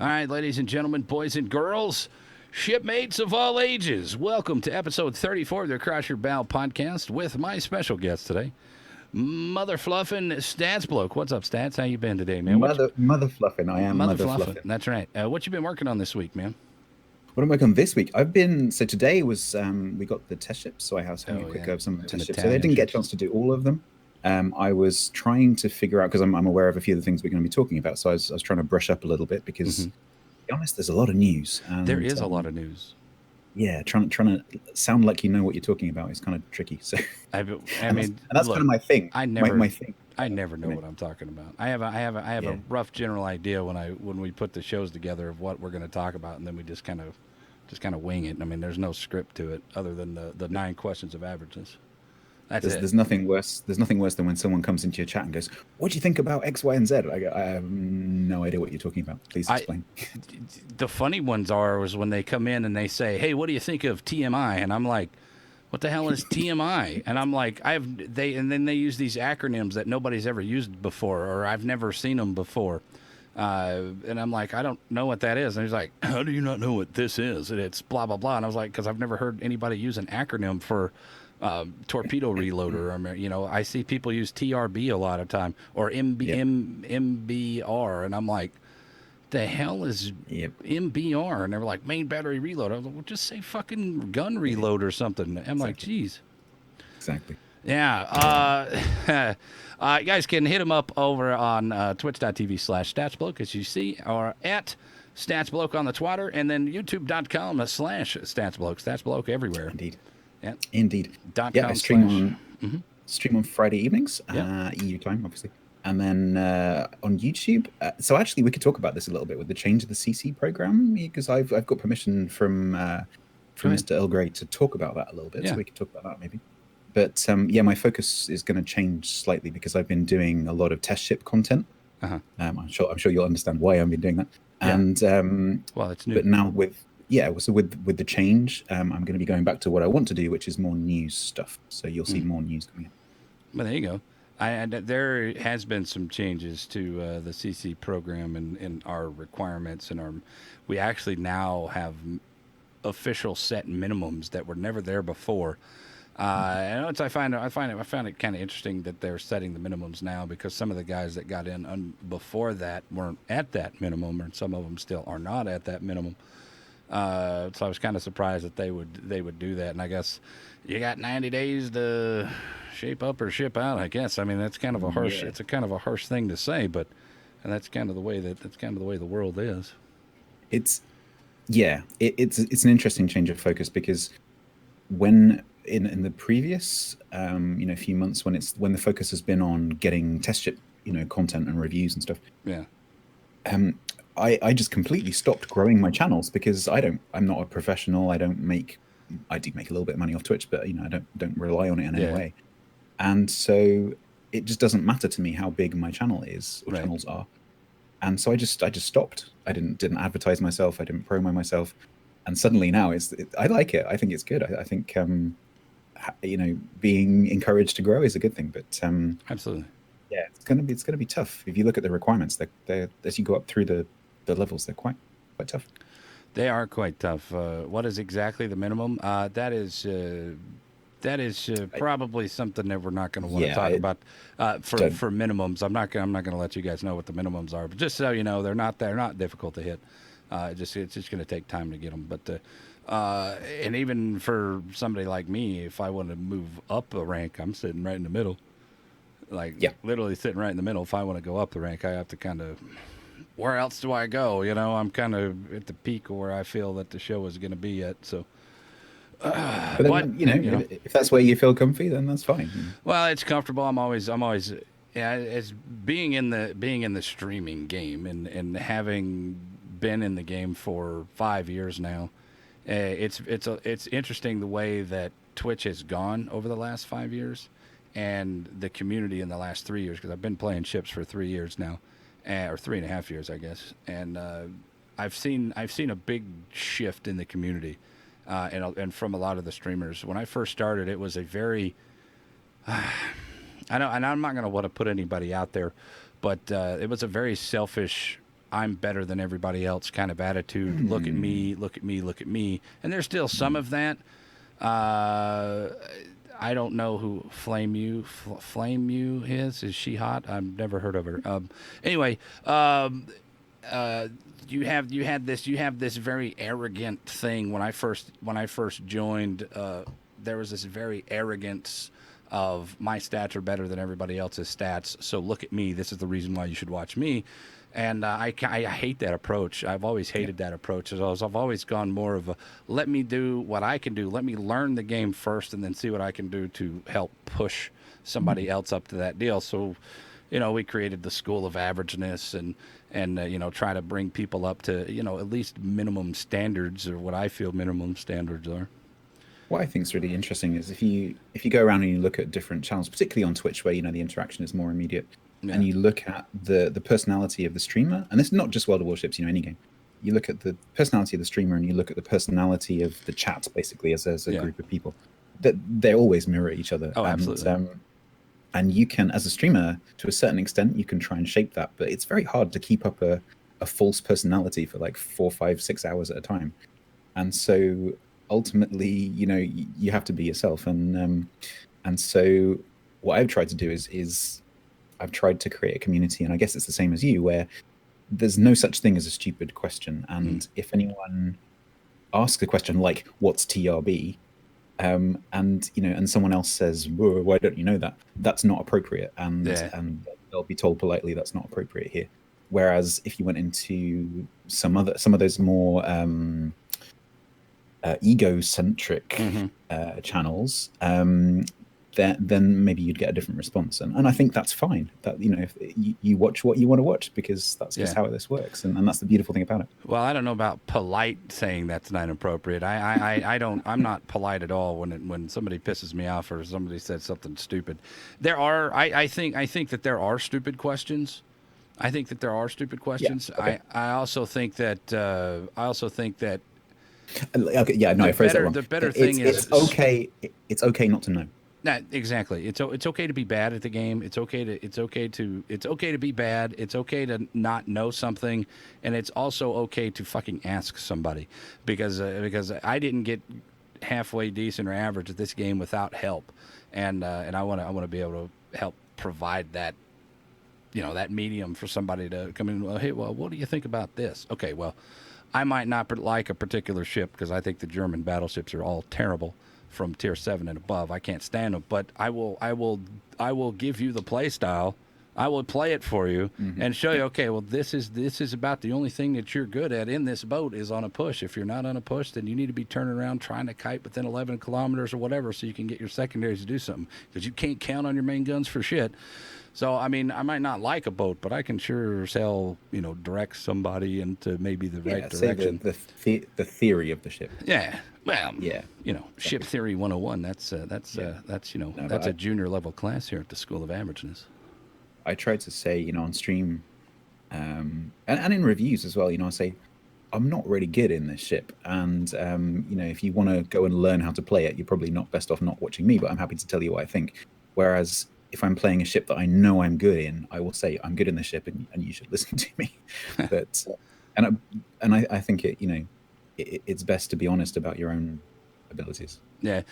All right, ladies and gentlemen, boys and girls, shipmates of all ages, welcome to episode 34 of the Across Your Bow podcast with my special guest today, Mother Fluffin' Statsbloke. What's up, Stats? How you been today, man? Mother fluffing. I am Mother mother Fluffin'. fluffing. That's right. What you been working on this week, man? What am I working on this week? So today was we got the test ships, so I was having a quick go of some of the Some test ships. So I Italian didn't get a ships. chance to do all of them. I was trying to figure out because I'm aware of a few of the things we're going to be talking about. So I was trying to brush up a little bit because, to be honest, there's a lot of news. And, There is a lot of news. Yeah, trying to sound like you know what you're talking about is kind of tricky. So I and mean, that's look, kind of my thing. I never, my thing. I never know what I'm talking about. I have a Yeah. rough general idea when we put the shows together of what we're going to talk about, and then we just kind of wing it. I mean, there's no script to it other than the 9 questions of averageness. That's it. There's nothing worse. There's nothing worse than when someone comes into your chat and goes, "What do you think about X, Y, and Z?" I have no idea what you're talking about. Please explain. The funny ones was when they come in and they say, "Hey, what do you think of TMI?" And I'm like, "What the hell is TMI?" And I'm like, and then they use these acronyms that nobody's ever used before, or I've never seen them before. And I'm like, I don't know what that is. And he's like, "How do you not know what this is?" And it's blah blah blah. And I was like, because I've never heard anybody use an acronym for torpedo reloader. I see people use TRB a lot of time, or MBR, and I'm like, the hell is Yep. MBR? And they were like, main battery reload. I was like, well, just say fucking gun reload or something. I'm like, geez. Exactly. Yeah. You guys can hit him up over on twitch.tv/statsbloke, as you see, or at statsbloke on the Twitter, and then youtube.com/statsbloke. Statsbloke everywhere. Indeed. Yeah. Indeed. Dot Yeah, com I stream slash- on Friday evenings, Yeah. EU time, obviously, and then on YouTube. So actually, we could talk about this a little bit with the change of the CC program because I've got permission from ahead. Mr. Earl Grey to talk about that a little bit. Yeah. So we could talk about that maybe. But yeah, my focus is going to change slightly because I've been doing a lot of test ship content. I'm sure you'll understand why I've been doing that. Yeah. And Well, it's new. but now with the change, I'm going to be going back to what I want to do, which is more news stuff. So you'll see more news coming in. Well, there you go. There has been some changes to the CC program and our requirements, and we actually now have official set minimums that were never there before. And I found it kind of interesting that they're setting the minimums now because some of the guys that got in before that weren't at that minimum, and some of them still are not at that minimum. So I was kind of surprised that they would do that. And I guess you got 90 days to shape up or ship out. I guess. I mean, that's kind of a harsh. Yeah. It's a kind of a harsh thing to say, but and that's kind of the way the world is. It's an interesting change of focus because when in the previous few months when the focus has been on getting test ship content and reviews and stuff. Yeah. I just completely stopped growing my channels because I'm not a professional. I do make a little bit of money off Twitch, but I don't rely on it in any way. And so it just doesn't matter to me how big my channel is or channels are. And so I just stopped. I didn't advertise myself. I didn't promo myself. And suddenly now I like it. I think it's good. I think being encouraged to grow is a good thing. But absolutely. Yeah, it's gonna be tough. If you look at the requirements, they're as you go up through the levels, they're quite tough. They are quite tough. What is exactly the minimum? That is probably something that we're not going to want to talk about for minimums. I'm not going to let you guys know what the minimums are, but just so you know, they're not difficult to hit. It's just going to take time to get them. But and even for somebody like me, if I want to move up a rank, I'm sitting right in the middle. Literally sitting right in the middle. If I want to go up the rank, I have to kind of, where else do I go? I'm kind of at the peak of where I feel that the show is going to be at. So, but then, if that's where you feel comfy, then that's fine. Well, it's comfortable. I'm always, as being in the streaming game and having been in the game for 5 years now. It's interesting the way that Twitch has gone over the last 5 years. And the community in the last 3 years, because I've been playing ships for 3 years now, or 3.5 years, I guess. And I've seen a big shift in the community, and from a lot of the streamers. When I first started, it was a very, I know, and I'm not going to want to put anybody out there, but it was a very selfish I'm better than everybody else kind of attitude. Look at me, look at me, look at me. And there's still some of that. I don't know who Flame You is. Is she hot? I've never heard of her. Anyway, you had this very arrogant thing when I first joined. There was this very arrogance of my stats are better than everybody else's stats. So look at me. This is the reason why you should watch me. And I hate that approach. I've always hated that approach. I've always gone more of a let me do what I can do. Let me learn the game first and then see what I can do to help push somebody else up to that deal. So, we created the school of averageness and try to bring people up to, at least minimum standards or what I feel minimum standards are. What I think is really interesting is if you go around and you look at different channels, particularly on Twitch, where the interaction is more immediate, and you look at the personality of the streamer, and this is not just World of Warships, any game. You look at the personality of the streamer, and you look at the personality of the chat, basically as a group of people. That they always mirror each other. Oh, absolutely. And you can, as a streamer, to a certain extent, you can try and shape that, but it's very hard to keep up a false personality for like 4, 5, 6 hours at a time. And so ultimately, you have to be yourself. And so what I've tried to do is I've tried to create a community, and I guess it's the same as you, where there's no such thing as a stupid question. And if anyone asks a question like, what's TRB? And someone else says, why don't you know that? That's not appropriate. And they'll be told politely that's not appropriate here. Whereas if you went into some of those more egocentric channels, then maybe you'd get a different response. And I think that's fine. That if you watch what you want to watch, because that's just how this works, and that's the beautiful thing about it. Well, I don't know about polite saying that's not appropriate. I'm not polite at all when somebody pisses me off or somebody says something stupid. I think that there are stupid questions. I think that there are stupid questions. Yeah, okay. I also think that okay, yeah, no, I phrased that wrong. The better thing is it's okay not to know. No, exactly. It's okay to be bad at the game. It's okay to be bad. It's okay to not know something, and it's also okay to fucking ask somebody, because I didn't get halfway decent or average at this game without help, and I want to be able to help provide that, that medium for somebody to come in. Well, hey, what do you think about this? Okay, well, I might not like a particular ship because I think the German battleships are all terrible. From tier 7 and above, I can't stand them. But I will give you the play style. I will play it for you and show you. Okay, well, this is about the only thing that you're good at in this boat is on a push. If you're not on a push, then you need to be turning around trying to kite within 11 kilometers or whatever, so you can get your secondaries to do something. Because you can't count on your main guns for shit. So I mean, I might not like a boat, but I can sure direct somebody into maybe the right direction. The theory of the ship. Yeah. Well, ship theory 101. That's a junior level class here at the School of Averageness. I tried to say, on stream, and in reviews as well. I say, I'm not really good in this ship, and if you want to go and learn how to play it, you're probably not best off not watching me. But I'm happy to tell you what I think. Whereas if I'm playing a ship that I know I'm good in, I will say I'm good in the ship, and you should listen to me. But I think it's best to be honest about your own abilities. Yeah,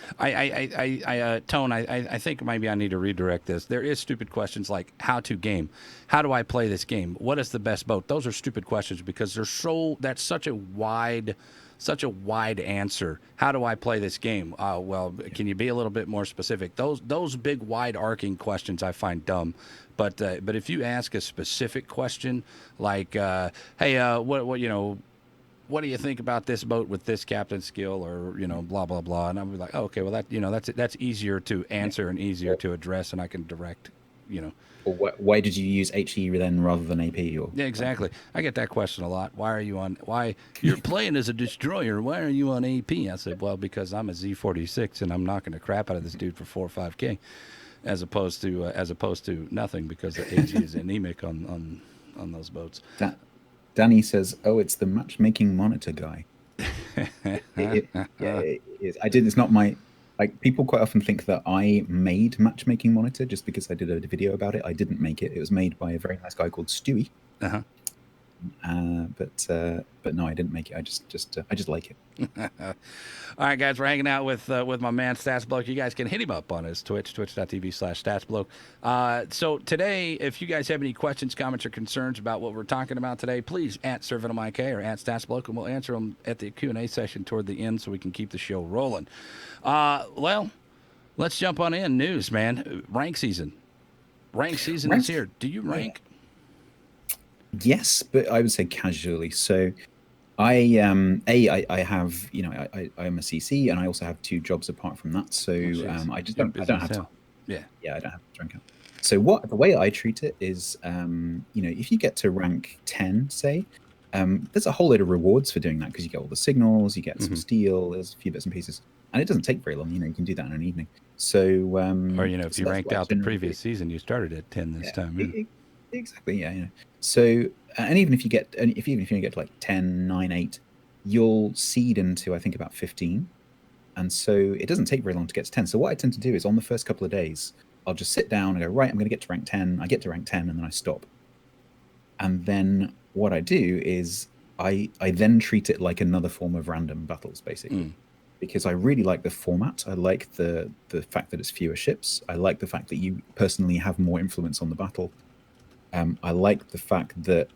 Tone, I think maybe I need to redirect this. There is stupid questions like how to game, how do I play this game, what is the best boat? Those are stupid questions because that's such a wide answer. How do I play this game? Well, can you be a little bit more specific? Those big wide arcing questions I find dumb. But if you ask a specific question like, hey, what do you think about this boat with this captain skill, or blah blah blah, and I'm like, oh, okay, well that's easier to answer and easier to address, and I can direct. Or why did you use HE then rather than AP? Or yeah, exactly. I get that question a lot. Why you're playing as a destroyer? Why are you on AP? I said, well, because I'm a Z46 and I'm knocking the crap out of this dude for 4 or 5K, as opposed to nothing, because the AG is anemic on those boats. Danny says, "Oh, it's the matchmaking monitor guy." It is. It's not my. People quite often think that I made matchmaking monitor just because I did a video about it. I didn't make it. It was made by a very nice guy called Stewie. But no, I didn't make it. I just like it. All right, guys, we're hanging out with my man Statsbloke. You guys can hit him up on his Twitch, twitch.tv/Statsbloke. So today, if you guys have any questions, comments, or concerns about what we're talking about today, please at sirvenomik or at Statsbloke, and we'll answer them at the Q&A session toward the end so we can keep the show rolling. Well, let's jump on in. News, man. Rank season. Rank season is here. Do you rank? Yes, but I would say casually. So I I have, you know, I'm a CC, and I also have 2 jobs apart from that. So I just don't have time. Yeah, I don't have to rank out. So the way I treat it is, you know, if you get to rank 10, say, there's a whole load of rewards for doing that, because you get all the signals, you get some steel, there's a few bits and pieces, and it doesn't take very long. You know, you can do that in an evening. So or you know, if you ranked out the previous season, you started at 10 this time. Yeah. Exactly. Yeah. So, and even if you get to like 10, 9, 8, you'll seed into, I think, about 15. And so it doesn't take very long to get to 10. So what I tend to do is, on the first couple of days, I'll just sit down and go, right, I'm going to get to rank 10. I get to rank 10, and then I stop. And then what I do is I then treat it like another form of random battles, basically. Because I really like the format. I like the fact that it's fewer ships. I like the fact that you personally have more influence on the battle. I like the fact that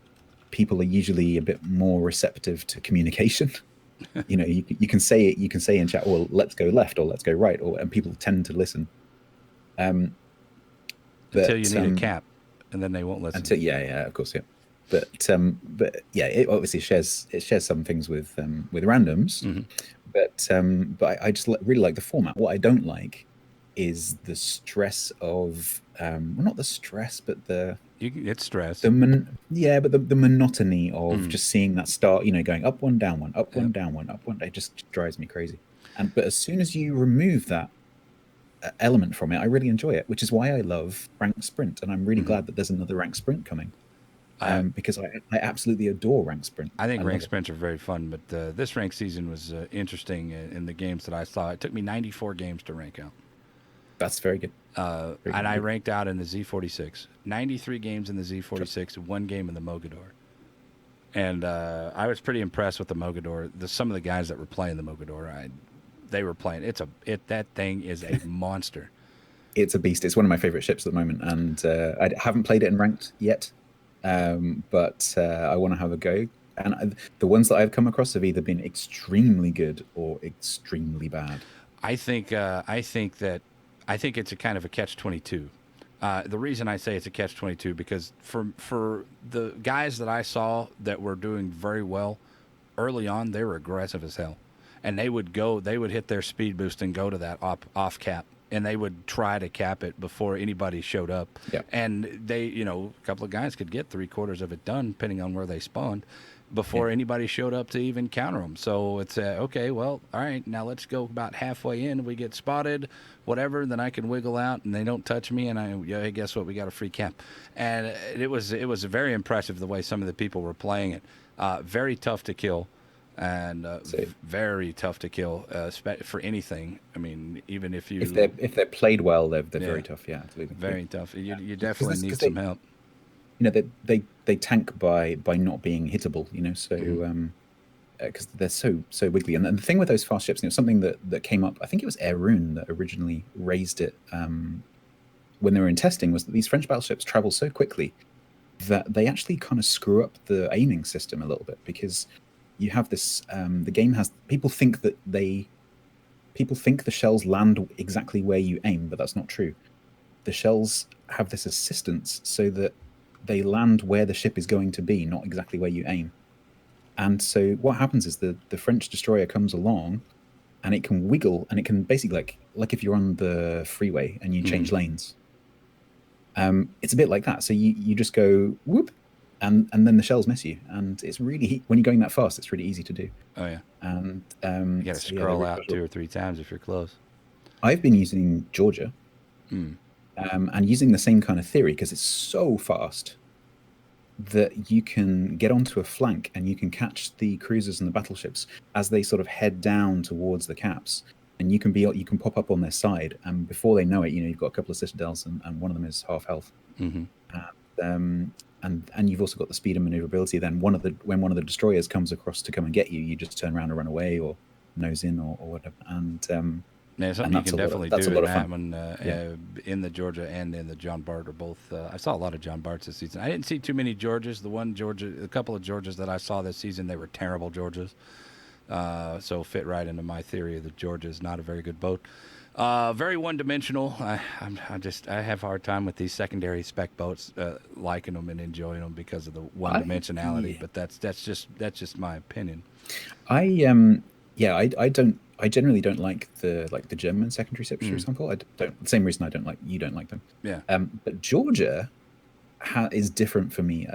people are usually a bit more receptive to communication. You know, you can say it. You can say in chat, "Well, let's go left," or "Let's go right," and people tend to listen. Until you need a cap, and then they won't listen. Of course, yeah. But yeah, it obviously shares some things with randoms. But I just really like the format. What I don't like is the stress of well, not the stress, but it's stress. But the monotony of just seeing that start, you know, going up one, down one, up one, down one, up one. It just drives me crazy. But as soon as you remove that element from it, I really enjoy it, which is why I love rank sprint, and I'm really glad that there's another rank sprint coming. Because I absolutely adore rank sprint. I think rank sprints are very fun, but this rank season was interesting in the games that I saw. It took me 94 games to rank out. That's very good. I ranked out in the Z46. 93 games in the Z46, 1 game in the Mogador. And I was pretty impressed with the Mogador. Some of the guys that were playing the Mogador, they were playing. That thing is a monster. It's a beast. It's one of my favorite ships at the moment, and I haven't played it in ranked yet. But I want to have a go. And the ones that I've come across have either been extremely good or extremely bad. I think it's a kind of a catch-22. The reason I say it's a catch-22 because for the guys that I saw that were doing very well early on, they were aggressive as hell, and they would hit their speed boost and go to that off cap. And they would try to cap it before anybody showed up. Yeah. And they, you know, a couple of guys could get 3/4 of it done, depending on where they spawned, before anybody showed up to even counter them. So it's okay, well, all right, now let's go about halfway in. We get spotted, whatever, then I can wiggle out, and they don't touch me, and hey, guess what? We got a free cap. And it was very impressive the way some of the people were playing it. Very tough to kill. And very tough to kill for anything. I mean, even if they're played well, they're very tough. Yeah, absolutely. Very tough. You definitely need some help. You know, they tank by not being hittable. You know, so because they're so wiggly. And the thing with those fast ships, you know, something that came up, I think it was Airune that originally raised it when they were in testing, was that these French battleships travel so quickly that they actually kind of screw up the aiming system a little bit, because you have this the game has people think the shells land exactly where you aim, but that's not true. The shells have this assistance so that they land where the ship is going to be, not exactly where you aim. And so what happens is the French destroyer comes along, and it can wiggle, and it can basically like if you're on the freeway and you change lanes. It's a bit like that. So you just go whoop, and then the shells miss you, and it's really, when you're going that fast, it's really easy to do. Oh yeah. And you got to scroll out 2 or 3 times if you're close. I've been using Georgia, and using the same kind of theory, because it's so fast that you can get onto a flank and you can catch the cruisers and the battleships as they sort of head down towards the caps, and you can pop up on their side, and before they know it, you know, you've got a couple of citadels, and one of them is half health. and you've also got the speed and maneuverability. Then when one of the destroyers comes across to come and get you, you just turn around and run away or nose in or whatever. Yeah, And something you can definitely that's a do lot in of that fun. one Yeah. in the Georgia and in the John Bart are both. I saw a lot of John Barts this season. I didn't see too many Georges. A couple of Georges that I saw this season, they were terrible Georges. So fit right into my theory that Georgia is not a very good boat. Very one-dimensional. I have a hard time with these secondary spec boats, liking them and enjoying them because of the one-dimensionality. Yeah. But that's just my opinion. Yeah, I don't I generally don't like the German secondary ships, for Mm, example. I don't the same reason I don't like you don't like them. yeah, But Georgia is different for me.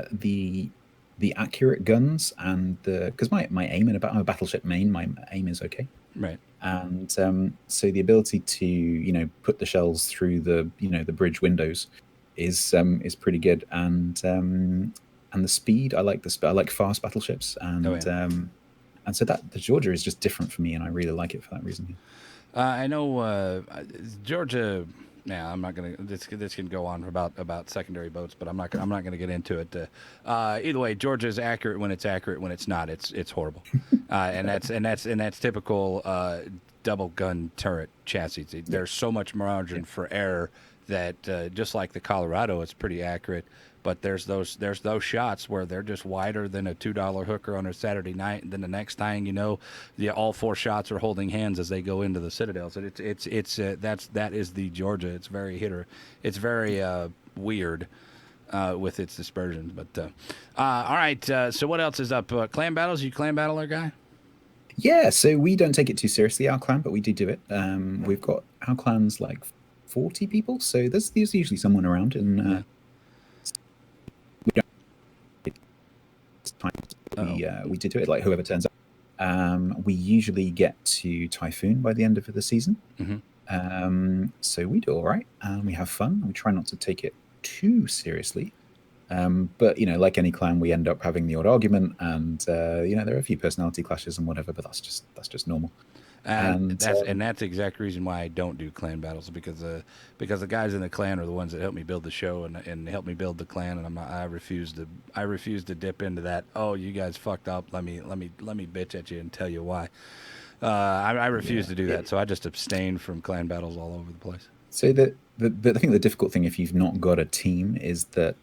The accurate guns and the because my aim in I'm a battleship main, my aim is okay. right. And so the ability to put the shells through the bridge windows is pretty good. And the speed, I like fast battleships, Oh yeah. and so that the Georgia is just different for me, and I really like it for that reason. I know Georgia. Yeah, I'm not gonna. This can go on about secondary boats, but I'm not gonna get into it. Either way, Georgia is accurate when it's accurate. When it's not, it's horrible. And that's typical double gun turret chassis. Yeah, There's so much margin yeah, for error that just like the Colorado, it's pretty accurate. But there's those shots where they're just wider than a $2 hooker on a Saturday night, and then the next thing you know, all four shots are holding hands as they go into the Citadel. So that is the Georgia. It's very hitter. It's very weird with its dispersions. But all right. So what else is up? Clan battles. You clan battler guy? yeah. So we don't take it too seriously, our clan, but we do it. We've got our clan's like 40 people, so there's usually someone around, and Yeah. we don't time Oh. we did do it like whoever turns up. We usually get to Typhoon by the end of the season. Mm-hmm. So we do all right, and we have fun. We try not to take it too seriously. But like any clan, we end up having the odd argument, and there are a few personality clashes and whatever. But that's just normal. And And that's the exact reason why I don't do clan battles because the guys in the clan are the ones that help me build the show and help me build the clan, and I refuse to dip into that. Oh, you guys fucked up. Let me bitch at you and tell you why. I refuse yeah, to do that, so I just abstain from clan battles all over the place. so I think the difficult thing if you've not got a team is that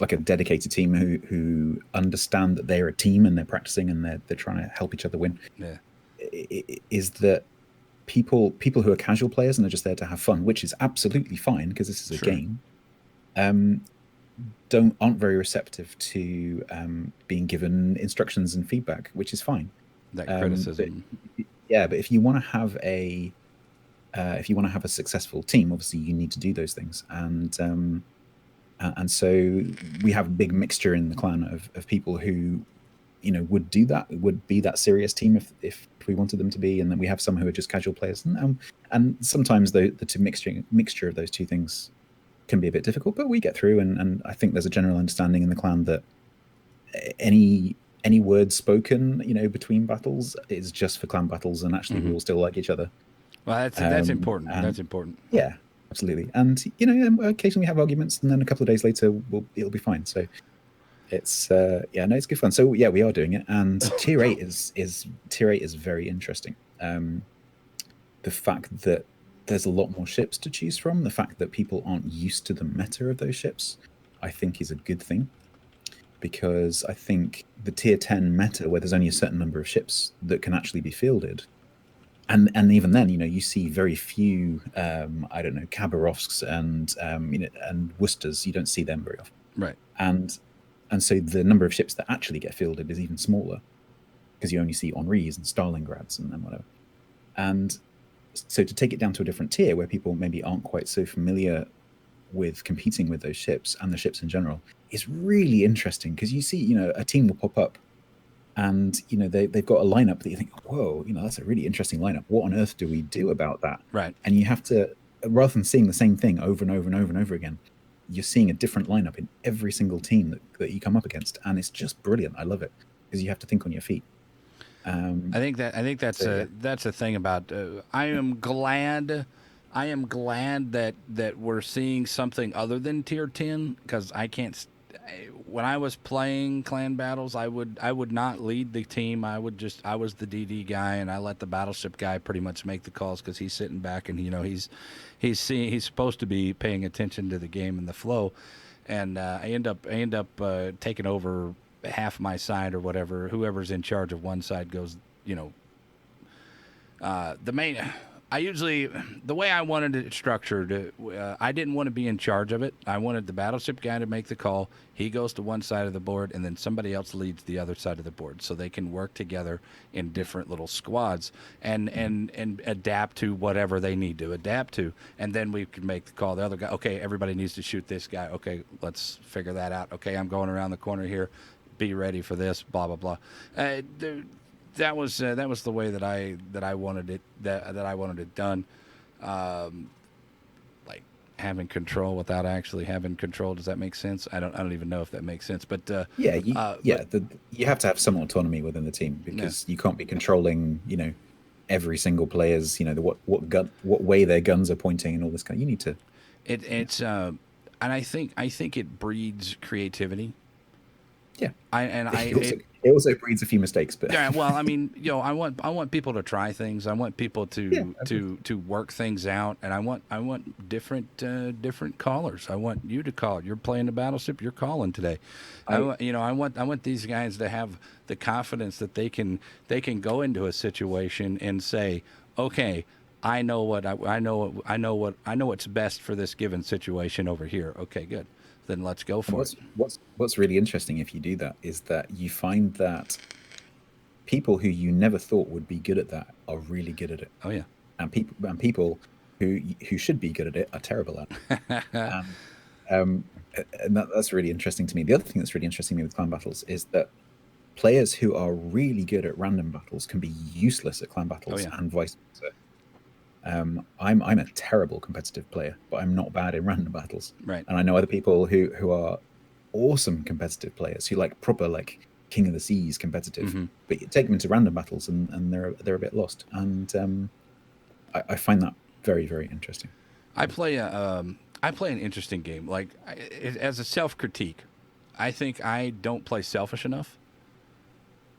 like a dedicated team who understand that they're a team and they're practicing and they're trying to help each other win Yeah, is that people who are casual players and are just there to have fun, which is absolutely fine because this is a sure. game, aren't very receptive to being given instructions and feedback, which is fine. That But criticism. yeah, but if you want to have a successful team, obviously you need to do those things, and so we have a big mixture in the clan of people who would do that, would be that serious team if we wanted them to be, and then we have some who are just casual players, and sometimes the two mixture of those two things can be a bit difficult, but we get through, and I think there's a general understanding in the clan that any word spoken between battles is just for clan battles, and actually we Hmm. all still like each other. Well, that's important. And That's important. yeah, absolutely. And occasionally we have arguments, and then a couple of days later it'll be fine. So it's yeah, no, it's good fun. So yeah, we are doing it, and tier 8 is very interesting. The fact that there's a lot more ships to choose from, the fact that people aren't used to the meta of those ships, I think is a good thing, because I think the tier 10 meta, where there's only a certain number of ships that can actually be fielded, and even then, you see very few, I don't know, Khabarovsks and Worcesters. You don't see them very often, Right. and so the number of ships that actually get fielded is even smaller because you only see Henris and Stalingrads and whatever. And so to take it down to a different tier where people maybe aren't quite so familiar with competing with those ships and the ships in general is really interesting, because you see, a team will pop up and they've got a lineup that you think, whoa, that's a really interesting lineup. What on earth do we do about that? Right. And you have to, rather than seeing the same thing over and over and over and over again, you're seeing a different lineup in every single team that you come up against, and it's just brilliant. I love it because you have to think on your feet. I think So yeah, that's the thing about. I am glad that we're seeing something other than tier 10 because I can't when I was playing clan battles, I would not lead the team. I was the DD guy, and I let the battleship guy pretty much make the calls because he's sitting back and he's supposed to be paying attention to the game and the flow, and I end up taking over half my side or whatever. Whoever's in charge of one side goes, you know, the main. I usually, the way I wanted it structured, I didn't want to be in charge of it. I wanted the battleship guy to make the call. He goes to one side of the board, and then somebody else leads the other side of the board, so they can work together in different little squads and adapt to whatever they need to adapt to. And then we can make the call. The other guy, okay, everybody needs to shoot this guy. Okay, let's figure that out. Okay, I'm going around the corner here. Be ready for this. Blah blah blah. That was the way that I wanted it that I wanted it done, like having control without actually having control. Does that make sense? I don't even know if that makes sense. But you have to have some autonomy within the team because you can't be controlling every single player's what way their guns are pointing and all this kind. You need to. It's and I think it breeds creativity. Yeah, It also breeds a few mistakes, but yeah. Well, I mean, I want people to try things. I want people to work things out, and I want different callers. I want you to call. You're playing the battleship. You're calling today. I want these guys to have the confidence that they can go into a situation and say, okay, I know what's best for this given situation over here. Okay, good. Then let's go for it. What's really interesting if you do that is that you find that people who you never thought would be good at that are really good at it. Oh yeah, and people who should be good at it are terrible at it. And that's really interesting to me. The other thing that's really interesting to me with clan battles is that players who are really good at random battles can be useless at clan battles, and vice versa. I'm a terrible competitive player, but I'm not bad in random battles. Right. And I know other people who are awesome competitive players who like proper like King of the Seas competitive, but you take them into random battles and they're a bit lost. And I find that very, very interesting. I play an interesting game. Like as a self critique, I think I don't play selfish enough.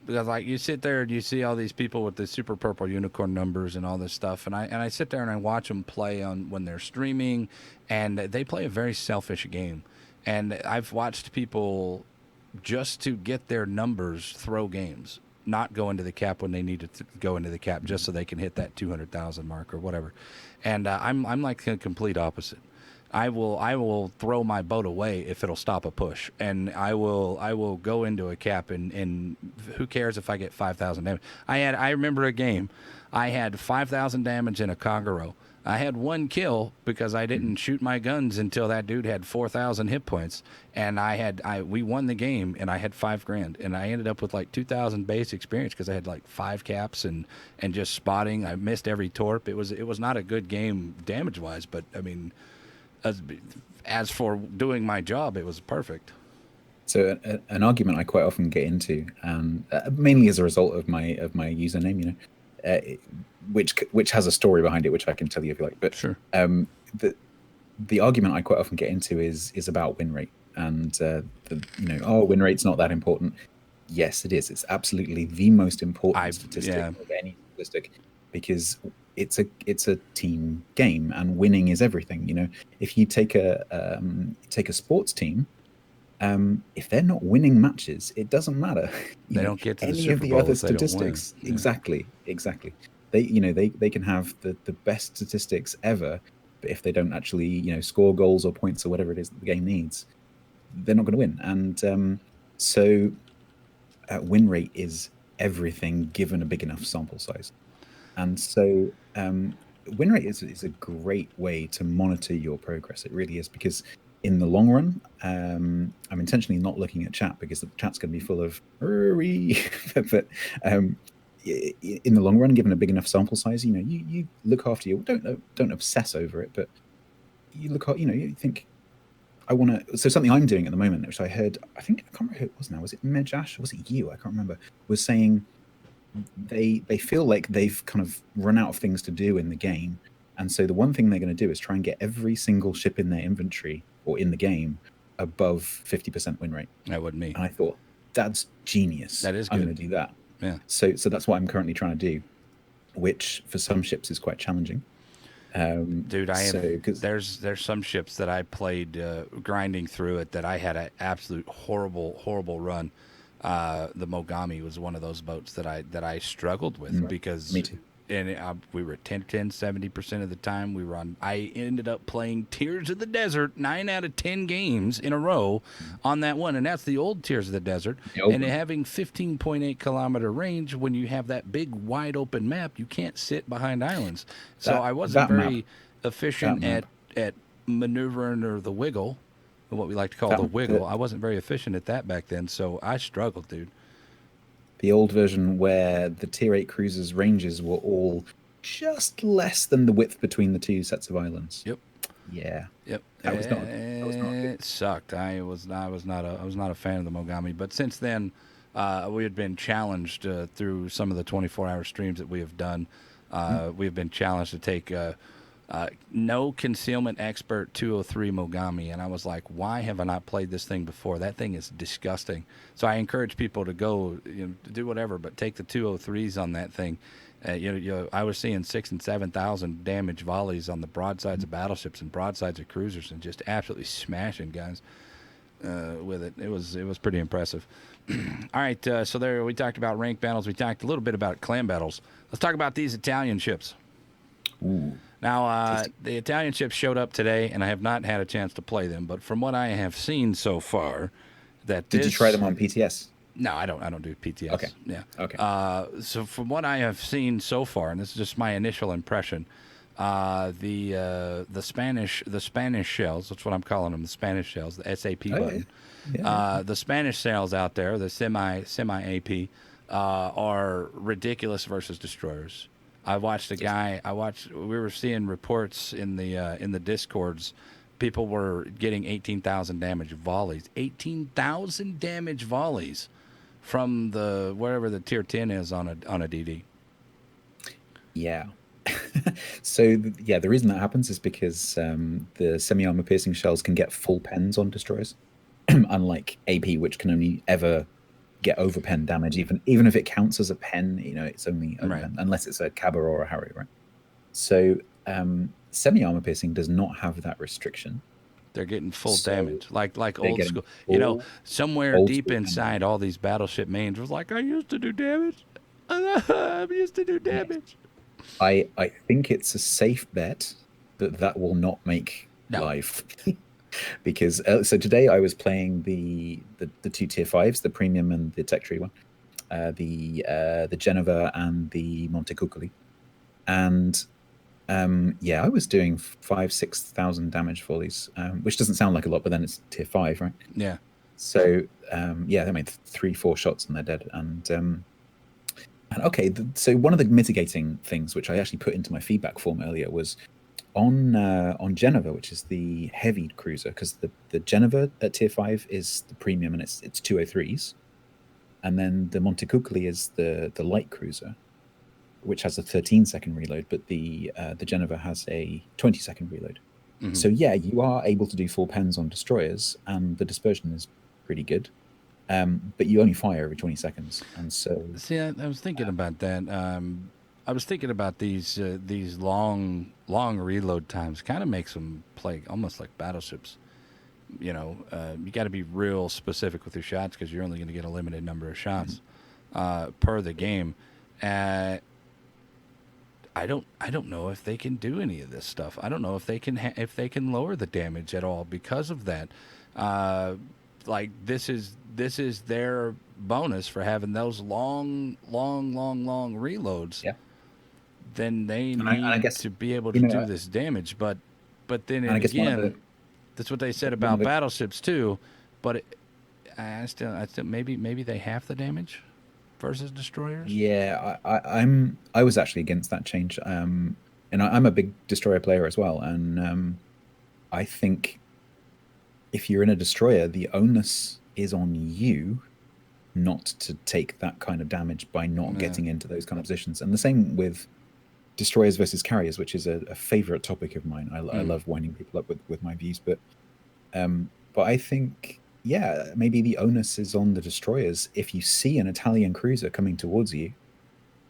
Because like you sit there and you see all these people with the super purple unicorn numbers and all this stuff, and I sit there and I watch them play on when they're streaming, and they play a very selfish game. And I've watched people just to get their numbers throw games, not go into the cap when they need to go into the cap, just so they can hit that 200,000 mark or whatever. And I'm like the complete opposite. I will throw my boat away if it'll stop a push, and I will go into a cap and who cares if I get 5,000 damage. I remember a game, I had 5,000 damage in a Kagero. I had one kill because I didn't shoot my guns until that dude had 4,000 hit points, and we won the game, and I had $5,000, and I ended up with like 2,000 base experience because I had like 5 caps and just spotting. I missed every torp. It was not a good game damage wise, but I mean. As for doing my job, it was perfect. So an argument I quite often get into, mainly as a result of my username, which has a story behind it, which I can tell you if you like. But sure. The argument I quite often get into is about win rate, and win rate's not that important. Yes, it is. It's absolutely the most important statistic of any statistic, because it's a team game and winning is everything. If you take a sports team, if they're not winning matches, it doesn't matter. They don't get to any the Super of the Bowl other if they don't win. statistics. Exactly. They can have the best statistics ever, but if they don't actually score goals or points or whatever it is that the game needs, they're not going to win. And so win rate is everything given a big enough sample size. And so win rate is a great way to monitor your progress. It really is, because in the long run, I'm intentionally not looking at chat because the chat's going to be full of but in the long run, given a big enough sample size, you look after your, don't obsess over it, but you look at, you think, I want to. So something I'm doing at the moment, which I heard, I can't remember who it was now. Was it Mejash or was it you? I can't remember. Was saying they feel like they've kind of run out of things to do in the game, and so the one thing they're going to do is try and get every single ship in their inventory or in the game above 50% win rate. That wasn't me. And I thought, that's genius. That is I'm good. going to do that. Yeah. So that's what I'm currently trying to do, which for some ships is quite challenging. Dude, I have. So because There's some ships that I played grinding through it that I had an absolute horrible run. The Mogami was one of those boats that I struggled with because me too. we were 70% of the time we were on. I ended up playing Tears of the Desert 9 out of 10 games in a row on that one, and that's the old Tears of the Desert. The old And one. having 15.8 kilometer range, when you have that big wide open map, you can't sit behind islands. So I wasn't that map, very efficient that map, at maneuvering or the wiggle, what we like to call the wiggle. I wasn't very efficient at that back then, so I struggled, dude. the old version where the tier 8 cruisers ranges were all just less than the width between the two sets of islands. Yep. Yeah. Yep. That was not good. It sucked. I was not a fan of the Mogami, but since then we had been challenged through some of the 24-hour streams that we have done. We have been challenged to take no concealment expert 203 Mogami, and I was like, why have I not played this thing before? That thing is disgusting. So I encourage people to go, to do whatever, but take the 203s on that thing. I was seeing 6,000 and 7,000 damage volleys on the broadsides of battleships and broadsides of cruisers, and just absolutely smashing guys with it. It was pretty impressive. All right, so there we talked about rank battles. We talked a little bit about clan battles. Let's talk about these Italian ships. Ooh. Now, the Italian ships showed up today, and I have not had a chance to play them. But from what I have seen so far, Did you try them on PTS? No, I don't do PTS. Okay. Yeah. Okay. So from what I have seen so far, and this is just my initial impression, the Spanish shells. That's what I'm calling them. The Spanish shells. The SAP button. Yeah. The Spanish sails out there, the semi AP, are ridiculous versus destroyers. I watched a guy. We were seeing reports in the discords. People were getting 18,000 damage volleys. 18,000 damage volleys from the wherever the tier 10 is on a DD. Yeah. So the reason that happens is because the semi-armor piercing shells can get full pens on destroyers, unlike AP, which can only ever get over pen damage, even if it counts as a pen. It's only Right. pen, unless it's a Cabra or a Harry, right? So semi-armor piercing does not have that restriction. They're getting full So damage, like they're old getting school. Somewhere old deep school inside all these battleship mains was like, I used to do damage. I used to do damage. I think it's a safe bet that will not make live. Because so today I was playing the two tier 5s, the premium and the tech tree one, the Geneva and the Montecuccoli, and I was doing 5,000-6,000 damage for these, which doesn't sound like a lot, but then it's tier 5, right? Yeah. So they made 3-4 shots and they're dead. And okay, so one of the mitigating things which I actually put into my feedback form earlier was on Geneva, which is the heavy cruiser, because the Geneva at tier 5 is the premium and it's 203s, and then the Montecuccoli is the light cruiser, which has a 13-second reload, but the Geneva has a 20-second reload. Mm-hmm. So you are able to do 4 pens on destroyers, and the dispersion is pretty good. But you only fire every 20 seconds, and so see, I was thinking about that. I was thinking about these long reload times. Kind of makes them play almost like battleships. You got to be real specific with your shots because you're only going to get a limited number of shots per the game. I don't know if they can do any of this stuff. I don't know if they can lower the damage at all because of that. This is their bonus for having those long reloads. Yeah. Then they need to be able to do this damage. But then again, that's what they said about battleships too. But I still maybe they have the damage versus destroyers. Yeah, I was actually against that change. And I'm a big destroyer player as well. And I think if you're in a destroyer, the onus is on you not to take that kind of damage by not getting into those kind of positions. And the same with destroyers versus carriers, which is a favorite topic of mine. I love winding people up with my views, but But I think, yeah, maybe the onus is on the destroyers. If you see an Italian cruiser coming towards you,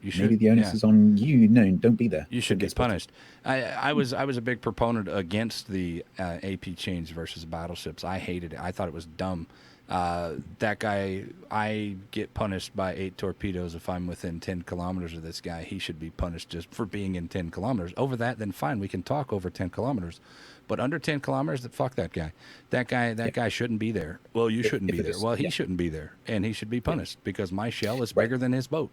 You maybe should, the onus yeah. is on you. No, don't be there. You should Don't be get spotted. punished. I was a big proponent against the AP change versus battleships. I hated it. I thought it was dumb. That guy, I get punished by 8 torpedoes if I'm within 10 kilometers of this guy. He should be punished just for being in 10 kilometers. Over that, then fine, we can talk over 10 kilometers. But under 10 kilometers, fuck that guy. That Yeah. guy shouldn't be there. Well, you shouldn't If be it there. is, Well, he yeah, shouldn't be there, and he should be yeah, punished because my shell is right. bigger than his boat.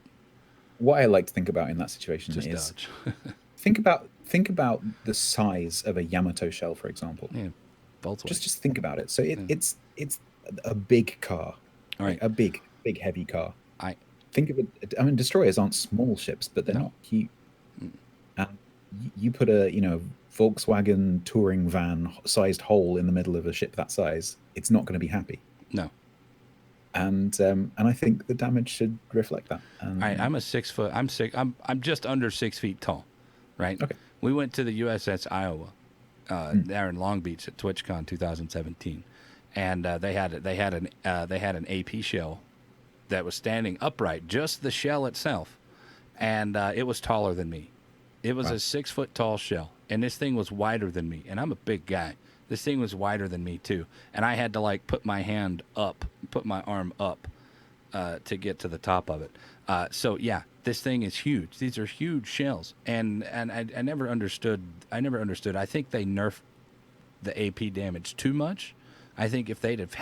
What I like to think about in that situation Just is dodge. think about the size of a Yamato shell, for example. Yeah, Volkswagen. Just think about it. So Yeah. it's a big car, All right? right. A big heavy car. I Think of it. I mean, destroyers aren't small ships, but they're No. not huge. And you put a Volkswagen touring van sized hole in the middle of a ship that size, it's not going to be happy. No. And I think the damage should reflect that. All right. I'm a 6 foot. I'm six. I'm just under 6 feet tall. Right. Okay. We went to the USS Iowa, there in Long Beach at TwitchCon 2017, and they had an AP shell that was standing upright, just the shell itself, and it was taller than me. It was Wow. a 6 foot tall shell, and this thing was wider than me, and I'm a big guy. This thing was wider than me too, and I had to like put my arm up, to get to the top of it. So yeah, this thing is huge. These are huge shells, and I never understood. I think they nerfed the AP damage too much. I think if they would have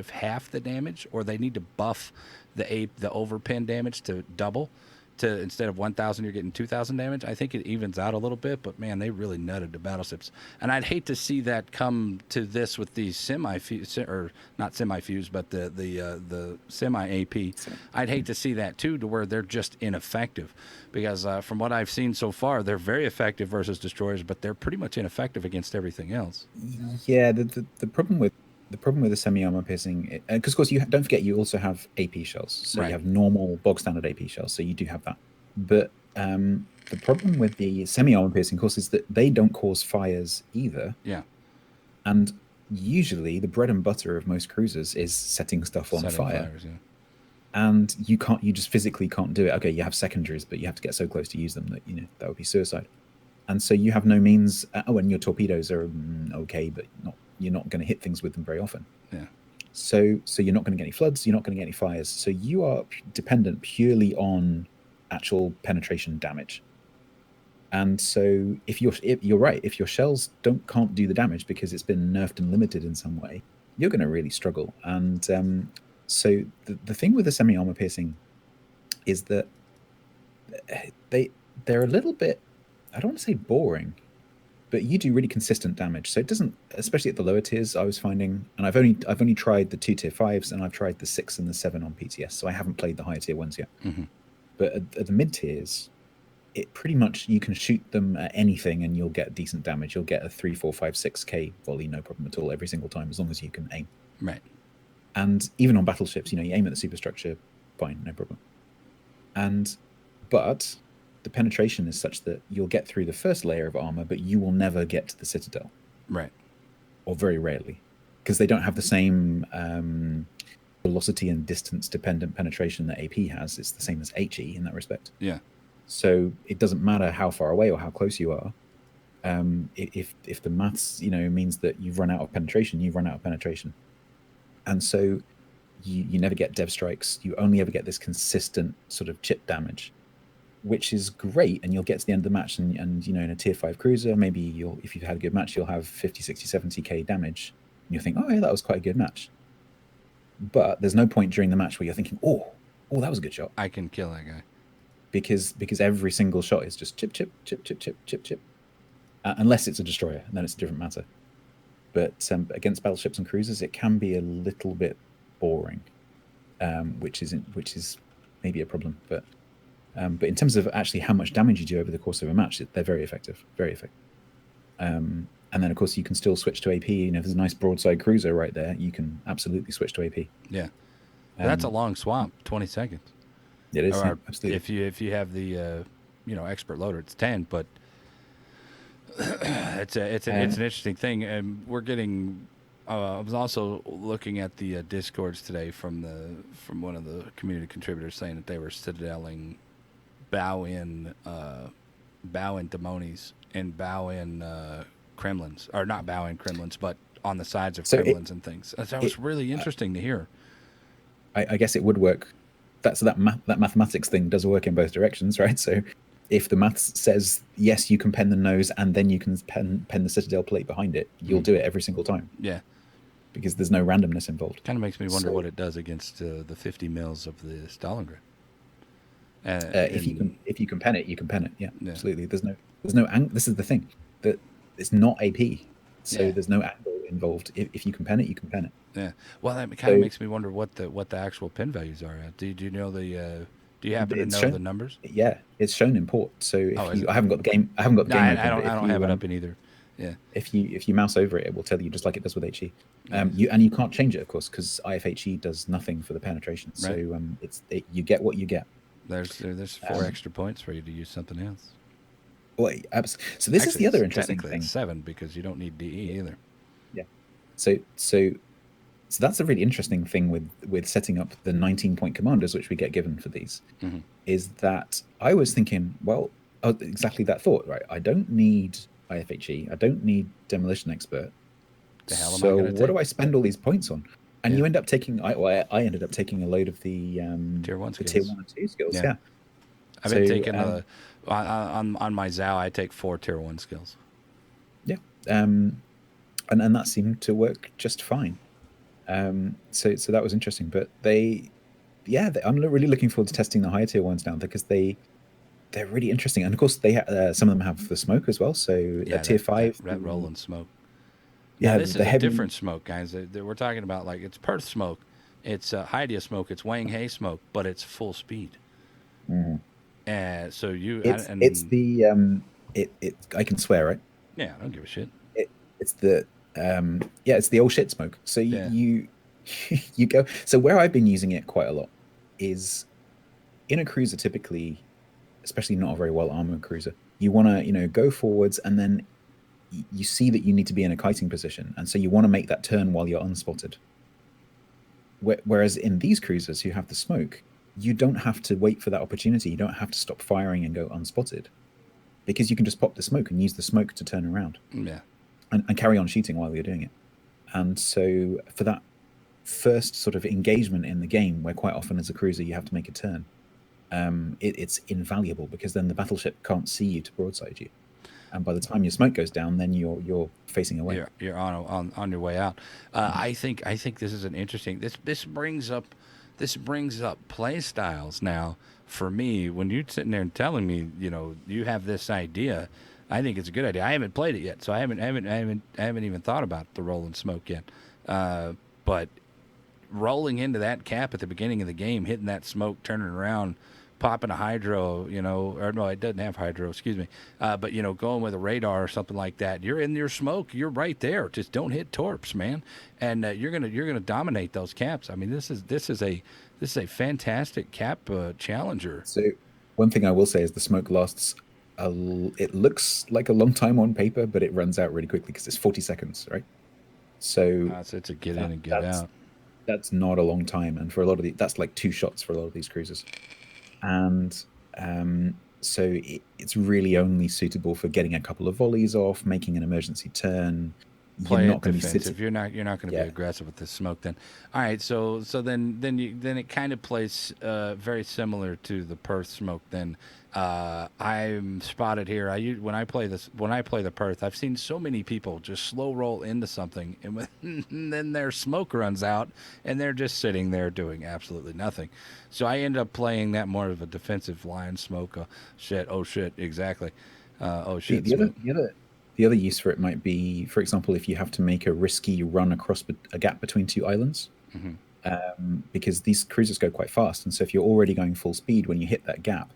half the damage, or they need to buff the overpin damage to double, to instead of 1,000 you're getting 2,000 damage. I think it evens out a little bit, but man, they really nutted the battleships, and I'd hate to see that come to this with these or not semi-fused, but the semi AP. I'd hate to see that too, to where they're just ineffective, because from what I've seen so far, they're very effective versus destroyers, but they're pretty much ineffective against everything else. Yeah, the problem with the semi armor piercing, because of course don't forget you also have AP shells. So Right. you have normal bog standard AP shells. So you do have that. But the problem with the semi armor piercing, of course, is that they don't cause fires either. Yeah. And usually the bread and butter of most cruisers is setting stuff on Setting fire. fires, yeah. And you just physically can't do it. Okay, you have secondaries, but you have to get so close to use them that that would be suicide. And so you have no means. And your torpedoes are okay, but you're not going to hit things with them very often. Yeah. So you're not going to get any floods. You're not going to get any fires. So you are dependent purely on actual penetration damage. And so if you're right, if your shells can't do the damage because it's been nerfed and limited in some way, you're going to really struggle. And so the thing with the semi armor piercing is that they're a little bit, I don't want to say boring, but you do really consistent damage. So it doesn't, especially at the lower tiers, I was finding, and I've only tried the 2 tier 5s, and I've tried the 6 and the 7 on PTS, so I haven't played the higher tier ones yet. Mm-hmm. But at the mid tiers, it pretty much, you can shoot them at anything and you'll get decent damage. You'll get a 3, 4, 5, 6k volley, no problem at all, every single time, as long as you can aim. Right. And even on battleships, you aim at the superstructure, fine, no problem. But the penetration is such that you'll get through the first layer of armor, but you will never get to the citadel. Right. Or very rarely, because they don't have the same velocity and distance dependent penetration that AP has. It's the same as HE in that respect. Yeah. So it doesn't matter how far away or how close you are. If the maths means that you've run out of penetration, you've run out of penetration. And so you never get dev strikes. You only ever get this consistent sort of chip damage, which is great. And you'll get to the end of the match and in a tier 5 cruiser, maybe if you've had a good match, you'll have 50, 60, 70k damage. And you'll think, oh yeah, that was quite a good match. But there's no point during the match where you're thinking, oh, that was a good shot. I can kill that guy. Because every single shot is just chip, chip, chip, chip, chip, chip, chip. Unless it's a destroyer, and then it's a different matter. But against battleships and cruisers, it can be a little bit boring, which is maybe a problem. But in terms of actually how much damage you do over the course of a match, they're very effective, very effective. And then of course you can still switch to AP. If there's a nice broadside cruiser right there, you can absolutely switch to AP. Yeah, that's a long swap, 20 seconds. It is, Or absolutely. if you have the expert loader, it's 10. But it's an interesting thing, and we're getting I was also looking at the discords today from one of the community contributors saying that they were citadeling bow in demonies and bow in Kremlins, or not bow in Kremlins, but on the sides of So Kremlins and things. That it was really interesting to hear. I guess it would work. That mathematics thing does work in both directions, right? So if the maths says yes, you can pen the nose and then you can pen the citadel plate behind it, you'll do it every single time Yeah, because there's no randomness involved. kind of makes me wonder So what it does against the 50 mils of the Stalingrad. if And you can pen it, you can pen it. Yeah, yeah, absolutely. This is the thing that it's not AP, so yeah, there's no angle involved. If you can pen it, you can pen it. yeah. Well, that kind of So makes me wonder what the actual pin values are. Do you know the? Do you happen to it's know the shown. numbers? Yeah, it's shown in port. So Oh, if is you, it? I haven't got the game, I haven't got the No, game open, but I if don't have you it up in either. Yeah, if you mouse over it, it will tell you just like it does with HE. nice. You can't change it, of course, because IFHE does nothing for the penetration. So Right. you get what you get. There's four Um, extra points for you to use something else. so this is Actually, the it's other interesting technically it's thing. 7 because you don't need DE either. Yeah. So so so that's a really interesting thing with setting up the 19-point commanders, which we get given for these, Mm-hmm. is that I was thinking, well, exactly that thought, right? I don't need IFHE, I don't need demolition expert. The hell am I So gonna what take? do I spend all these points on? And Yeah, you end up taking. I ended up taking a load of tier 1 the tier skills. 1 and 2 skills. Yeah, Yeah. I've been So taking on my Zao. I take 4 tier 1 skills. yeah, and that seemed to work just fine. So that was interesting. But I'm really looking forward to testing the higher tier ones now because they're really interesting. And of course, some of them have the smoke as well. So Yeah, tier that 5, that rolling smoke. Now yeah, this the is a heavy. different smoke, guys. We're talking about like it's Perth smoke, it's Hydia smoke, it's Wang Hay smoke, but it's full speed. Mhm. And so It's and the it I can swear, right? yeah, I don't give a shit. it, it's the it's the old shit smoke. So Yeah, you go. So where I've been using it quite a lot is in a cruiser, typically, especially not a very well armored cruiser. You want to go forwards, and then you see that you need to be in a kiting position, and so you want to make that turn while you're unspotted. Whereas in these cruisers who have the smoke, you don't have to wait for that opportunity. You don't have to stop firing and go unspotted because you can just pop the smoke and use the smoke to turn around yeah, and carry on shooting while you're doing it. And so for that first sort of engagement in the game, where quite often as a cruiser you have to make a turn, it's invaluable because then the battleship can't see you to broadside you, and by the time your smoke goes down, then you're facing away. you're on your way out. I think this is an interesting. This brings up play styles now for me. When you're sitting there and telling me, you have this idea, I think it's a good idea. I haven't played it yet, so I haven't even thought about the roll and smoke yet. But rolling into that cap at the beginning of the game, hitting that smoke, turning around, popping a hydro, or no, it doesn't have hydro, excuse me. But going with a radar or something like that, you're in your smoke, you're right there. Just don't hit torps, man, and you're gonna dominate those caps. I mean, this is a fantastic cap challenger. So one thing I will say is the smoke lasts. It looks like a long time on paper, but it runs out really quickly because it's 40 seconds, right? So So it's a get in that and get that's out. that's not a long time, and for a lot of that's like 2 shots for a lot of these cruisers. And so it's really only suitable for getting a couple of volleys off, making an emergency turn. You're Play not it going to be sitting. defensive. You're not going to be Yeah. aggressive with this smoke. Then, all right. Then it kind of plays very similar to the Perth smoke. Then I'm spotted here. When I play the Perth, I've seen so many people just slow roll into something, and, and then their smoke runs out, and they're just sitting there doing absolutely nothing. So I end up playing that more of a defensive line smoke. Shit. Oh shit. Exactly. Oh The, shit. the other Smoke. the other the other use for it might be, for example, if you have to make a risky run across a gap between two islands, Hmm. because these cruisers go quite fast, and so if you're already going full speed when you hit that gap,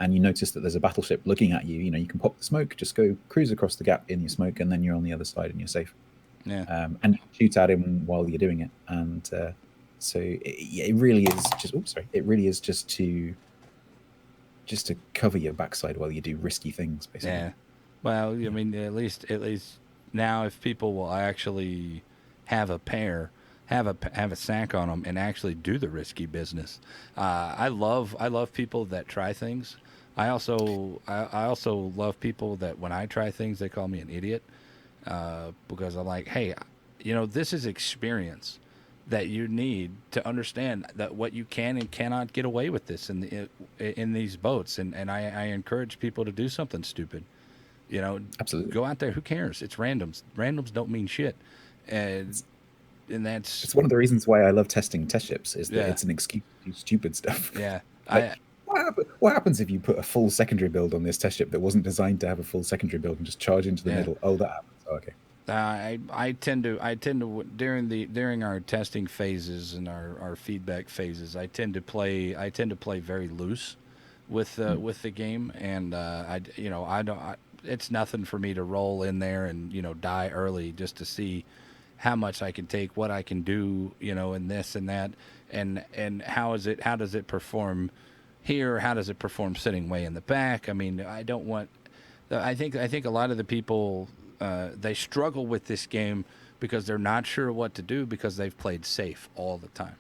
and you notice that there's a battleship looking at you, you can pop the smoke, just go cruise across the gap in your smoke, and then you're on the other side and you're safe. Yeah. And you can shoot at him while you're doing it, and so it really is just. Oops, sorry. It really is just to cover your backside while you do risky things, basically. Yeah. Well, I mean, at least now, if people will actually have a pair, have a sack on them, and actually do the risky business. I love people that try things. I also love people that when I try things, they call me an idiot, because I'm like, hey, you know, this is experience that you need to understand that what you can and cannot get away with this in these boats, and I encourage people to do something stupid. You know, Absolutely. go out there. Who cares? It's randoms. Randoms don't mean shit, and It's, and that's it's one of the reasons why I love testing test ships is that yeah, it's an excuse to do stupid stuff. yeah. Like, I what happens if you put a full secondary build on this test ship that wasn't designed to have a full secondary build and just charge into the yeah. middle? Oh, that happens. Oh, okay. I tend to during our testing phases and our feedback phases, I tend to play very loose Mm. with the game, and you know, I don't it's nothing for me to roll in there and, you know, die early just to see how much I can take, what I can do, you know, and this and that, and how does it perform here? How does it perform sitting way in the back? I mean, I don't want. I think a lot of the people, they struggle with this game because they're not sure what to do because they've played safe all the time.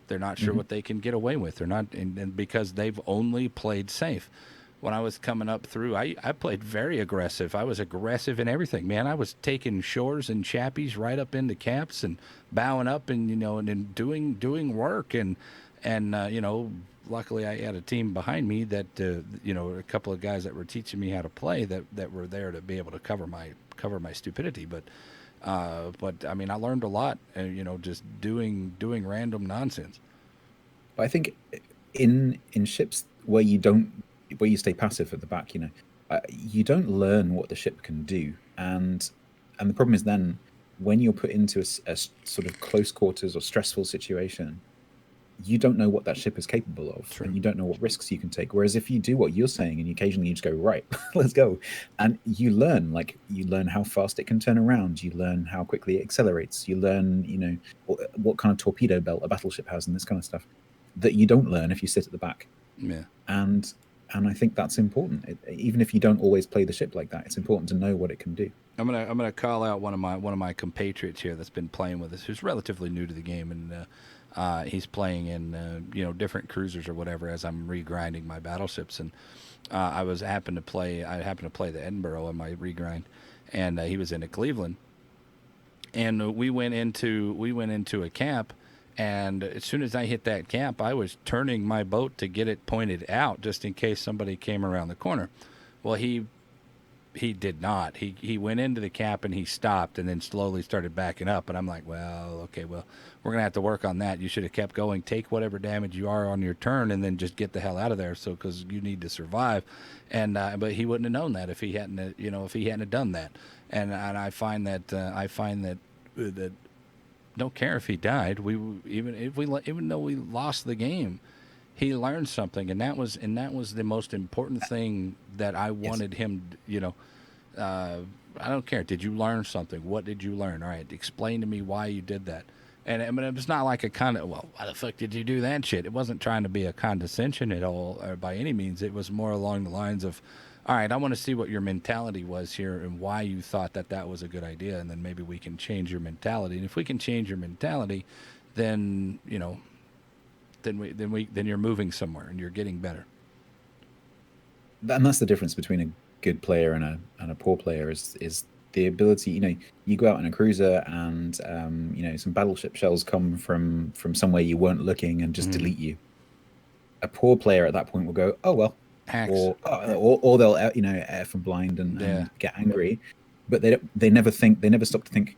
They're not sure Hmm. what they can get away with. They're not, and because they've only played safe. When I was coming up through, I played very aggressive. I was aggressive in everything, man. I was taking shores and chappies right up into caps and bowing up and, you know, and doing work, and you know, luckily I had a team behind me that, you know, a couple of guys that were teaching me how to play that were there to be able to cover my stupidity. But I mean, I learned a lot, you know, just doing random nonsense. But I think in ships where you don't where you stay passive at the back, you don't learn what the ship can do, and the problem is then when you're put into a sort of close quarters or stressful situation, you don't know what that ship is capable of, True. and you don't know what risks you can take. Whereas if you do what you're saying, and you occasionally you just go right, let's go, and you learn how fast it can turn around, you learn how quickly it accelerates, you learn what kind of torpedo belt a battleship has, and this kind of stuff that you don't learn if you sit at the back. Yeah. And I think that's important. Even if you don't always play the ship like that, it's important to know what it can do. I'm gonna call out one of my compatriots here that's been playing with us, who's relatively new to the game, and he's playing in, you know, different cruisers or whatever as I'm regrinding my battleships, and I happened to play the Edinburgh on my regrind, and he was into Cleveland, and we went into a camp, and as soon as I hit that camp, I was turning my boat to get it pointed out just in case somebody came around the corner. Well, he did not. He went into the cap and he stopped and then slowly started backing up. And I'm like, well, okay, well, we're gonna have to work on that. You should have kept going. Take whatever damage you are on your turn, and then just get the hell out of there. So because you need to survive. And but he wouldn't have known that if he hadn't, you know, if he hadn't have done that. And I find that that don't care if he died. We even though we lost the game, he learned something, and that was the most important thing that I Yes. wanted him. You know, I don't care. Did you learn something? What did you learn? All right, explain to me why you did that. And I mean, it was not like a kind of, well, why the fuck did you do that shit? It wasn't trying to be a condescension at all, or by any means. It was more along the lines of, all right, I want to see what your mentality was here and why you thought that that was a good idea, and then maybe we can change your mentality. And if we can change your mentality, then, you know, then you're moving somewhere and you're getting better. And that's the difference between a good player and a poor player is the ability. You go out in a cruiser, and some battleship shells come from somewhere you weren't looking and just Mm-hmm. delete you. A poor player at that point will go, oh well, Hacks. or they'll F and blind Yeah, and get angry, but they never think, they never stop to think,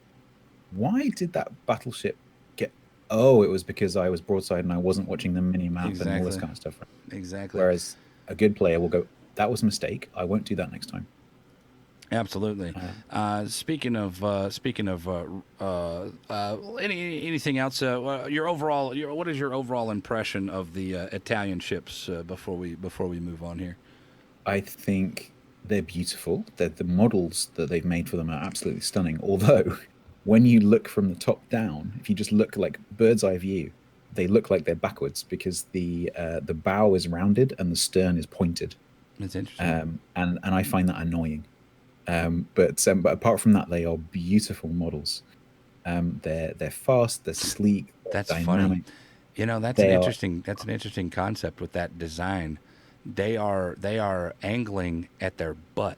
why did that battleship get? Oh, it was because I was broadside and I wasn't watching the mini map and all this exactly, kind of stuff. exactly. Whereas a good player will go, that was a mistake. I won't do that next time. Absolutely. Uh, Speaking of anything else? Your overall, what is your overall impression of the Italian ships before we move on here? I think they're beautiful. The models that they've made for them are absolutely stunning. Although, when you look from the top down, if you just look like bird's eye view, they look like they're backwards because the bow is rounded and the stern is pointed, It's interesting. and I find that annoying. But apart from that, they are beautiful models. They're fast, they're sleek, That's they're funny. dynamic. You know, that's an They are interesting concept with that design. They are angling at their butt.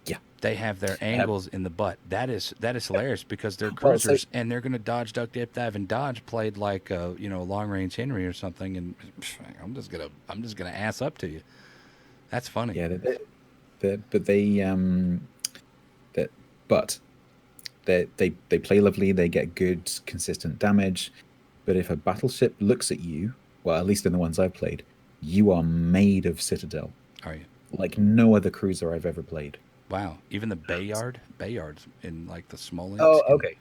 yeah. They have their Um, angles in the butt. That is hilarious because they're well, so cruisers and they're going to dodge, duck, dip, dive, and dodge. Played like long range Henry or something, and I'm just gonna ass up to you. That's funny. yeah, but that but they play lovely. They get good, consistent damage. But if a battleship looks at you, well, at least in the ones I've played, you are made of Citadel, Are you? like no other cruiser I've ever played. Wow. Even the Bayards in like the Oh, Smolensk and okay.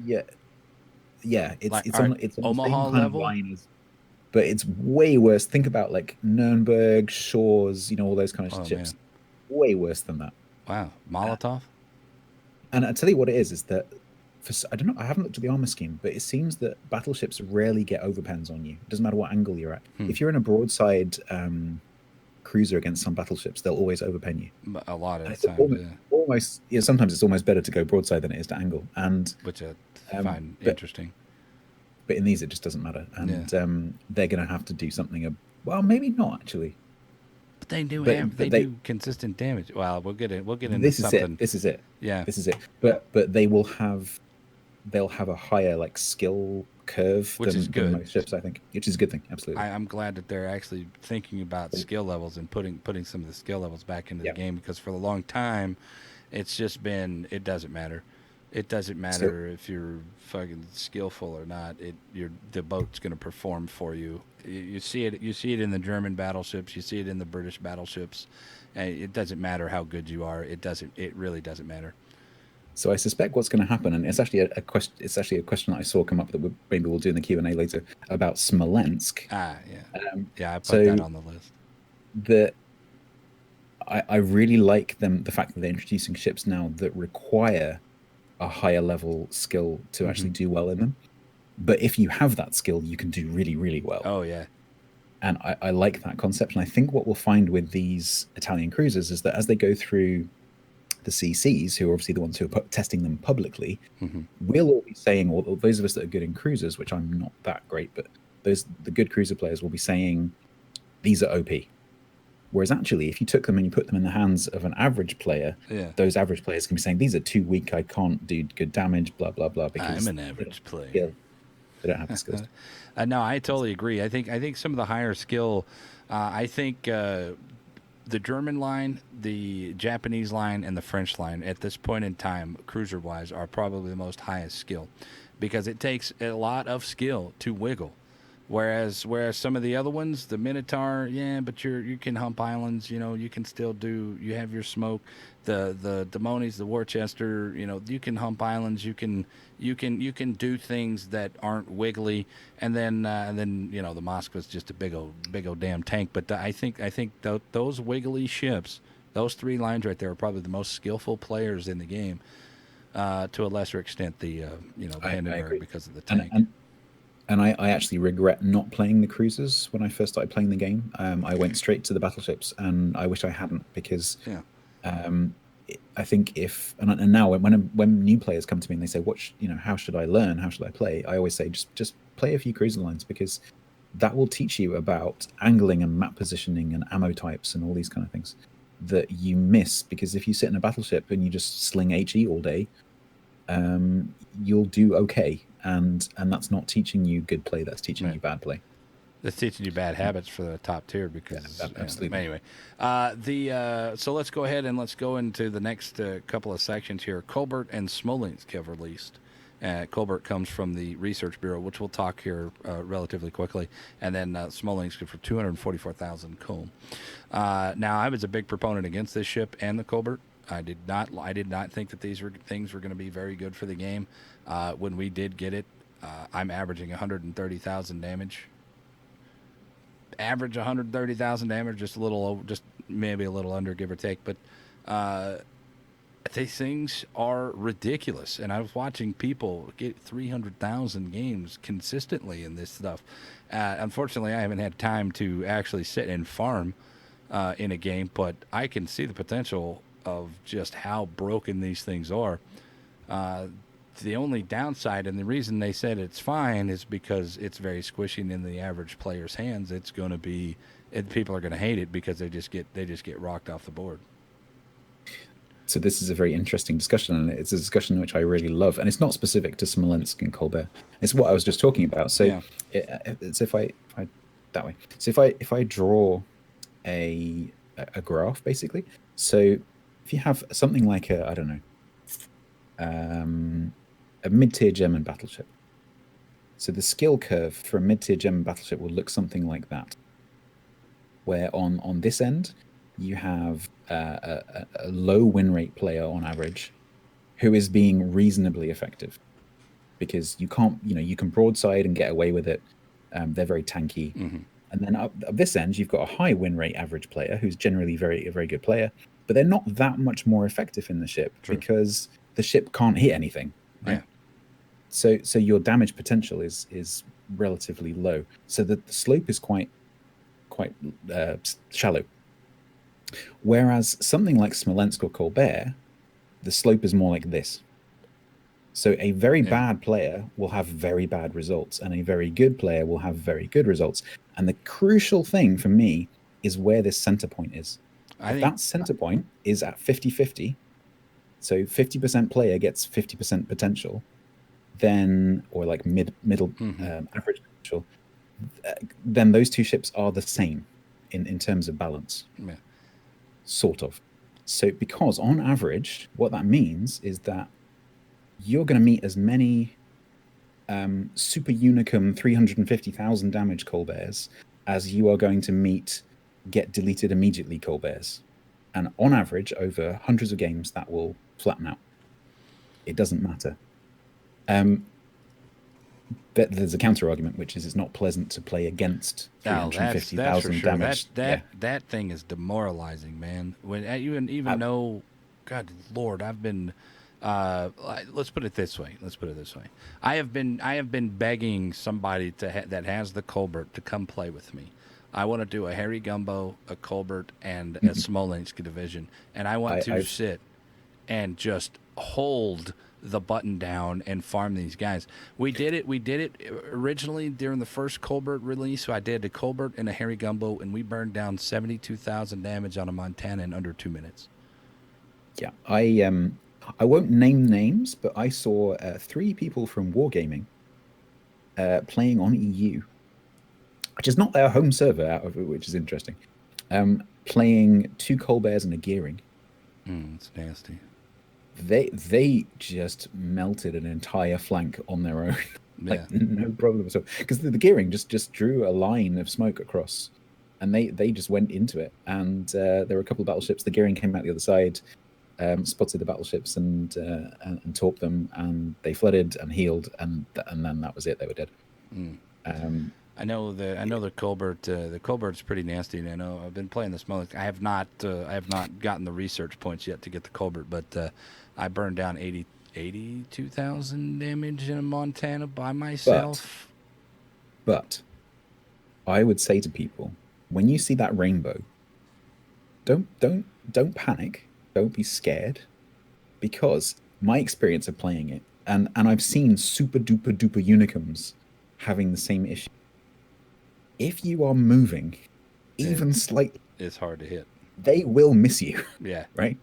Yeah, yeah. like are It's on the same Omaha kind of level. line as, but it's way worse. Think about like Nuremberg, Shores, all those kind of Oh ships. man. Way worse than that. Wow. Uh, Molotov. And I tell you what it is that I don't know, I haven't looked at the armor scheme, but it seems that battleships rarely get overpens on you. It doesn't matter what angle you're at. Hmm. If you're in a broadside cruiser against some battleships, they'll always overpen you. A lot of And the it's times, yeah. almost, sometimes it's almost better to go broadside than it is to angle. And Which I um, find but interesting. but in these it just doesn't matter, Yeah. and they're going to have to do something. Well, maybe not actually, But they do but have they but they do consistent damage. Well, we'll get into this is it. something. This is it. Yeah. This is it. But they'll have a higher like skill curve Which is than good. most ships, I think, which is a good thing. Absolutely. I'm glad that they're actually thinking about skill levels and putting some of the skill levels back into the Yeah. game because for a long time, it's just been it doesn't matter. It doesn't So matter if you're fucking skillful or not. The boat's going to perform for you. You see it. You see it in the German battleships. You see it in the British battleships. And it doesn't matter how good you are. It doesn't. It really doesn't matter. so I suspect what's going to happen, and it's actually a question. It's actually a question that I saw come up that maybe we'll do in the Q&A later about Smolensk. Ah, yeah, yeah. I put So that on the list. the I really like the fact that they're introducing ships now that require a higher level skill to Hmm. actually do well in them. But if you have that skill, you can do really, really well. Oh yeah. And I like that concept. And I think what we'll find with these Italian cruisers is that as they go through the CCs, who are obviously the ones who are testing them publicly, Hmm. we'll all be saying, or those of us that are good in cruisers, which I'm not that great, but the good cruiser players will be saying these are OP. Whereas actually, if you took them and you put them in the hands of an average player, Yeah. those average players can be saying these are too weak. I can't do good damage. Blah blah blah I'm because an they don't average have the player. skill. They don't have the skills. No, I totally agree. I think some of the higher skill, I think the German line, the Japanese line, and the French line at this point in time, cruiser wise, are probably the most highest skill, because it takes a lot of skill to wiggle. Whereas some of the other ones, the Minotaur, yeah, but you can hump islands, you can still do. You have your smoke, the Demonis, the Worcester, you can hump islands, you can do things that aren't wiggly, and then the Moskva's just a big old damn tank. But I think those wiggly ships, those three lines right there, are probably the most skillful players in the game. To a lesser extent, the I Hindenburg, agree, because of the and tank. and and I actually regret not playing the cruisers when I first started playing the game. I went straight to the battleships, and I wish I hadn't because Yeah. um, I think if and now when new players come to me and they say, how should I learn? How should I play? I always say just play a few cruiser lines because that will teach you about angling and map positioning and ammo types and all these kind of things that you miss because if you sit in a battleship and you just sling HE all day, you'll do okay, and that's not teaching you good play. That's teaching Yeah. you bad play. That's teaching you bad habits for the top tier Yeah, because absolutely. anyway, so let's go ahead and let's go into the next couple of sections here. Colbert and Smolensk have released. Colbert comes from the Research Bureau, which we'll talk here relatively quickly, and then Smolensk for 244,000 coal. Now, I was a big proponent against this ship and the Colbert. I did not think that these things were going to be very good for the game. When we did get it, I'm averaging 130,000 damage. Average 130,000 damage, just a little over, just maybe a little under, give or take. But uh, these things are ridiculous, and I was watching people get 300,000 games consistently in this stuff. Unfortunately, I haven't had time to actually sit and farm in a game, but I can see the potential of just how broken these things are. the only downside, and the reason they said it's fine, is because it's very squishy and in the average player's hands. It's going to be, people are going to hate it because they just get rocked off the board. So this is a very interesting discussion, and it's a discussion which I really love. And it's not specific to Smolensk and Colbert. It's what I was just talking about. So Yeah. it's if I that way. So if I draw a graph basically. So if you have something like a, I don't know, a mid-tier German battleship. So the skill curve for a mid-tier German battleship will look something like that, where on this end you have a low win rate player on average who is being reasonably effective, because you can't, you can broadside and get away with it. They're very tanky. And then up this end, you've got a high win rate average player who's generally a very good player, but they're not that much more effective in the ship. True. Because the ship can't hit anything. Right? Yeah. So your damage potential is relatively low. So the slope is quite shallow. Whereas something like Smolensk or Colbert, the slope is more like this. So a very bad player will have very bad results, and a very good player will have very good results. And the crucial thing for me is where this center point is. If that center point is at 50-50, so 50% player gets 50% potential, then, or like middle average potential, then those two ships are the same in terms of balance. Yeah. Sort of. So because on average, what that means is that you're going to meet as many Super Unicum 350,000 damage Colberts as you are going to get deleted immediately Colberts. And on average, over hundreds of games, that will flatten out. It doesn't matter. There's a counter argument, which is it's not pleasant to play against 350,000 damage. That thing is demoralizing, man. When you even know, God Lord, I've been. Let's put it this way. I have been begging somebody that has the Colbert to come play with me. I want to do a Harry Gumbo, a Colbert, and a Smolensk division, and I want to sit and just hold the button down and farm these guys. We did it originally during the first Colbert release. So I did a Colbert and a Harry Gumbo, and we burned down 72,000 damage on a Montana in under 2 minutes. Yeah, I won't name names, but I saw 3 people from Wargaming playing on EU, which is not their home server, out of it, which is interesting. Playing 2 Colberts and a Gearing. It's nasty. They just melted an entire flank on their own. Like, no problem at all. Because the Gearing just drew a line of smoke across, and they just went into it. And there were a couple of battleships. The Gearing came out the other side, spotted the battleships and torped them, and they flooded and healed, and then that was it. They were dead. I know the Colbert. The Colbert's pretty nasty. And I know I've been playing the Smolensk. I have not gotten the research points yet to get the Colbert, but I burned down 82,000 damage in a Montana by myself. But I would say to people, when you see that rainbow, don't panic. Don't be scared, because my experience of playing it, and I've seen super duper duper Unicums having the same issue. If you are moving even slightly, it's hard to hit. They will miss you. Yeah. Right?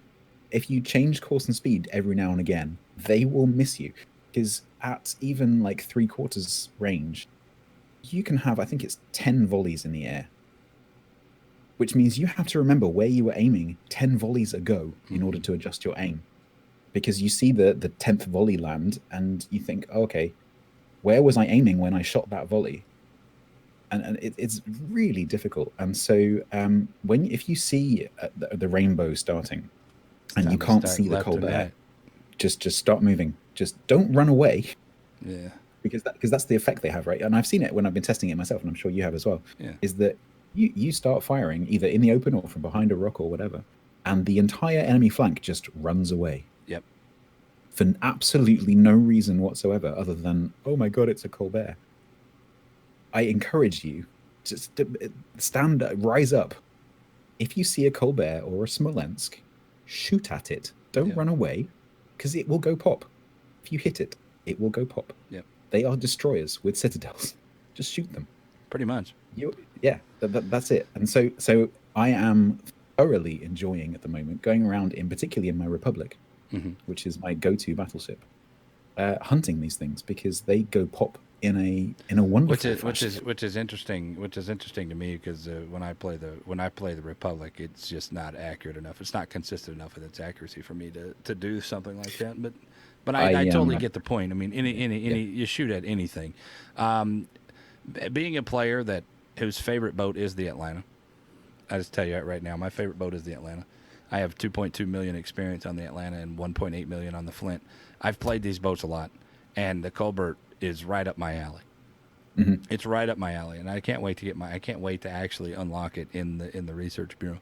If you change course and speed every now and again, they will miss you. Because at even like 3/4 range, you can have, I think it's 10 volleys in the air. Which means you have to remember where you were aiming 10 volleys ago in order to adjust your aim. Because you see the 10th volley land and you think, oh, okay, where was I aiming when I shot that volley? And it's really difficult. And so if you see the rainbow starting and you can't see the Colbert, just start moving. Just don't run away. Yeah. Because that's the effect they have, right? And I've seen it when I've been testing it myself, and I'm sure you have as well. Yeah. Is that you start firing either in the open or from behind a rock or whatever, and the entire enemy flank just runs away. Yep. For absolutely no reason whatsoever other than, oh my God, it's a Colbert. I encourage you just to stand up, rise up. If you see a Colbert or a Smolensk, shoot at it. Don't run away, because it will go pop if you hit it. it will go pop. Yep. They are destroyers with citadels. Just shoot them. Pretty much. Yeah, that's it. And so I am thoroughly enjoying at the moment going around, in particularly in my Republic, which is my go-to battleship, hunting these things because they go pop in a wonderful fashion. Which is interesting. Which is interesting to me because when I play the Republic, it's just not accurate enough. It's not consistent enough with its accuracy for me to do something like that. But I totally get the point. I mean, any you shoot at anything. Being a player whose favorite boat is the Atlanta, I just tell you right now, my favorite boat is the Atlanta. I have 2.2 million experience on the Atlanta and 1.8 million on the Flint. I've played these boats a lot, and the Colbert is right up my alley. It's right up my alley, and I can't wait to actually unlock it in the research bureau,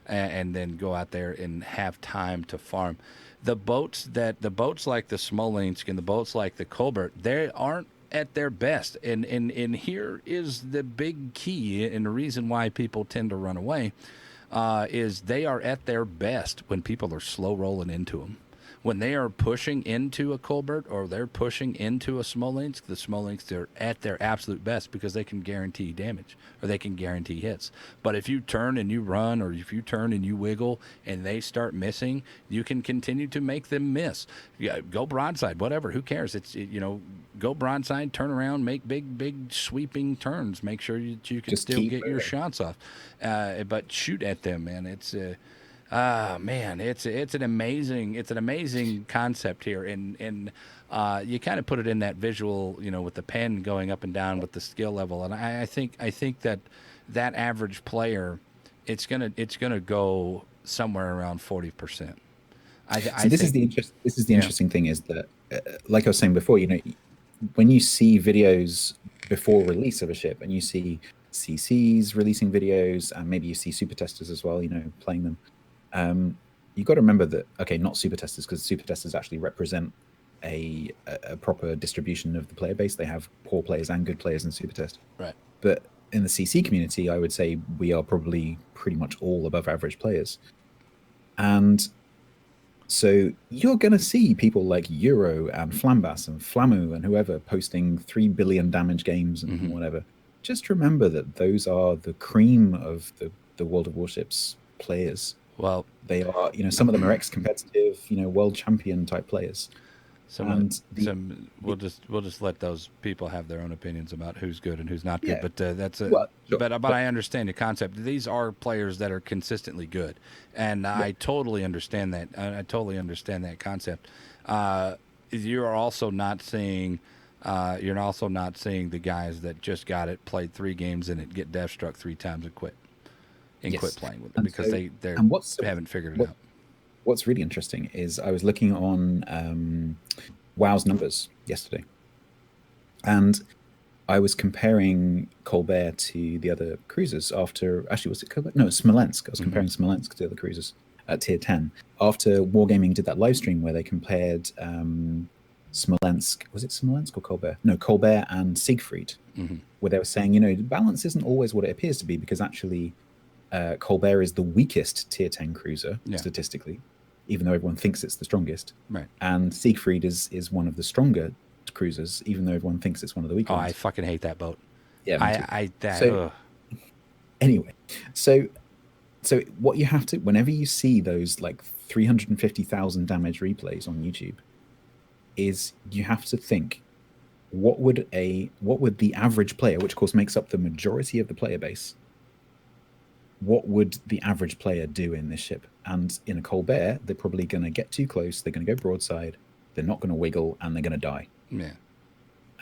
and then go out there and have time to farm. The boats like the Smolensk and the boats like the Colbert, they aren't at their best, and here is the big key, and the reason why people tend to run away, is they are at their best when people are slow rolling into them. When they are pushing into a Colbert or they're pushing into a Smolensk, the Smolensk are at their absolute best because they can guarantee damage or they can guarantee hits. But if you turn and you run, or if you turn and you wiggle and they start missing, you can continue to make them miss. Yeah, go broadside, whatever. Who cares? Go broadside, turn around, make big sweeping turns. Make sure you can Just still keep get your moving. shots off. But shoot at them, man. It's an amazing concept here, and you kind of put it in that visual, with the pen going up and down with the skill level, and I think that average player, it's gonna go somewhere around 40%. So I think, this is the yeah. interesting thing is that, like I was saying before, when you see videos before release of a ship, and you see CCs releasing videos, and maybe you see super testers as well, playing them. You've got to remember that, okay, not super testers, because super testers actually represent a proper distribution of the player base. They have poor players and good players in super test. Right. But in the CC community, I would say we are probably pretty much all above average players. And so you're going to see people like Euro and Flambas and Flamu and whoever posting 3 billion damage games and whatever. Just remember that those are the cream of the World of Warships players. Well, They are, some of them are ex-competitive, world champion type players. we'll just let those people have their own opinions about who's good and who's not good. Yeah, But that's a well, sure, but I understand the concept. These are players that are consistently good, and I totally understand that. I totally understand that concept. You are also not seeing. You're also not seeing the guys that just got it, played 3 games in it, get death struck 3 times and quit playing with it because they haven't figured it out. What's really interesting is I was looking on WoW's numbers yesterday, and I was comparing Colbert to the other cruisers after, actually, was it Colbert? No, Smolensk. I was comparing Smolensk to the other cruisers at tier 10 after Wargaming did that live stream where they compared Smolensk. Was it Smolensk or Colbert? No, Colbert and Siegfried, where they were saying, balance isn't always what it appears to be, because actually Colbert is the weakest tier 10 cruiser statistically, even though everyone thinks it's the strongest. Right. And Siegfried is one of the stronger cruisers, even though everyone thinks it's one of the weaker ones. I fucking hate that boat. Yeah, so, anyway, so what you have to, whenever you see those like 350,000 damage replays on YouTube, is you have to think, what would the average player, which of course makes up the majority of the player base, what would the average player do in this ship? And in a Colbert, they're probably going to get too close. They're going to go broadside. They're not going to wiggle, and they're going to die. Yeah.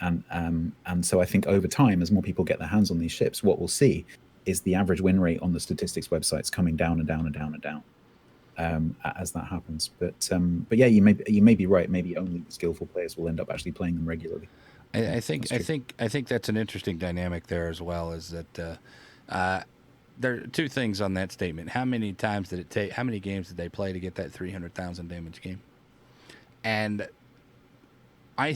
And so I think over time, as more people get their hands on these ships, what we'll see is the average win rate on the statistics websites coming down and down and down and down as that happens. But yeah, you may be right. Maybe only the skillful players will end up actually playing them regularly. I think that's an interesting dynamic there as well. Is that there are 2 things on that statement. How many times did it take? How many games did they play to get that 300,000 damage game? And I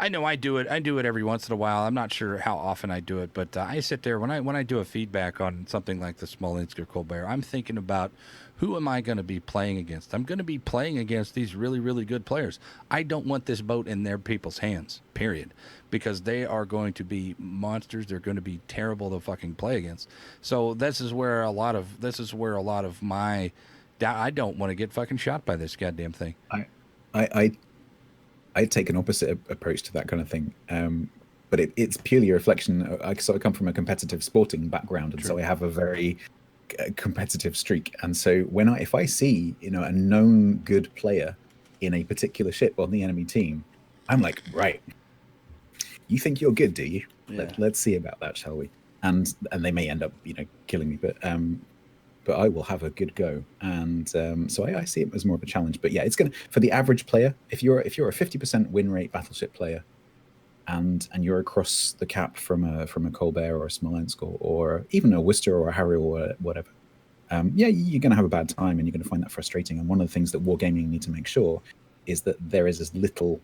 I know I do it. I do it every once in a while. I'm not sure how often I do it, but I sit there when I do a feedback on something like the Smolensk or Colbert. I'm thinking about who am I going to be playing against. I'm going to be playing against these really really good players. I don't want this boat in their people's hands. Period, because they are going to be monsters. They're going to be terrible to fucking play against. So this is where a lot of my I don't want to get fucking shot by this goddamn thing. I I I take an opposite approach to that kind of thing. But it's purely a reflection. I sort of come from a competitive sporting background, and True. so I have a very competitive streak. And so if I see a known good player in a particular ship on the enemy team, I'm like, right, you think you're good, do you? Yeah. Let's see about that, shall we? And they may end up killing me, but I will have a good go. And so I see it as more of a challenge. But yeah, it's gonna for the average player. If you're a 50% win rate battleship player, and you're across the cap from a Colbert or a Smolensk or even a Worcester or a Harry or whatever, yeah, you're going to have a bad time and you're going to find that frustrating. And one of the things that wargaming need to make sure is that there is as little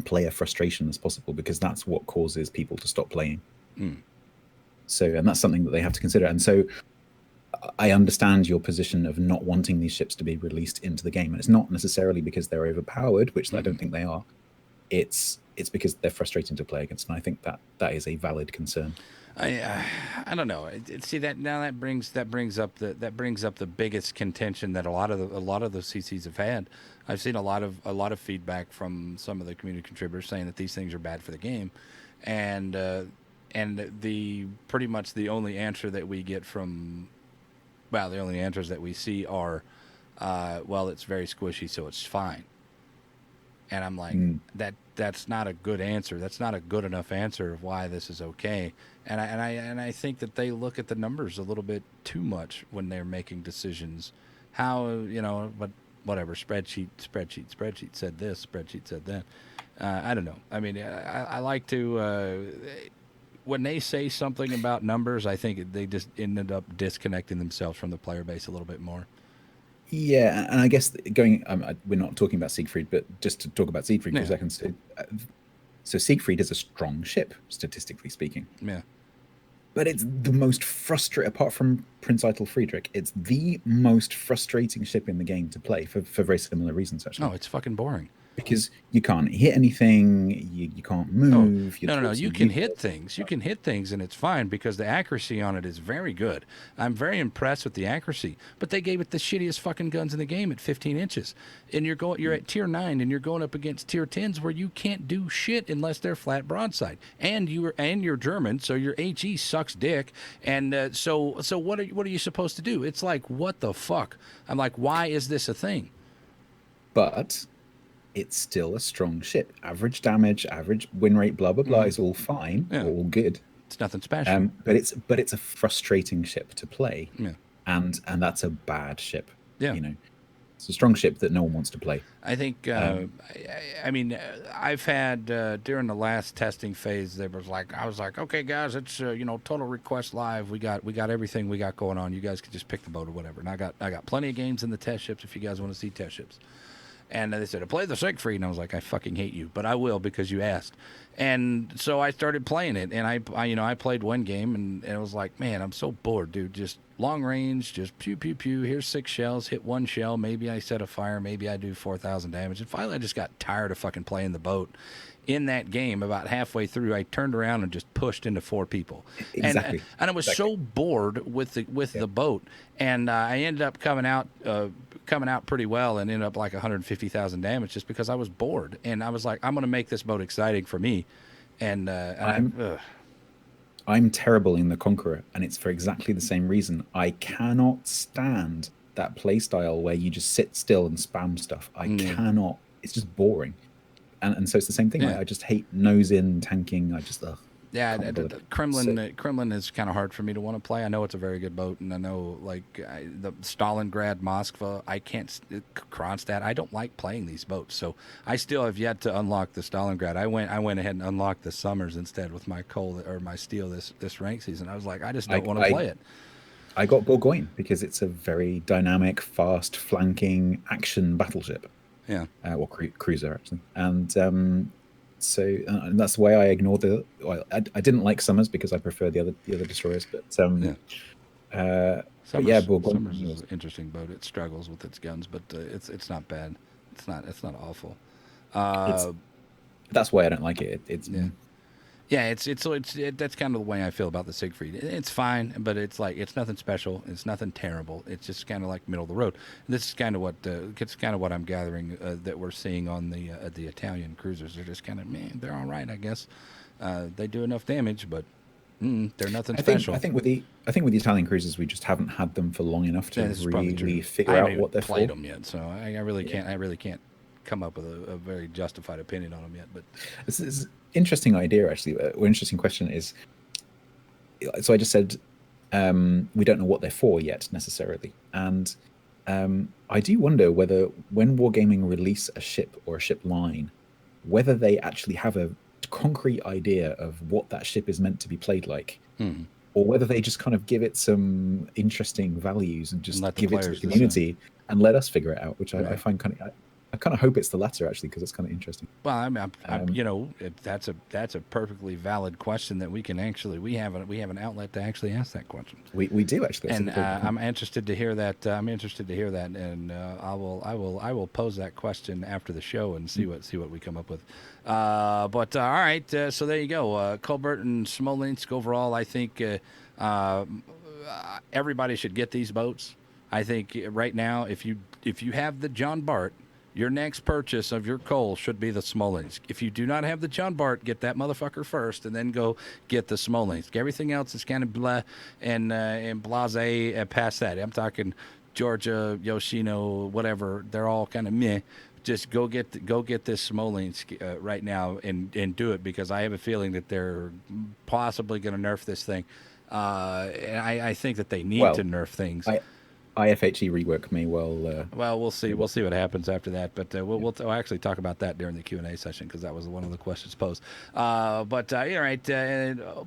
player frustration as possible, because that's what causes people to stop playing. So, and that's something that they have to consider. And so I understand your position of not wanting these ships to be released into the game. And it's not necessarily because they're overpowered, which I don't think they are. It's because they're frustrating to play against, and I think that is a valid concern. I don't know. See that brings up the biggest contention that a lot of the CCs have had. I've seen a lot of feedback from some of the community contributors saying that these things are bad for the game, and the pretty much the only answer that we get from, well, the only answers that we see are, well, it's very squishy, so it's fine. And I'm like, that's not a good answer. That's not a good enough answer of why this is okay. And I think that they look at the numbers a little bit too much when they're making decisions. How, but whatever, spreadsheet said this, spreadsheet said that. I don't know. I mean, I like to when they say something about numbers, I think they just ended up disconnecting themselves from the player base a little bit more. Yeah, and I guess we're not talking about Siegfried, but just to talk about Siegfried for a second. So Siegfried is a strong ship, statistically speaking. Yeah. But it's the most frustrating, apart from Prince Eitel Friedrich, it's the most frustrating ship in the game to play for very similar reasons, actually. No, it's fucking boring. Because you can't hit anything, you can't move. No. You can hit things. You can hit things, and it's fine because the accuracy on it is very good. I'm very impressed with the accuracy. But they gave it the shittiest fucking guns in the game at 15 inches, and you're at tier 9, and you're going up against tier 10s where you can't do shit unless they're flat broadside. And you're German, so your HE sucks dick. And so what are you supposed to do? It's like, what the fuck? I'm like, why is this a thing? But it's still a strong ship. Average damage, average win rate, blah blah blah is all fine, all good. It's nothing special. But it's a frustrating ship to play, and that's a bad ship. Yeah, it's a strong ship that no one wants to play. I think. I mean, I've had during the last testing phase, I was like, okay, guys, it's total request live. We got everything we got going on. You guys can just pick the boat or whatever. And I got plenty of games in the test ships if you guys want to see test ships. And they said, play the Siegfried. And I was like, I fucking hate you, but I will because you asked. And so I started playing it. And I played one game and it was like, man, I'm so bored, dude. Just long range, just pew, pew, pew. Here's 6 shells, hit 1 shell. Maybe I set a fire. Maybe I do 4,000 damage. And finally, I just got tired of fucking playing the boat. In that game, about halfway through, I turned around and just pushed into 4 people. Exactly. And I was so bored with the boat. And I ended up coming out pretty well and ended up like 150,000 damage just because I was bored. And I was like, I'm going to make this boat exciting for me. And I'm terrible in the Conqueror, and it's for exactly the same reason. I cannot stand that play style where you just sit still and spam stuff. I cannot. It's just boring. And so it's the same thing. I just hate nose in tanking. I just the Kremlin is kind of hard for me to want to play. I know it's a very good boat, and I know the Stalingrad, Moskva. I can't Kronstadt. I don't like playing these boats, so I still have yet to unlock the Stalingrad. I went ahead and unlocked the Summers instead with my coal or my steel this rank season. I was like, I just don't want to play it. I got Bourgogne because it's a very dynamic, fast, flanking action battleship. Yeah. Or cruiser actually, and So and that's why I ignored the. Well, I didn't like Summers because I prefer the other destroyers, Yeah. but yeah, Summers Bulgarian is was. an interesting boat. It struggles with its guns, but it's not bad. It's not awful. It's Uh, that's why I don't like it. It's yeah. Yeah, that's kind of the way I feel about the Siegfried. It's fine, but it's like it's nothing special. It's nothing terrible. It's just kind of like middle of the road. And this is kind of what it's kind of what I'm gathering that we're seeing on the Italian cruisers. They're just kind of man, they're all right, I guess. They do enough damage, but they're nothing I special. think with the Italian cruisers, we just haven't had them for long enough Yeah, to this is probably really true. I figure haven't out even what they're played for. them yet, so I really Yeah, can't. I really can't come up with a very justified opinion on them yet. But this is interesting idea actually. Or interesting question is. So I just said we don't know what they're for yet necessarily, and I do wonder whether when Wargaming release a ship or a ship line, whether they actually have a concrete idea of what that ship is meant to be played like, or whether they just kind of give it some interesting values and and just let the give it to the players decide. community and let us figure it out, which I Right. find I kind of hope it's the latter actually because it's kind of interesting. Well, Um, you know, that's a perfectly valid question that we have an outlet to actually ask that question, we do actually. That's a and very good point. I'm interested to hear that. I'm interested to hear that, and I will pose that question after the show and see what we come up with. But all right, so there you go. Colbert and Smolensk overall, I think everybody should get these boats. I think right now, if you have the John Bart, your next purchase of your coal should be the Smolensk. If you do not have the John Bart, get that motherfucker first, and then go get the Smolensk. Everything else is kind of blah and blase past that. I'm talking Georgia, Yoshino, whatever. They're all kind of meh. Just go get this Smolensk right now and do it because I have a feeling that they're possibly going to nerf this thing. And I think that they need to Well, nerf things. I IFHE rework may well. Well, we'll see. May We'll well see what happens after that. But we'll actually talk about that during the Q&A session because that was one of the questions posed. But all right.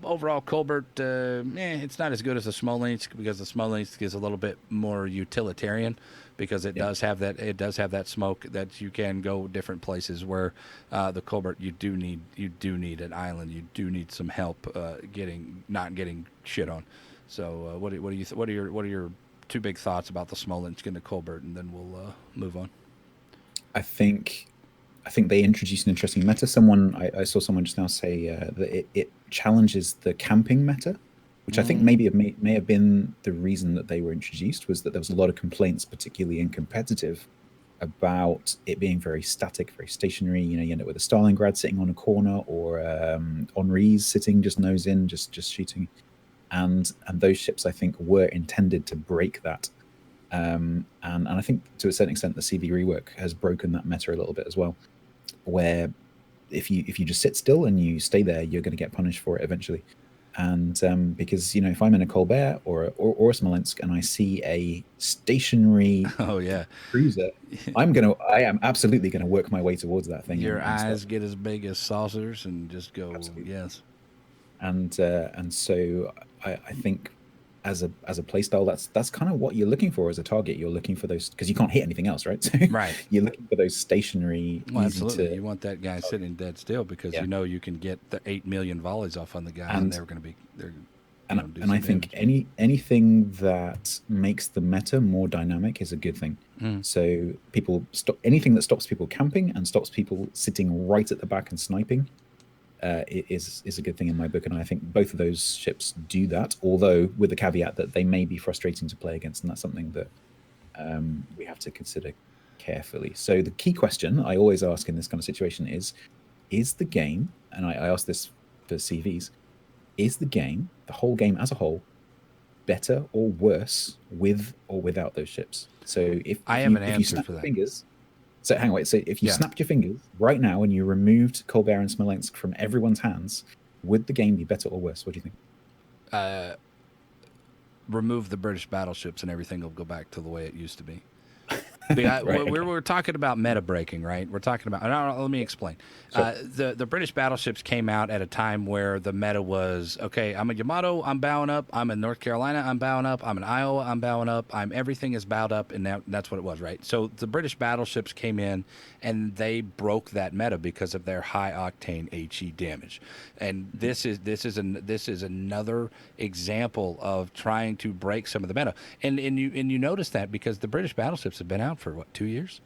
Overall, Colbert, it's not as good as the Smolensk because the Smolensk is a little bit more utilitarian because it yeah. does have that smoke that you can go different places where the Colbert you do need an island. You do need some help not getting shit on. So what are your two big thoughts about the Smolensk and the Colbert, and then we'll move on. I think they introduced an interesting meta. I saw someone just now say that it challenges the camping meta, which I think maybe may have been the reason that they were introduced was that there was a lot of complaints, particularly in competitive, about it being very static, very stationary. You know, you end up with a Stalingrad sitting on a corner or Henri's sitting just nose in, just shooting. And those ships I think were intended to break that, and I think to a certain extent the CV rework has broken that meta a little bit as well, where if you just sit still and you stay there, you're going to get punished for it eventually. And because if I'm in a Colbert or a Smolensk and I see a stationary Oh yeah, cruiser, I am absolutely going to work my way towards that thing your and start. eyes get as big as saucers and just go Absolutely. yes. And so I think as a playstyle, that's kind of what you're looking for as a target. You're looking for those because you can't hit anything else, right? So Right. you're looking for those stationary, Well, easy absolutely. to You want that guy target. sitting dead still because Yeah, you can get the 8 million volleys off on the guy, and and they're going to be they're do and I some think damage. anything that makes the meta more dynamic is a good thing. Mm. So people stop anything that stops people camping and stops people sitting right at the back and sniping is a good thing in my book, and I think both of those ships do that. Although with the caveat that they may be frustrating to play against, and that's something that we have to consider carefully. So the key question I always ask in this kind of situation is the game, and I ask this for CVs, is the whole game as a whole, better or worse with or without those ships? So I have an if you answer snap for your that. fingers, so hang on, so if you Yeah. snapped your fingers right now and you removed Colbert and Smolensk from everyone's hands, would the game be better or worse? What do you think? Remove the British battleships and everything will go back to the way it used to be. Right. We Okay. were talking about meta breaking, right? We're talking about. No, let me explain. Sure. The British battleships came out at a time where the meta was okay. I'm a Yamato, I'm bowing up. I'm in North Carolina, I'm bowing up. I'm in Iowa, I'm bowing up. Everything is bowed up, and that's what it was, right? So the British battleships came in, and they broke that meta because of their high octane HE damage. And this is another example of trying to break some of the meta. And you notice that because the British battleships have been out for what, 2 years?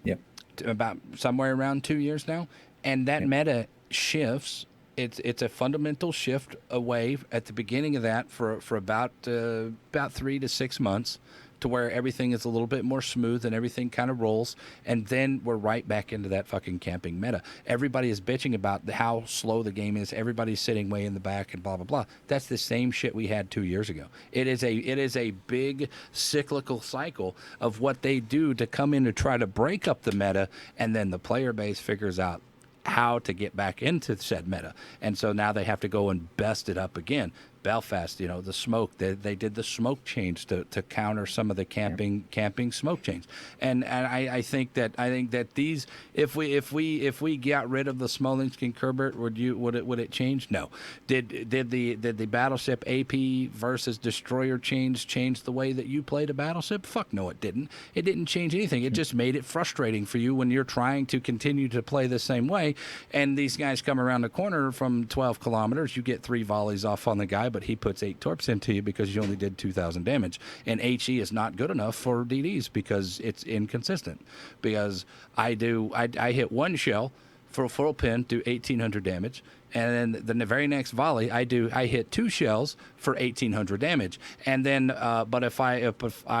Yep. About somewhere around 2 years now, and that Yep. meta shifts. It's a fundamental shift away at the beginning of that for about 3 to 6 months, to where everything is a little bit more smooth and everything kind of rolls, and then we're right back into that fucking camping meta. Everybody is bitching about how slow the game is. Everybody's sitting way in the back and blah blah blah. That's the same shit we had 2 years ago. It is a big cyclical cycle of what they do to come in to try to break up the meta, and then the player base figures out how to get back into said meta. And so now they have to go and best it up again. Belfast, the smoke, they did the smoke change to counter some of the camping smoke change. And I think that these, if we got rid of the Smolensk Kerbert, would it change? No. Did the battleship AP versus destroyer change the way that you played a battleship? Fuck no, it didn't. It didn't change anything. It just made it frustrating for you when you're trying to continue to play the same way, and these guys come around the corner from 12 kilometers. You get 3 volleys off on the guy, but he puts 8 torps into you because you only did 2,000 damage. And HE is not good enough for DDs because it's inconsistent. Because I hit one shell for a full pin, do 1,800 damage. And then the very next volley, I hit 2 shells for 1,800 damage. And then, but if I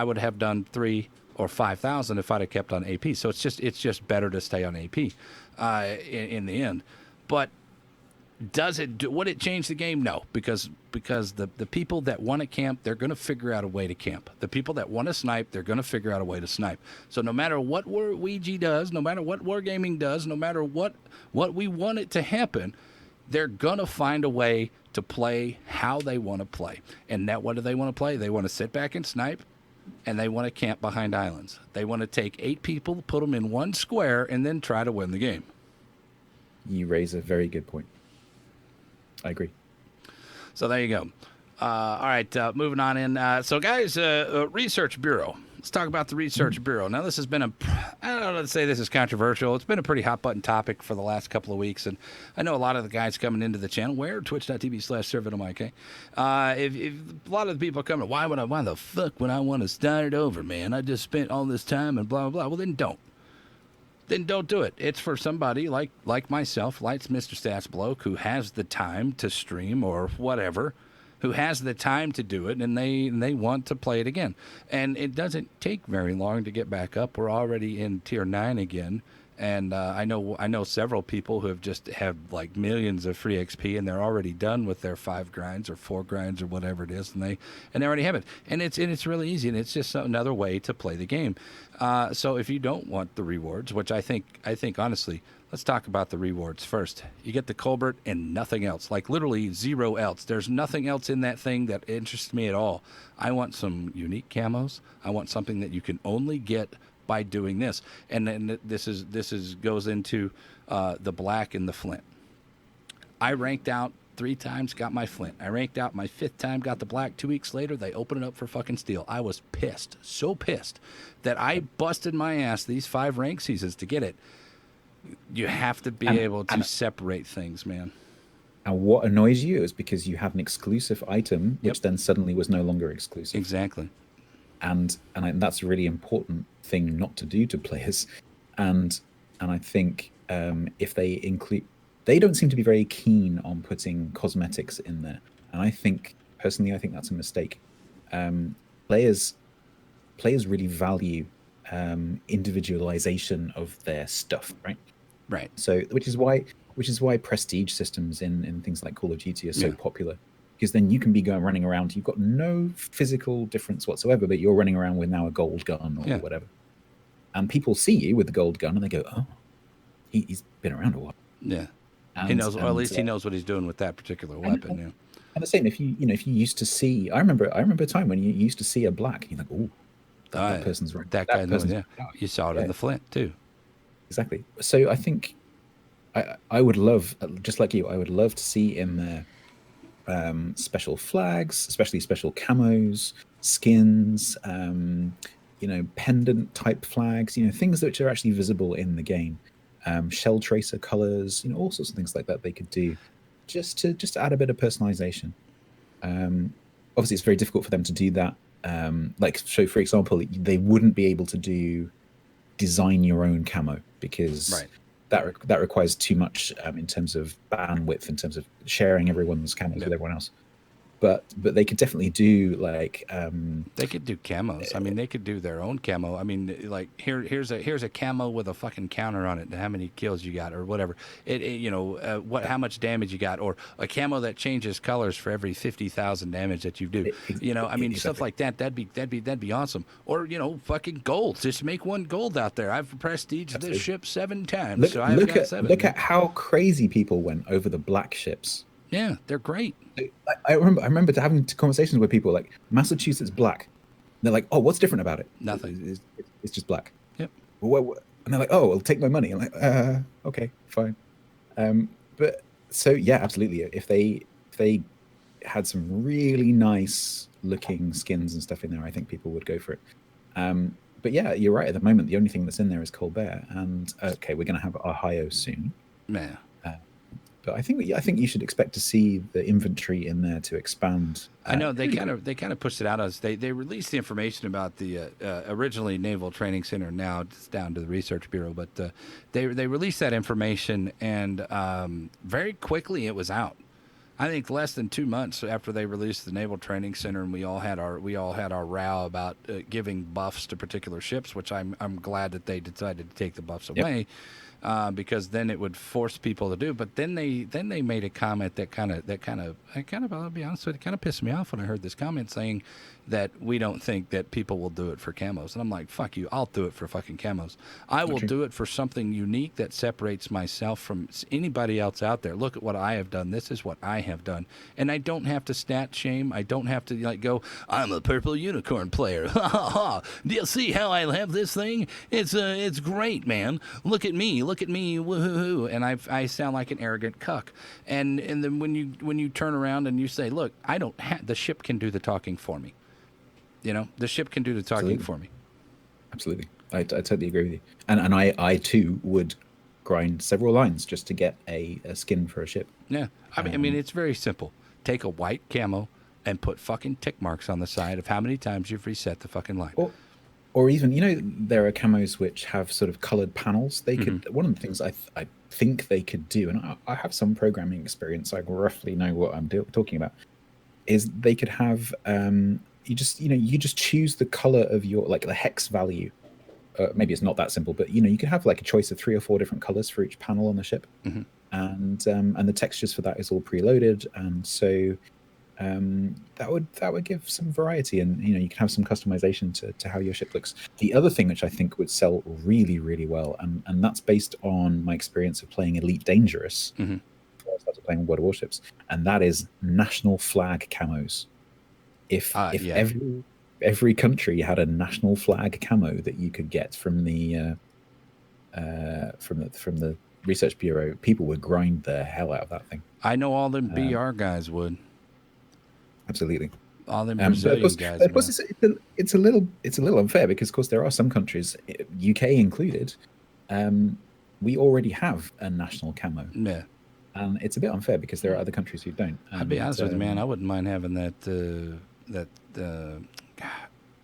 would have done 3 or 5,000 if I'd have kept on AP. So it's just better to stay on AP in the end. But would it change the game? No, because the people that want to camp, they're going to figure out a way to camp. The people that want to snipe, they're going to figure out a way to snipe. So no matter what Ouija does, no matter what wargaming does, no matter what we want it to happen, they're going to find a way to play how they want to play. And what do they want to play? They want to sit back and snipe, and they want to camp behind islands. They want to take 8 people, put them in one square, and then try to win the game. You raise a very good point. I agree. So there you go. All right, moving on in. So, guys, Research Bureau. Let's talk about the Research Bureau. Now, this has been I don't know to say this is controversial. It's been a pretty hot button topic for the last couple of weeks. And I know a lot of the guys coming into the channel, where twitch.tv/sirvenomik. If a lot of the people are coming, why the fuck would I want to start it over, man? I just spent all this time and blah, blah, blah. Well, then don't. Then don't do it. It's for somebody like myself, like Mr. Statsbloke, who has the time to stream or whatever, who has the time to do it, and they want to play it again. And it doesn't take very long to get back up. We're already in tier 9 again. And I know several people who have like millions of free XP, and they're already done with their 5 grinds or 4 grinds or whatever it is, and they already have it. And it's really easy, and it's just another way to play the game. So if you don't want the rewards, which I think honestly, let's talk about the rewards first. You get the Colbert and nothing else, like literally 0 else. There's nothing else in that thing that interests me at all. I want some unique camos. I want something that you can only get by doing this. And then this goes into the black and the flint. I ranked out 3 times, got my flint. I ranked out my 5th time, got the black. 2 weeks later, they opened it up for fucking steel. I was pissed, so pissed, that I busted my ass these 5 rank seasons to get it. You have to be able to separate things, man. And what annoys you is because you have an exclusive item, which then suddenly was no longer exclusive. Exactly. And that's a really important thing not to do to players. And I think if they include, they don't seem to be very keen on putting cosmetics in there. And I think personally, I think that's a mistake. Players really value individualization of their stuff, right? Right. So which is why prestige systems in things like Call of Duty are so popular. Because then you can be running around. You've got no physical difference whatsoever, but you're running around with now a gold gun or whatever. And people see you with the gold gun and they go, "Oh, he's been around a while." Yeah, he knows. Or at least he knows what he's doing with that particular weapon. And the same, if you used to see, I remember a time when you used to see a black, and you're like, "Oh, that person's right. That guy That knows. person's Yeah, right. you saw it in Yeah, the Flint too. exactly. So I think I would love, just like you, I would love to see in there special flags, especially special camos, skins, pendant type flags, things which are actually visible in the game, shell tracer colors, all sorts of things like that they could do, just to add a bit of personalization. Obviously, it's very difficult for them to do that. So for example, they wouldn't be able to design your own camo because Right. that requires too much in terms of bandwidth, in terms of sharing everyone's camos Yep. with everyone else. But they could definitely do like They could do camos. I mean, they could do their own camo. I mean, like here's a camo with a fucking counter on it and how many kills you got or whatever. How much damage you got, or a camo that changes colors for every 50,000 damage that you do. I mean, stuff exactly. like that. That'd be awesome. Or fucking gold. Just make one gold out there. I've prestiged this Absolutely. ship 7 times, Look so I've look got at 7. look at how crazy people went over the black ships. Yeah, they're great. I remember having conversations with people like Massachusetts black. They're like, "Oh, what's different about it?" Nothing. It's just black. Yep. And they're like, "Oh, well, take my money." I'm like, "Okay, fine." But so yeah, absolutely. If they had some really nice looking skins and stuff in there, I think people would go for it. But yeah, you're right. At the moment, the only thing that's in there is Colbert, and okay, we're going to have Ohio soon. Man. But I think you should expect to see the inventory in there to expand. I know they kind of pushed it out as they released the information about the originally Naval Training Center. Now it's down to the Research Bureau, but they released that information and very quickly it was out. I think less than 2 months after they released the Naval Training Center, and we all had our row about giving buffs to particular ships, which I'm glad that they decided to take the buffs away. Because then it would force people to do. But then they made a comment that kind of I'll be honest with you, kind of pissed me off when I heard this comment saying that we don't think that people will do it for camos. And I'm like, fuck you, I'll do it for fucking camos. I will do it for something unique that separates myself from anybody else out there. Look at what I have done. This is what I have done. And I don't have to stat shame. I don't have to go, I'm a purple unicorn player. Ha ha ha. Do you see how I have this thing? It's great, man. Look at me, woohoo. And I sound like an arrogant cuck. And then when you turn around and you say, look, I don't the ship can do the talking for me. The ship can do the talking Absolutely. for me. Absolutely, I totally agree with you. And I too would grind several lines just to get a skin for a ship. Yeah. I mean, it's very simple. Take a white camo and put fucking tick marks on the side of how many times you've reset the fucking line. Or even, there are camos which have sort of colored panels. They could. One of the things I think they could do, and I have some programming experience, I roughly know what I'm talking about, is they could have you just choose the color of your, like, the hex value. Maybe it's not that simple, but you could have like a choice of 3 or 4 different colors for each panel on the ship, and the textures for that is all preloaded, and so that would give some variety, and you can have some customization to how your ship looks. The other thing which I think would sell really, really well, and that's based on my experience of playing Elite Dangerous before I started playing World of Warships, and that is national flag camos. If every country had a national flag camo that you could get from the Research Bureau, people would grind the hell out of that thing. I know all them BR guys would. Absolutely. All them But of Brazilian course, guys. but of course it's a little unfair because, of course, there are some countries, UK included, we already have a national camo. Yeah. And it's a bit unfair because there are other countries who don't. I'll be honest with you, man. I wouldn't mind having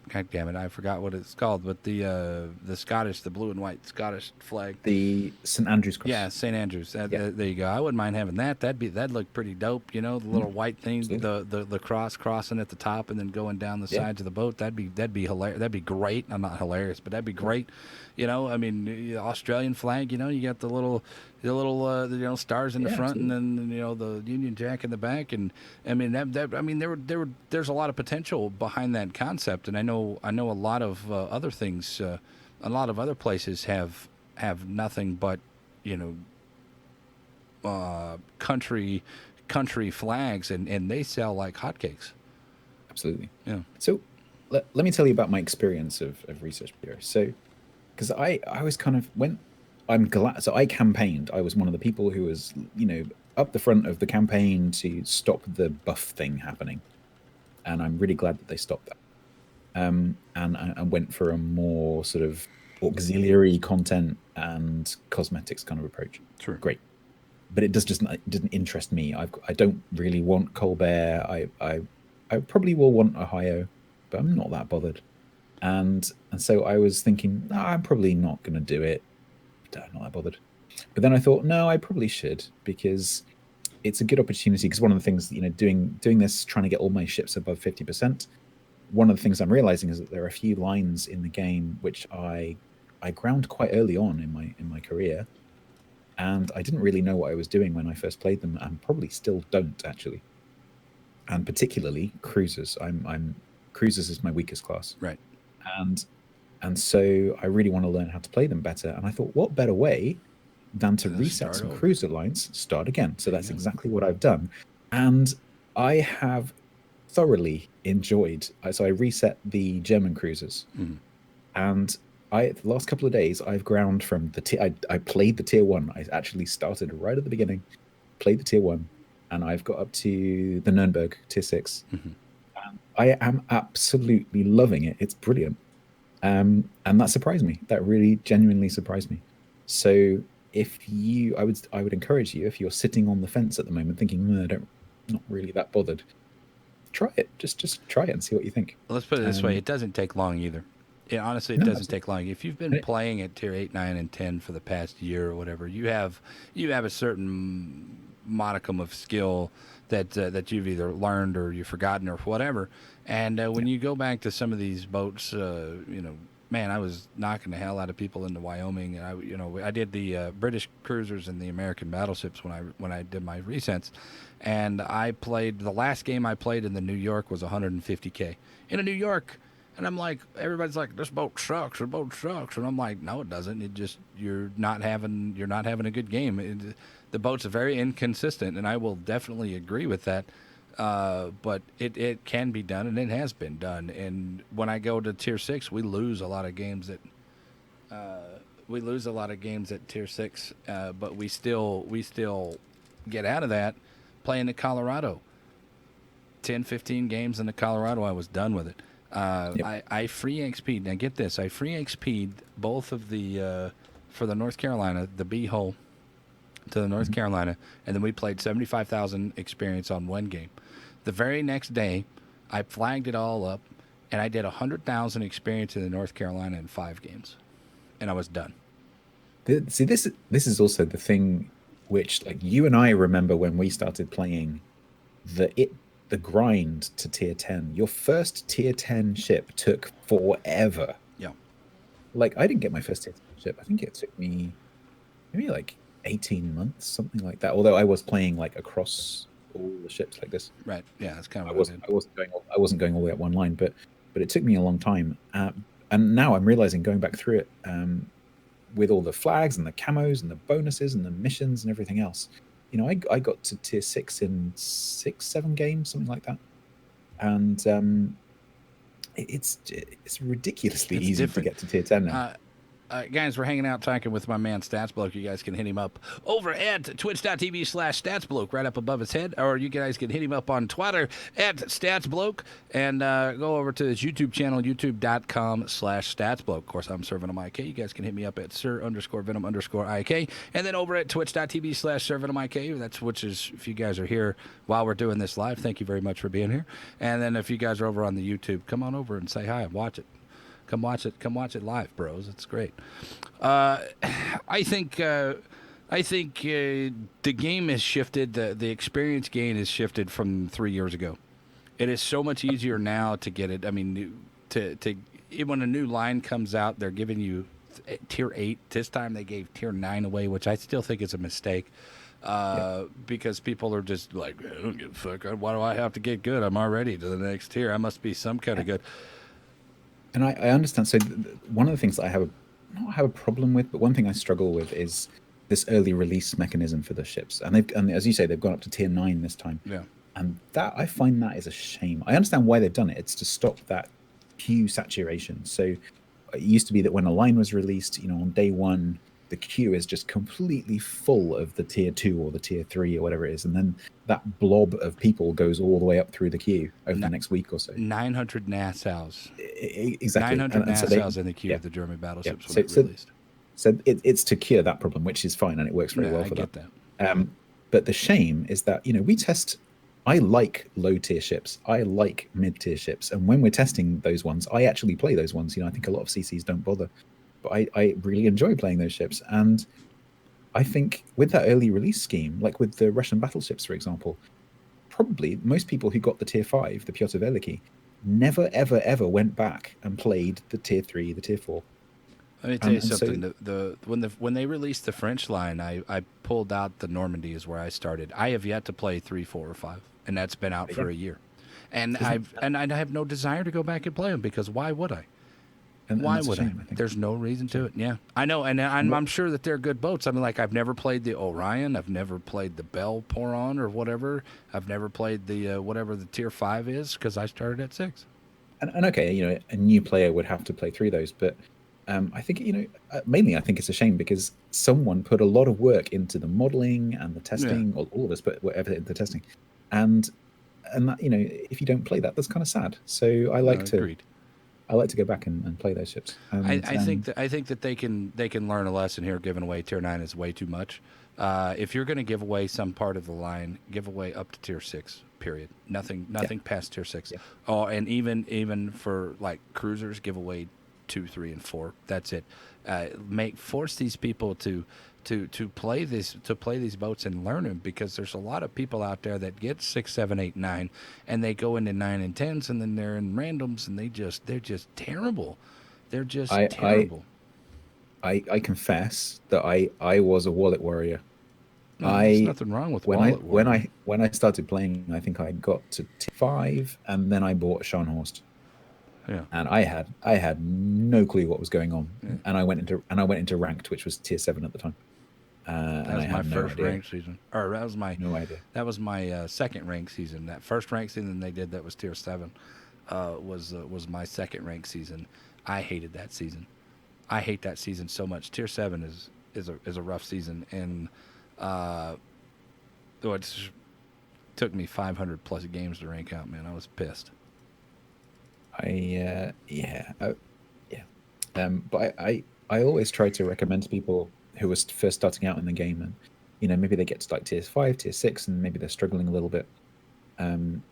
God damn it, I forgot what it's called, but the Scottish, the blue and white Scottish flag. The St. Andrew's cross. Yeah, St. Andrews. There you go. I wouldn't mind having that. That'd look pretty dope. The little white thing, the cross crossing at the top and then going down the sides of the boat. That'd be hilarious. That'd be great. I'm not hilarious, but that'd be great. I mean, the Australian flag. You got the little stars in the front, absolutely. And then the Union Jack in the back, and I mean there's a lot of potential behind that concept, and I know a lot of other things, a lot of other places have nothing but country flags, and they sell like hotcakes. Absolutely. Yeah. So let me tell you about my experience of research bureau. So, because I was kind of when I'm glad. So I campaigned. I was one of the people who was up the front of the campaign to stop the buff thing happening, and I'm really glad that they stopped that. And I went for a more sort of auxiliary content and cosmetics kind of approach. True. Great, but it didn't interest me. I don't really want Colbert. I probably will want Ohio, but I'm not that bothered. And so I was thinking, no, I'm probably not going to do it. I'm not that bothered. But then I thought, no, I probably should, because it's a good opportunity. Because one of the things, doing this, trying to get all my ships above 50%. One of the things I'm realizing is that there are a few lines in the game which I ground quite early on in my career, and I didn't really know what I was doing when I first played them, and probably still don't actually. And particularly cruisers. I'm cruisers is my weakest class. Right. And so I really want to learn how to play them better. And I thought, what better way than to reset some cruiser lines, start again. So that's exactly what I've done. And I have thoroughly enjoyed. So I reset the German cruisers, and the last couple of days I've ground from I played the tier 1. I actually started right at the beginning, played the tier 1, and I've got up to the Nuremberg tier 6. I am absolutely loving it. It's brilliant. And that surprised me. That really genuinely surprised me. So I would encourage you, if you're sitting on the fence at the moment thinking, not really that bothered, try it. Just try it and see what you think. Let's put it this way. It doesn't take long either. Honestly, it doesn't take long. If you've been playing at tier 8, 9, and 10 for the past year or whatever, you have a certain modicum of skill that you've either learned or you've forgotten or whatever. And when you go back to some of these boats, man, I was knocking the hell out of people into Wyoming. I did the British cruisers and the American battleships when I did my resets, and I played the last game I played in the New York was 150K in a New York. And I'm like, everybody's like, this boat sucks, the boat sucks, and I'm like, no, it doesn't. It just you're not having a good game. The boats are very inconsistent, and I will definitely agree with that. But it can be done, and it has been done. And when I go to tier 6, we lose a lot of games at tier 6, but we still get out of that playing the Colorado. 10, 15 games in the Colorado, I was done with it. I free XP'd. Now get this, I free XP'd both of the for the North Carolina, the B hole to the North Carolina, and then we played 75,000 experience on one game. The very next day, I flagged it all up, and I did 100,000 experience in the North Carolina in 5 games, and I was done. See, this is also the thing which, like, you and I remember when we started playing the grind to tier 10. Your first tier 10 ship took forever. Yeah. Like, I didn't get my first tier 10 ship. I think it took me maybe like 18 months, something like that. Although I was playing like across all the ships like this. Right. Yeah, that's kind of I wasn't going all the way up one line, but it took me a long time. And now I'm realizing, going back through it, with all the flags and the camos and the bonuses and the missions and everything else, I got to tier 6 in 6-7 games, something like that. And it's ridiculously easy to get to tier 10 now. Guys, we're hanging out talking with my man Statsbloke. You guys can hit him up over at twitch.tv/Statsbloke right up above his head, or you guys can hit him up on Twitter at Statsbloke, and go over to his YouTube channel, youtube.com/Statsbloke. Of course, I'm sirvenomik. You guys can hit me up at sir_venom_ik, and then over at twitch.tv/sirvenomik. That's which is, if you guys are here while we're doing this live, thank you very much for being here. And then if you guys are over on the YouTube, come on over and say hi and watch it. Come watch it live, bros. It's great. I think the game has shifted. The experience gain has shifted from 3 years ago. It is so much easier now to get it. I mean, when a new line comes out, they're giving you tier 8. This time they gave tier 9 away, which I still think is a mistake. Because people are just like, I don't give a fuck. Why do I have to get good? I'm already to the next tier. I must be some kind of good. And I understand. So one of the things that I not have a problem with, but one thing I struggle with is this early release mechanism for the ships. And as you say, they've gone up to tier 9 this time. Yeah. And I find that is a shame. I understand why they've done it. It's to stop that queue saturation. So it used to be that when a line was released, on day one, the queue is just completely full of the tier 2 or the tier 3 or whatever it is, and then that blob of people goes all the way up through the queue over the next week or so. 900 NASAOs. Exactly. 900 And so they, NASAOs in the queue yeah, of the German yeah. battleships when So it released. it's to cure that problem, which is fine, and it works very Yeah, well I for get that. that. But the shame is that we test. I like low tier ships. I like mid tier ships, and when we're testing those ones, I actually play those ones. I think a lot of CCs don't bother, but I really enjoy playing those ships. And I think with that early release scheme, like with the Russian battleships, for example, probably most people who got the tier 5, the Piotr Veliki, never ever ever went back and played the tier 3, the tier 4. Let me tell you And so, something. When they released the French line, I pulled out the Normandy is where I started. I have yet to play 3, 4, or 5, and that's been out yeah, for a year. And isn't I have no desire to go back and play them because why would I? and Why that's a would I? shame, I think. There's no reason to Shame. it. Yeah, I know, and And what, I'm sure that they're good boats. I mean, like I've never played the Orion. I've never played the Belle Poron or whatever. I've never played the whatever the tier 5 is because I started at 6. and okay, a new player would have to play through those, but I think mainly I think it's a shame because someone put a lot of work into the modeling and the Yeah, testing, or all of us put whatever into testing, and that if you don't play that, that's kind of sad. So no, agreed. I like to go back and play those ships. And I think that they can learn a lesson here. Giving away tier 9 is way too much. If you're going to give away some part of the line, give away up to tier 6. Period. Nothing yeah, past tier 6. yeah, Oh, and even for like cruisers, give away 2, 3, and 4. That's it. Force these people to play these boats and learn them because there's a lot of people out there that get 6, 7, 8, 9, and they go into 9 and 10s and then they're in randoms and they're just terrible. They're just I I terrible. I confess that I was a wallet warrior. No, there's I nothing wrong with Wallet Warrior. when I started playing, I think I got to T5, and then I bought Scharnhorst, Yeah. and I had no clue what was going on, and I went into ranked, which was tier 7 at the time, That and I was my had no first idea, ranked season, or no idea. that was my second ranked season. That first ranked season they did that was tier 7, was my second ranked season. I hated that season. I hate that season so much. Tier 7 is a rough season, and it took me 500 plus games to rank out. Man, I was pissed. Yeah, yeah. But I always try to recommend to people who are first starting out in the game, and maybe they get to like tier 5, tier 6, and maybe they're struggling a little bit. Um,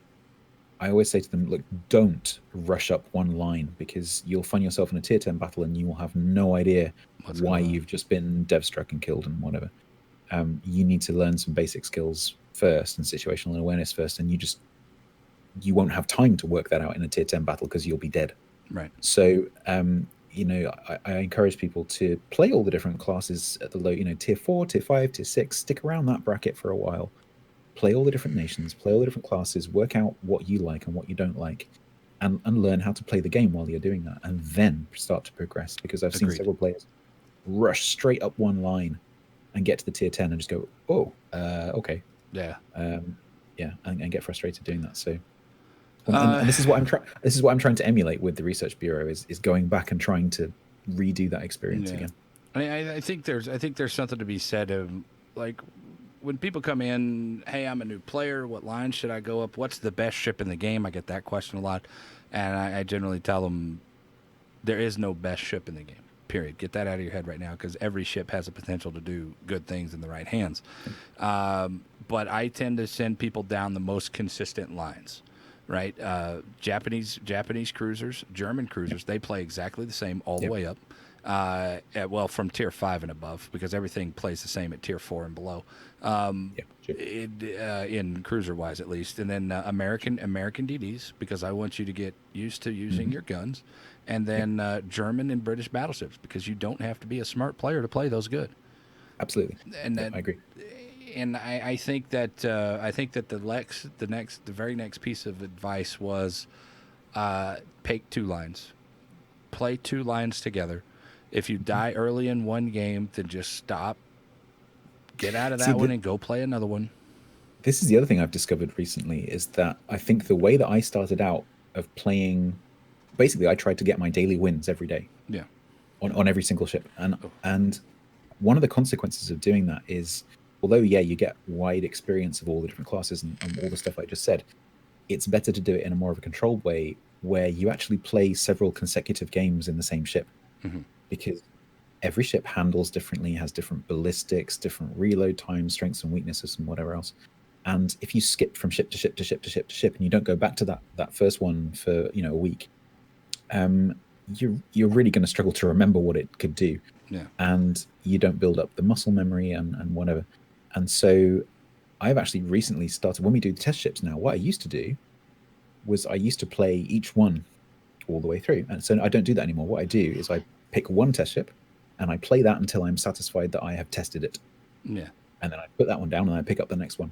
I always say to them, look, don't rush up one line because you'll find yourself in a tier 10 battle and you will have no idea What's why going on? you've just been dev struck and killed and whatever. You need to learn some basic skills first and situational awareness first, and you won't have time to work that out in a tier 10 battle because you'll be dead. Right. So, I encourage people to play all the different classes at the low, tier 4, tier 5, tier 6, stick around that bracket for a while, play all the different nations, play all the different classes, work out what you like and what you don't like, and learn how to play the game while you're doing that, and then start to progress. Because I've seen Agreed. several players rush straight up one line and get to the tier 10 and just go, oh, okay. Yeah. Yeah, and get frustrated doing that. So, Uh, and this is what I'm trying. This is what I'm trying to emulate with the research bureau is going back and trying to redo that experience yeah. again. I think there's something to be said of like when people come in, hey, I'm a new player. What line should I go up? What's the best ship in the game? I get that question a lot, and I generally tell them there is no best ship in the game. Period. Get that out of your head right now because every ship has a potential to do good things in the right hands. But I tend to send people down the most consistent lines. Right, Japanese cruisers, German cruisers, they play exactly the same all the way up. From tier 5 and above, because everything plays the same at tier 4 and below. Yeah, sure. In cruiser wise, at least, and then American DDs, because I want you to get used to using your guns, and then German and British battleships, because you don't have to be a smart player to play those good. Absolutely. And Yeah, I agree. I think that the very next piece of advice was pick 2 lines, play 2 lines together. If you die early in one game, then just stop, get out of that one, and go play another one. This is the other thing I've discovered recently is that I think the way that I started out of playing basically I tried to get my daily wins every day Yeah. on every single ship, Oh. and one of the consequences of doing that is, although you get wide experience of all the different classes and all the stuff I just said, it's better to do it in a more of a controlled way where you actually play several consecutive games in the same ship, Mm-hmm. because every ship handles differently, has different ballistics, different reload times, strengths and weaknesses, and whatever else. And if you skip from ship to ship to ship to ship to ship, and you don't go back to that first one for a week, you're really going to struggle to remember what it could do, Yeah. and you don't build up the muscle memory and whatever. And so I've actually recently started, when we do test ships now, what I used to do was I used to play each one all the way through, and so I don't do that anymore. What I do is I pick one test ship and I play that until I'm satisfied that I have tested it, Yeah. and then I put that one down and I pick up the next one.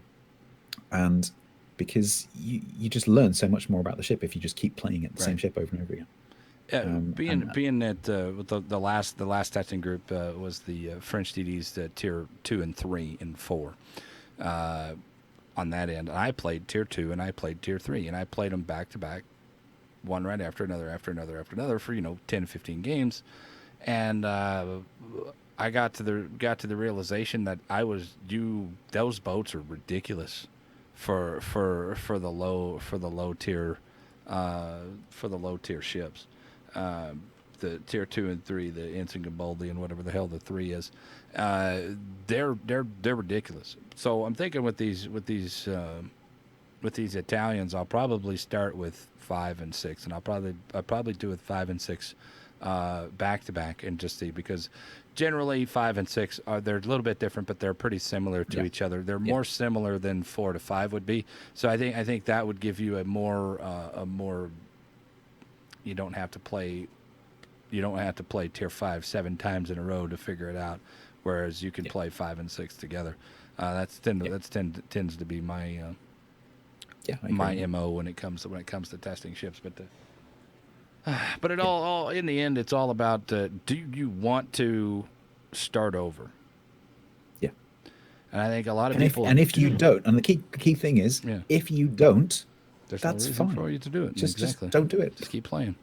And because you just learn so much more about the ship if you just keep playing it the same Right. ship over and over again. Being that with the last testing group was the French DDs, tier 2 and 3 and 4 on that end. And I played tier 2 and I played tier 3, and I played them back to back, one right after another for 10 15 games. And I got to the realization that those boats are ridiculous for the low tier ships. The tier 2 and 3, the Ensign Garibaldi and whatever the hell the 3 is, they're ridiculous. So I'm thinking with these Italians, I'll probably start with 5 and 6, and I'll probably do with 5 and 6 back to back and just see, because generally 5 and 6 they're a little bit different, but they're pretty similar to each other. They're more similar than 4 to 5 would be. So I think that would give you a more you don't have to play tier 5 7 times in a row to figure it out, whereas you can play 5 and 6 together. Tends to be my my MO when it comes to testing ships. But it all in the end, it's all about do you want to start over? Yeah. And I think a lot of people. If you don't, and the key thing is, if you don't, there's that's no reason fine for you to do it. Just Exactly. don't do it. Just keep playing.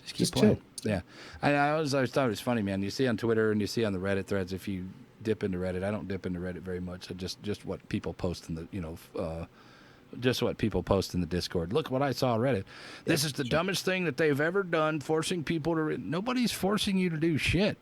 Just chill. Yeah. I always thought it was funny, man. You see on Twitter and you see on the Reddit threads, if you dip into Reddit, I don't dip into Reddit very much. So just what people post in the just what people post in the Discord. Look what I saw on Reddit. This is the dumbest thing that they've ever done, forcing people to... Nobody's forcing you to do shit.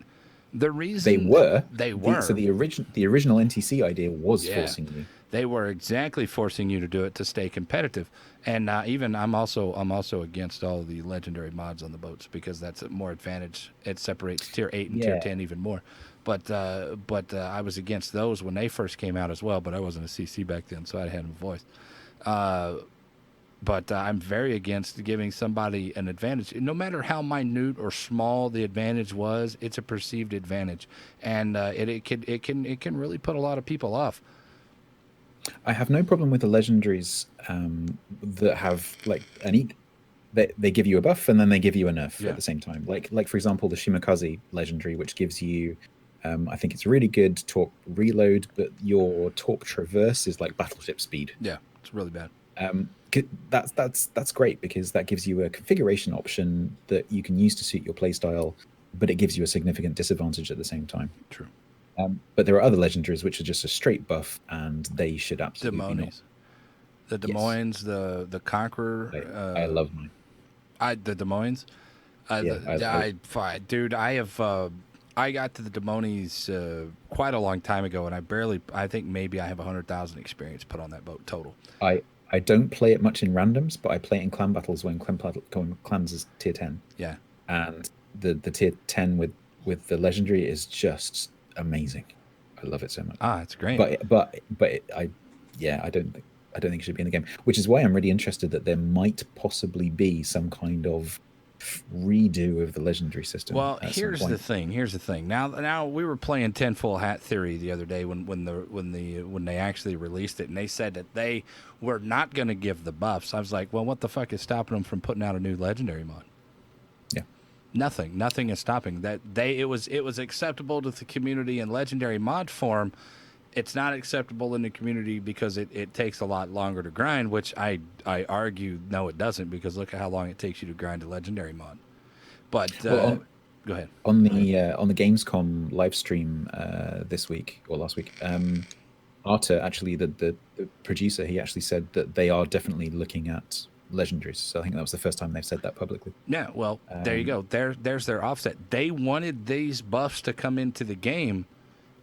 The reason... They were. So the original NTC idea was forcing you. They were exactly forcing you to do it to stay competitive. And even I'm also against all the legendary mods on the boats, because that's a more advantage. It separates tier 8 and tier 10 even more. But I was against those when they first came out as well, but I wasn't a CC back then, so I had a voice. But I'm very against giving somebody an advantage. No matter how minute or small the advantage was, it's a perceived advantage, and it can really put a lot of people off. I have no problem with the legendaries that have they give you a buff and then they give you a nerf at the same time. Like for example, the Shimakaze legendary, which gives you I think it's really good torque reload, but your torque traverse is like battleship speed. Yeah, it's really bad. That's great, because that gives you a configuration option that you can use to suit your playstyle, but it gives you a significant disadvantage at the same time. True. But there are other legendaries which are just a straight buff, and they should absolutely not. The Des Moines, the Conqueror. I love mine. The Des Moines. Dude, I got to the Des Moines quite a long time ago, and I think maybe I have 100,000 experience put on that boat total. I don't play it much in randoms, but I play it in clan battles when clans is tier 10. Yeah. And the tier 10 with the legendary is just amazing. I love it so much. It's great. But I don't think it should be in the game, which is why I'm really interested that there might possibly be some kind of redo of the legendary system. Well, here's the thing. Now we were playing Tinfoil Hat Theory the other day when they actually released it, and they said that they were not going to give the buffs. I was like, well, what the fuck is stopping them from putting out a new legendary mod? Yeah, nothing is stopping that. It was acceptable to the community in legendary mod form. it's not acceptable in the community because it takes a lot longer to grind, which I argue no, it doesn't, because look at how long it takes you to grind a legendary mod. But Well, go ahead. on the Gamescom live stream this week or last week, Arta, actually the producer, he actually said that they are definitely looking at legendaries. So I think that was the first time they've said that publicly. Yeah, well, there you go. There's their offset. They wanted these buffs to come into the game,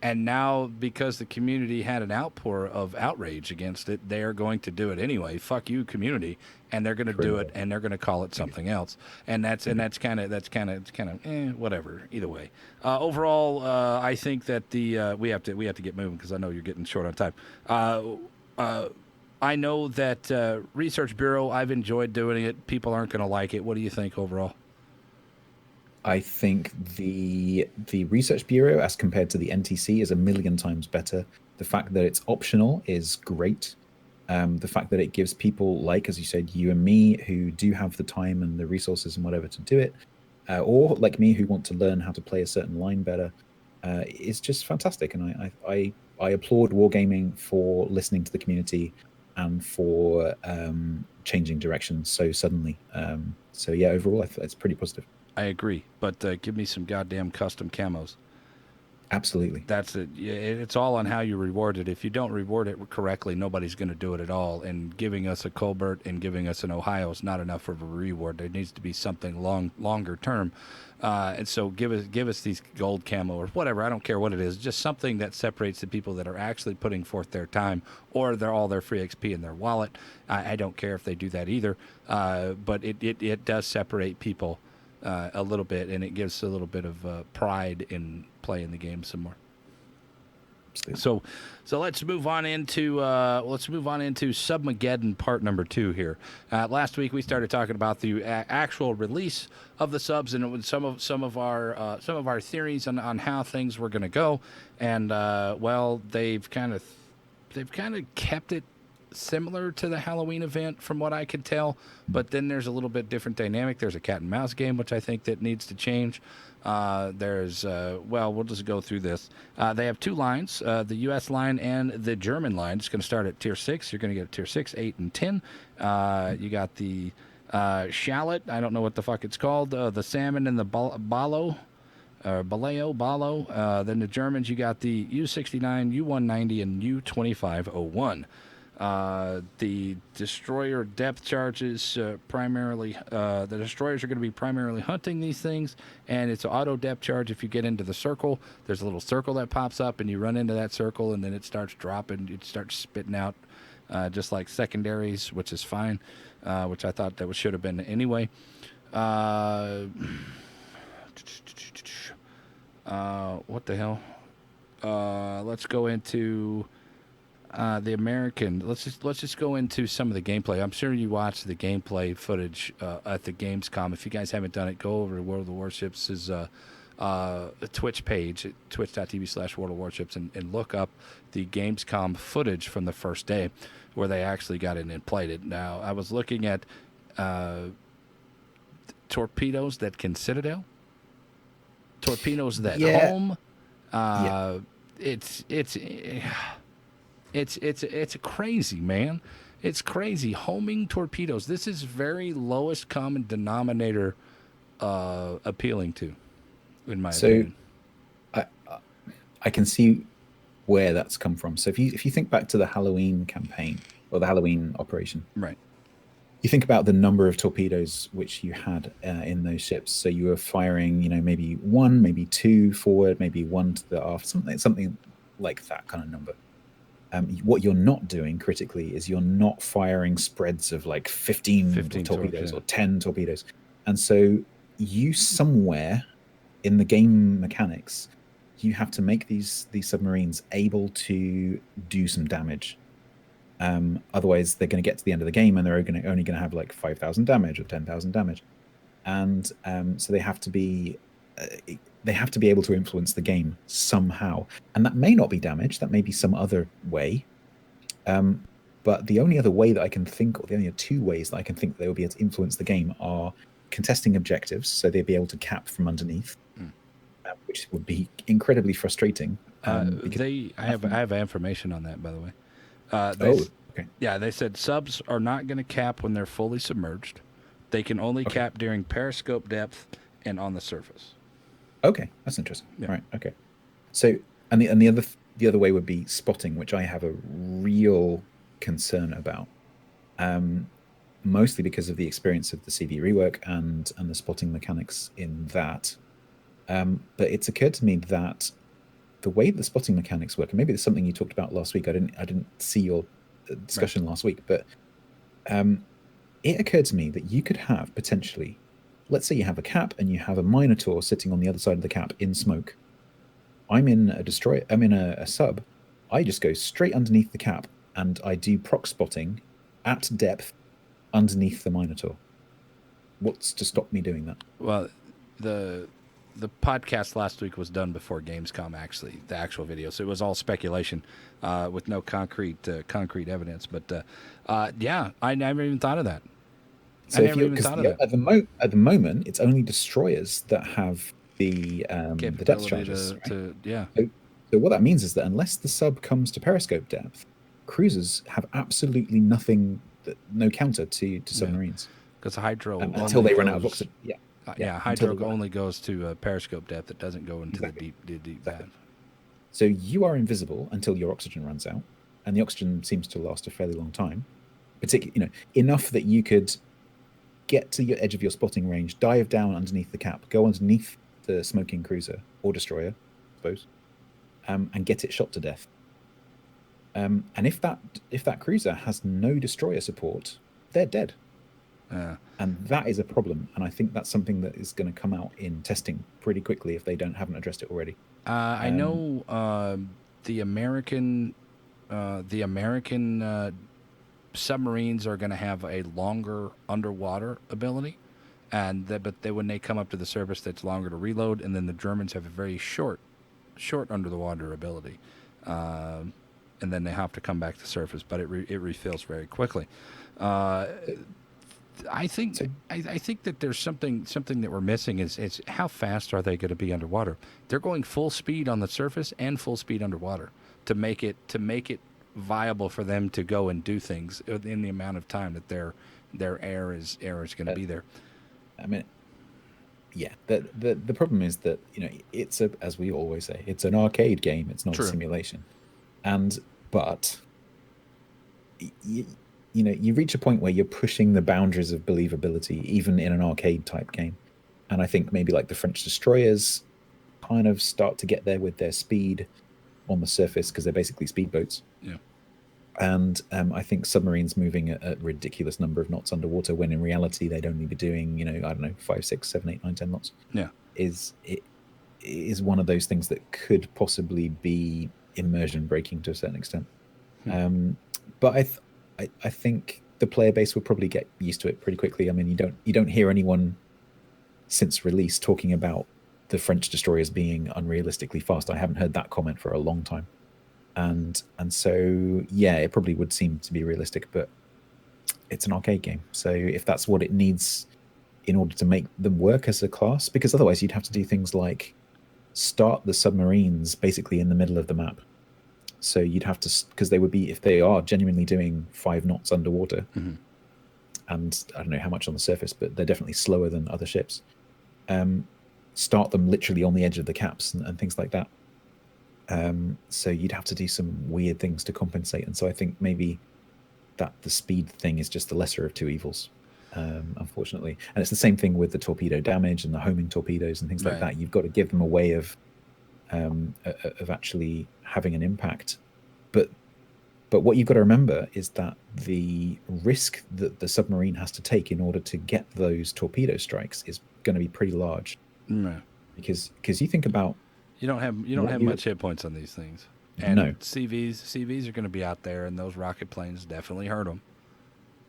and now because the community had an outpour of outrage against it, they are going to do it anyway. Fuck you, community, and they're going to do it, and they're going to call it something else. And that's kind of whatever. Either way, overall, I think that we have to get moving because I know you're getting short on time. I know that Research Bureau, I've enjoyed doing it. People aren't going to like it. What do you think overall? I think the Research Bureau, as compared to the NTC, is a million times better. The fact that it's optional is great. The fact that it gives people like, as you said, you and me, who do have the time and the resources and whatever to do it, or like me, who want to learn how to play a certain line better, is just fantastic. And I applaud Wargaming for listening to the community and for changing direction so suddenly. So yeah, overall, it's pretty positive. I agree, but give me some goddamn custom camos. Absolutely. That's it. It's all on how you reward it. If you don't reward it correctly, nobody's going to do it at all. And giving us a Colbert and giving us an Ohio is not enough of a reward. There needs to be something longer term. And so give us these gold camo or whatever. I don't care what it is. Just something that separates the people that are actually putting forth their time, or they're all their free XP in their wallet. I don't care if they do that either. But it does separate people a little bit, and it gives a little bit of pride in playing the game some more. So let's move on into Submageddon part number 2 here. Last week we started talking about the actual release of the subs, and it was some of our theories on how things were going to go, and well, they've kind of kept it similar to the Halloween event from what I could tell, but then there's a little bit different dynamic. There's a cat and mouse game, which I think that needs to change. There's we'll just go through this. They have 2 lines, the US line and the German line. It's going to start at tier 6. You're going to get tier 6, 8, and 10. You got the shallot. I don't know what the fuck it's called. The salmon and the balo. Baleo. Then the Germans, you got the U69, U190, and U2501. The destroyer depth charges primarily. The destroyers are going to be primarily hunting these things, and it's an auto depth charge. If you get into the circle, there's a little circle that pops up, and you run into that circle, and then it starts dropping. It starts spitting out just like secondaries, which is fine. Which I thought that should have been anyway. What the hell? Let's go into. The American. Let's just go into some of the gameplay. I'm sure you watched the gameplay footage at the Gamescom. If you guys haven't done it, go over to World of Warships' Twitch page, twitch.tv/World of Warships, and look up the Gamescom footage from the first day, where they actually got in and played it. Now, I was looking at torpedoes that can Citadel, torpedoes that home. It's crazy, man. It's crazy. Homing torpedoes. This is very lowest common denominator appealing to, in my opinion. I can see where that's come from. So if you think back to the Halloween campaign or the Halloween operation, right? You think about the number of torpedoes which you had in those ships. So you were firing, maybe 1, maybe 2 forward, maybe 1 to the aft, something like that kind of number. What you're not doing critically is you're not firing spreads of like 15 torpedoes or 10 torpedoes. And so you somewhere in the game mechanics, you have to make these submarines able to do some damage. Otherwise, they're going to get to the end of the game and they're only going to have like 5,000 damage or 10,000 damage. And so they have to be able to influence the game somehow. And that may not be damage. That may be some other way. But the only other way that I can think, or the only 2 ways that I can think they will be able to influence the game are contesting objectives. So they'll be able to cap from underneath, which would be incredibly frustrating. Because I nothing. have information on that, by the way. They Oh, okay, Yeah, they said subs are not going to cap when they're fully submerged. They can only okay, cap during periscope depth and on the surface. okay. That's interesting. Yeah. Right. Okay. So, and the other way would be spotting, which I have a real concern about. Um, Mostly because of the experience of the CV rework and the spotting mechanics in that. But it's occurred to me that the way the spotting mechanics work, and maybe it's something you talked about last week. I didn't see your Right. discussion last week, but um, it occurred to me that you could have potentially, let's say you have a cap and you have a minotaur sitting on the other side of the cap in smoke. I'm in a destroyer. I'm in a sub. I just go straight underneath the cap and I do proc spotting at depth underneath the minotaur. What's to stop me doing that? Well, the the podcast last week was done before Gamescom. Actually, the actual video, so it was all speculation with no concrete evidence. But yeah, I never even thought of that. I So if never you even because thought of that at the moment it's only destroyers that have the depth capability charges, right? to yeah. So, so what that means is that unless the sub comes to periscope depth, cruisers have absolutely nothing, no counter to Yeah, submarines because Hydro until only they run out of goes. oxygen. Yeah, yeah, Yeah, until Hydro they run out. only goes to periscope depth. It doesn't go into Exactly, the deep exactly. dive. So you are invisible until your oxygen runs out, and the oxygen seems to last a fairly long time. Particularly, enough that you could get to your edge of your spotting range, dive down underneath the cap, go underneath the smoking cruiser or destroyer, I suppose, and get it shot to death. And if that cruiser has no destroyer support, they're dead, Uh, and that is a problem. And I think that's something that is going to come out in testing pretty quickly if they haven't addressed it already. I Um, know the American the American submarines are going to have a longer underwater ability, when they come up to the surface, that's longer to reload, and then the Germans have a very short under the water ability, um, and then they have to come back to surface, but it refills very quickly. Uh, I think so I think that there's something that we're missing is how fast are they going to be underwater? They're going full speed on the surface and full speed underwater to make it viable for them to go and do things in the amount of time that their air is going to uh, be there. I mean, yeah. The problem is that it's as we always say, it's an arcade game. It's not a True. simulation, and but you, you reach a point where you're pushing the boundaries of believability, even in an arcade type game. And I think maybe like the French destroyers kind of start to get there with their speed on the surface because they're basically speedboats. Yeah. And I think submarines moving at a ridiculous number of knots underwater, when in reality they'd only be doing, I don't know, 5, 6, 7, 8, 9, 10 knots, Yeah. is one of those things that could possibly be immersion breaking to a certain extent. Hmm. But I think the player base will probably get used to it pretty quickly. I mean, you don't hear anyone since release talking about the French destroyers being unrealistically fast. I haven't heard that comment for a long time, and so yeah, it probably would seem to be realistic, but it's an arcade game. So if that's what it needs in order to make them work as a class, because otherwise you'd have to do things like start the submarines basically in the middle of the map. So you'd have to, because they would be, if they are genuinely doing 5 knots underwater, Mm-hmm. and I don't know how much on the surface, but they're definitely slower than other ships. Start them literally on the edge of the caps and things like that. So you'd have to do some weird things to compensate. And so I think maybe that the speed thing is just the lesser of two evils, unfortunately. And it's the same thing with the torpedo damage and the homing torpedoes and things like Right. that. You've got to give them a way of actually having an impact. But what you've got to remember is that the risk that the submarine has to take in order to get those torpedo strikes is going to be pretty large, Right. because you think about You don't have what you much hit points on these things, and no, CVs are going to be out there, and those rocket planes definitely hurt them.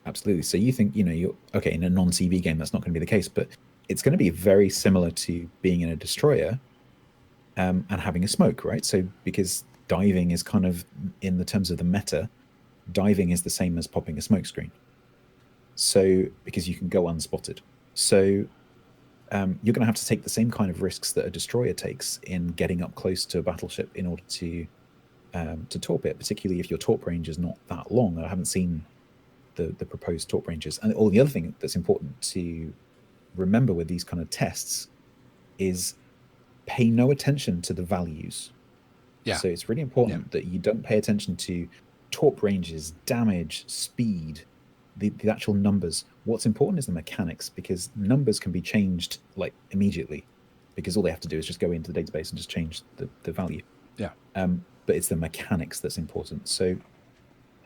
absolutely. So you think you're okay in a non-CV game, that's not going to be the case, but it's going to be very similar to being in a destroyer, and having a smoke, right? So because diving is kind of, in the terms of the meta, diving is the same as popping a smoke screen. So because you can go unspotted. So you're going to have to take the same kind of risks that a destroyer takes in getting up close to a battleship in order to torp it, particularly if your torp range is not that long. I haven't seen the proposed torp ranges. And all the other thing that's important to remember with these kind of tests is pay no attention to the values. Yeah. So it's really important that you don't pay attention to torp ranges, damage, speed, the actual numbers. What's important is the mechanics, because numbers can be changed like immediately, because all they have to do is just go into the database and just change the value. Yeah. But it's the mechanics that's important. So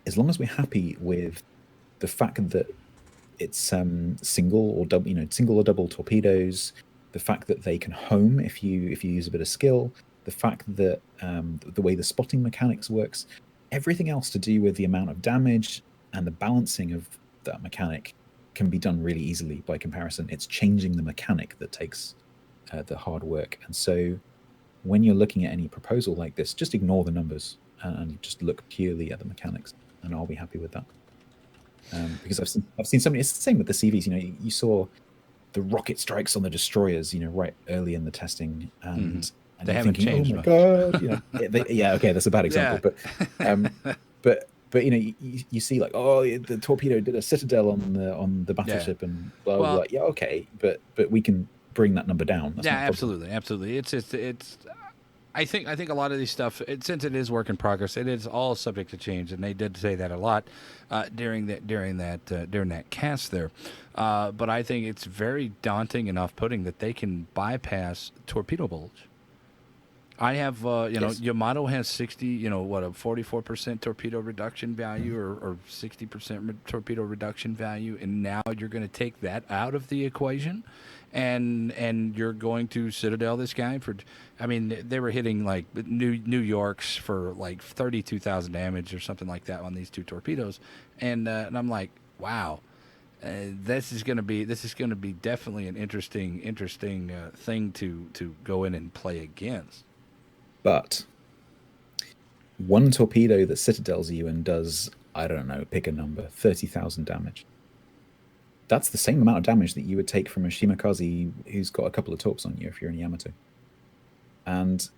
as long as we're happy with the fact that it's single or double torpedoes, the fact that they can home if you use a bit of skill, the fact that the way the spotting mechanics works, everything else to do with the amount of damage and the balancing of that mechanic can be done really easily by comparison. It's changing the mechanic that takes the hard work. And so when you're looking at any proposal like this, just ignore the numbers and just look purely at the mechanics, and I'll be happy with that. Because I've seen so many. It's the same with the CVs. You saw the rocket strikes on the destroyers, right early in the testing, and they haven't changed. Oh my god! Okay, that's a bad example, but you see like, oh, the torpedo did a citadel on the battleship, and blah blah. Yeah, okay, but we can bring that number down. That's absolutely. It's. I think a lot of these stuff, since it is work in progress, it is all subject to change, and they did say that a lot during that cast there. But I think it's very daunting and off-putting that they can bypass torpedo bulge. I have, Yes. Yamato has 60, a 44% torpedo reduction value or 60% torpedo reduction value, and now you're going to take that out of the equation, and you're going to Citadel this guy for, they were hitting like New York's for like 32,000 damage or something like that on these two torpedoes, and I'm like, wow. This is going to be definitely an interesting thing to go in and play against. But one torpedo that citadels you and does, I don't know, pick a number, 30,000 damage. That's the same amount of damage that you would take from a Shimakaze who's got a couple of torps on you if you're in Yamato. And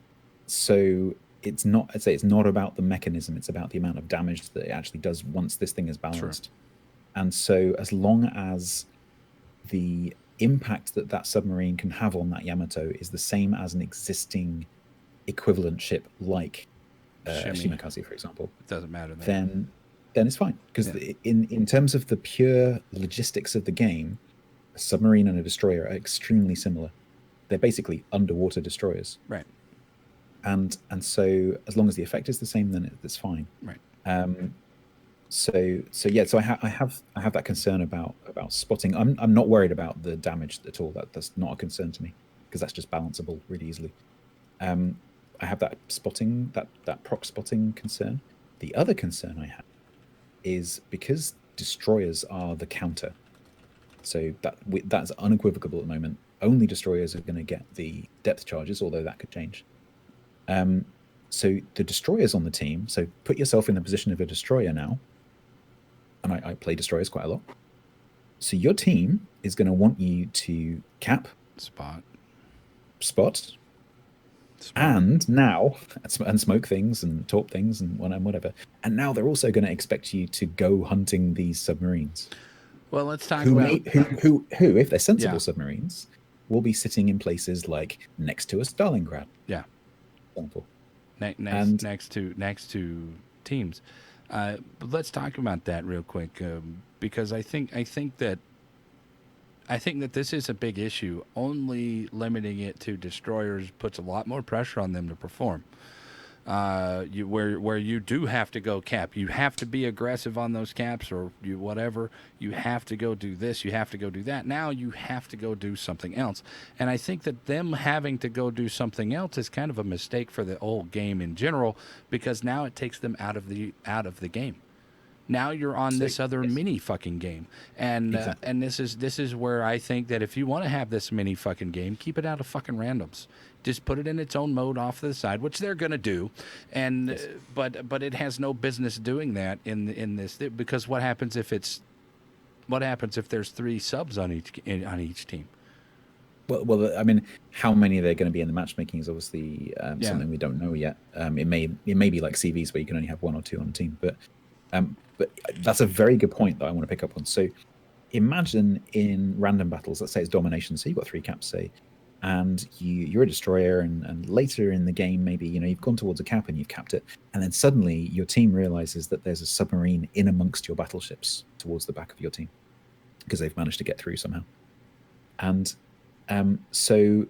so it's not about the mechanism, it's about the amount of damage that it actually does once this thing is balanced. True. And so as long as the impact that submarine can have on that Yamato is the same as an existing equivalent ship like Shimakaze, for example, it doesn't matter then it's fine, because in terms of the pure logistics of the game, a submarine and a destroyer are extremely similar. They're basically underwater destroyers, right? And so as long as the effect is the same, then it's fine, right? So I have that concern about spotting. I'm not worried about the damage at all. That's not a concern to me, because that's just balanceable really easily. I have that spotting, that proc spotting concern. The other concern I have is because destroyers are the counter. So that's unequivocal at the moment. Only destroyers are going to get the depth charges, although that could change. So the destroyers on the team. So put yourself in the position of a destroyer now. And I play destroyers quite a lot. So your team is going to want you to cap, spot, and smoke things and torp things and whatever. And now they're also going to expect you to go hunting these submarines. Well, let's talk about who, if they're sensible submarines, will be sitting in places like next to a Stalingrad. Yeah. For example. Next to teams. But let's talk about that real quick, because I think that this is a big issue. Only limiting it to destroyers puts a lot more pressure on them to perform. Where you do have to go cap, you have to be aggressive on those caps, or whatever. You have to go do this. You have to go do that. Now you have to go do something else. And I think that them having to go do something else is kind of a mistake for the whole game in general, because now it takes them out of the game. Now you're on this other mini fucking game, and exactly. And this is where I think that if you want to have this mini fucking game, keep it out of fucking randoms. Just put it in its own mode off to the side, which they're gonna do, and but it has no business doing that in this, because what happens if there's 3 subs on each team? Well, I mean, how many they're going to be in the matchmaking is obviously Yeah. something we don't know yet. It may be like CVs where you can only have one or two on a team, but that's a very good point that I want to pick up on. So imagine in random battles, let's say it's domination, so you've got three caps, say, and you're a destroyer, and later in the game, maybe you've gone towards a cap and you've capped it, and then suddenly your team realizes that there's a submarine in amongst your battleships towards the back of your team because they've managed to get through somehow. And so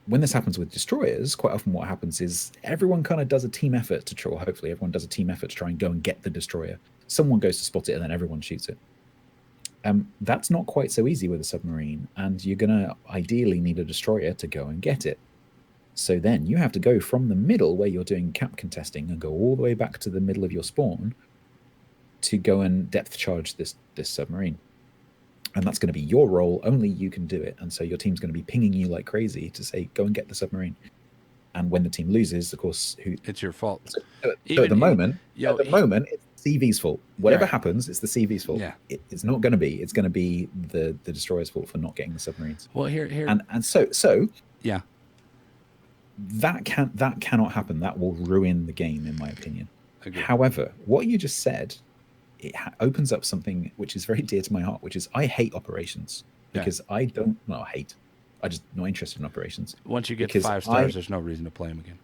when this happens with destroyers, quite often what happens is everyone kind of does a team effort to try, or hopefully everyone does a team effort to try and go and get the destroyer. Someone goes to spot it and then everyone shoots it. That's not quite so easy with a submarine, and you're going to ideally need a destroyer to go and get it. So then you have to go from the middle where you're doing cap contesting and go all the way back to the middle of your spawn to go and depth charge this submarine. And that's going to be your role. Only you can do it. And so your team's going to be pinging you like crazy to say, go and get the submarine. And when the team loses, of course, it's your fault. So at the moment, it's CV's fault. Whatever happens, it's the CV's fault. Yeah. It's not going to be. It's going to be the destroyer's fault for not getting the submarines. Well, here, and so yeah, that cannot happen. That will ruin the game, in my opinion. Agreed. However, what you just said, it opens up something which is very dear to my heart, which is I hate operations because I don't. Well, hate. I just not interested in operations. Once you get to 5 stars, there's no reason to play them again.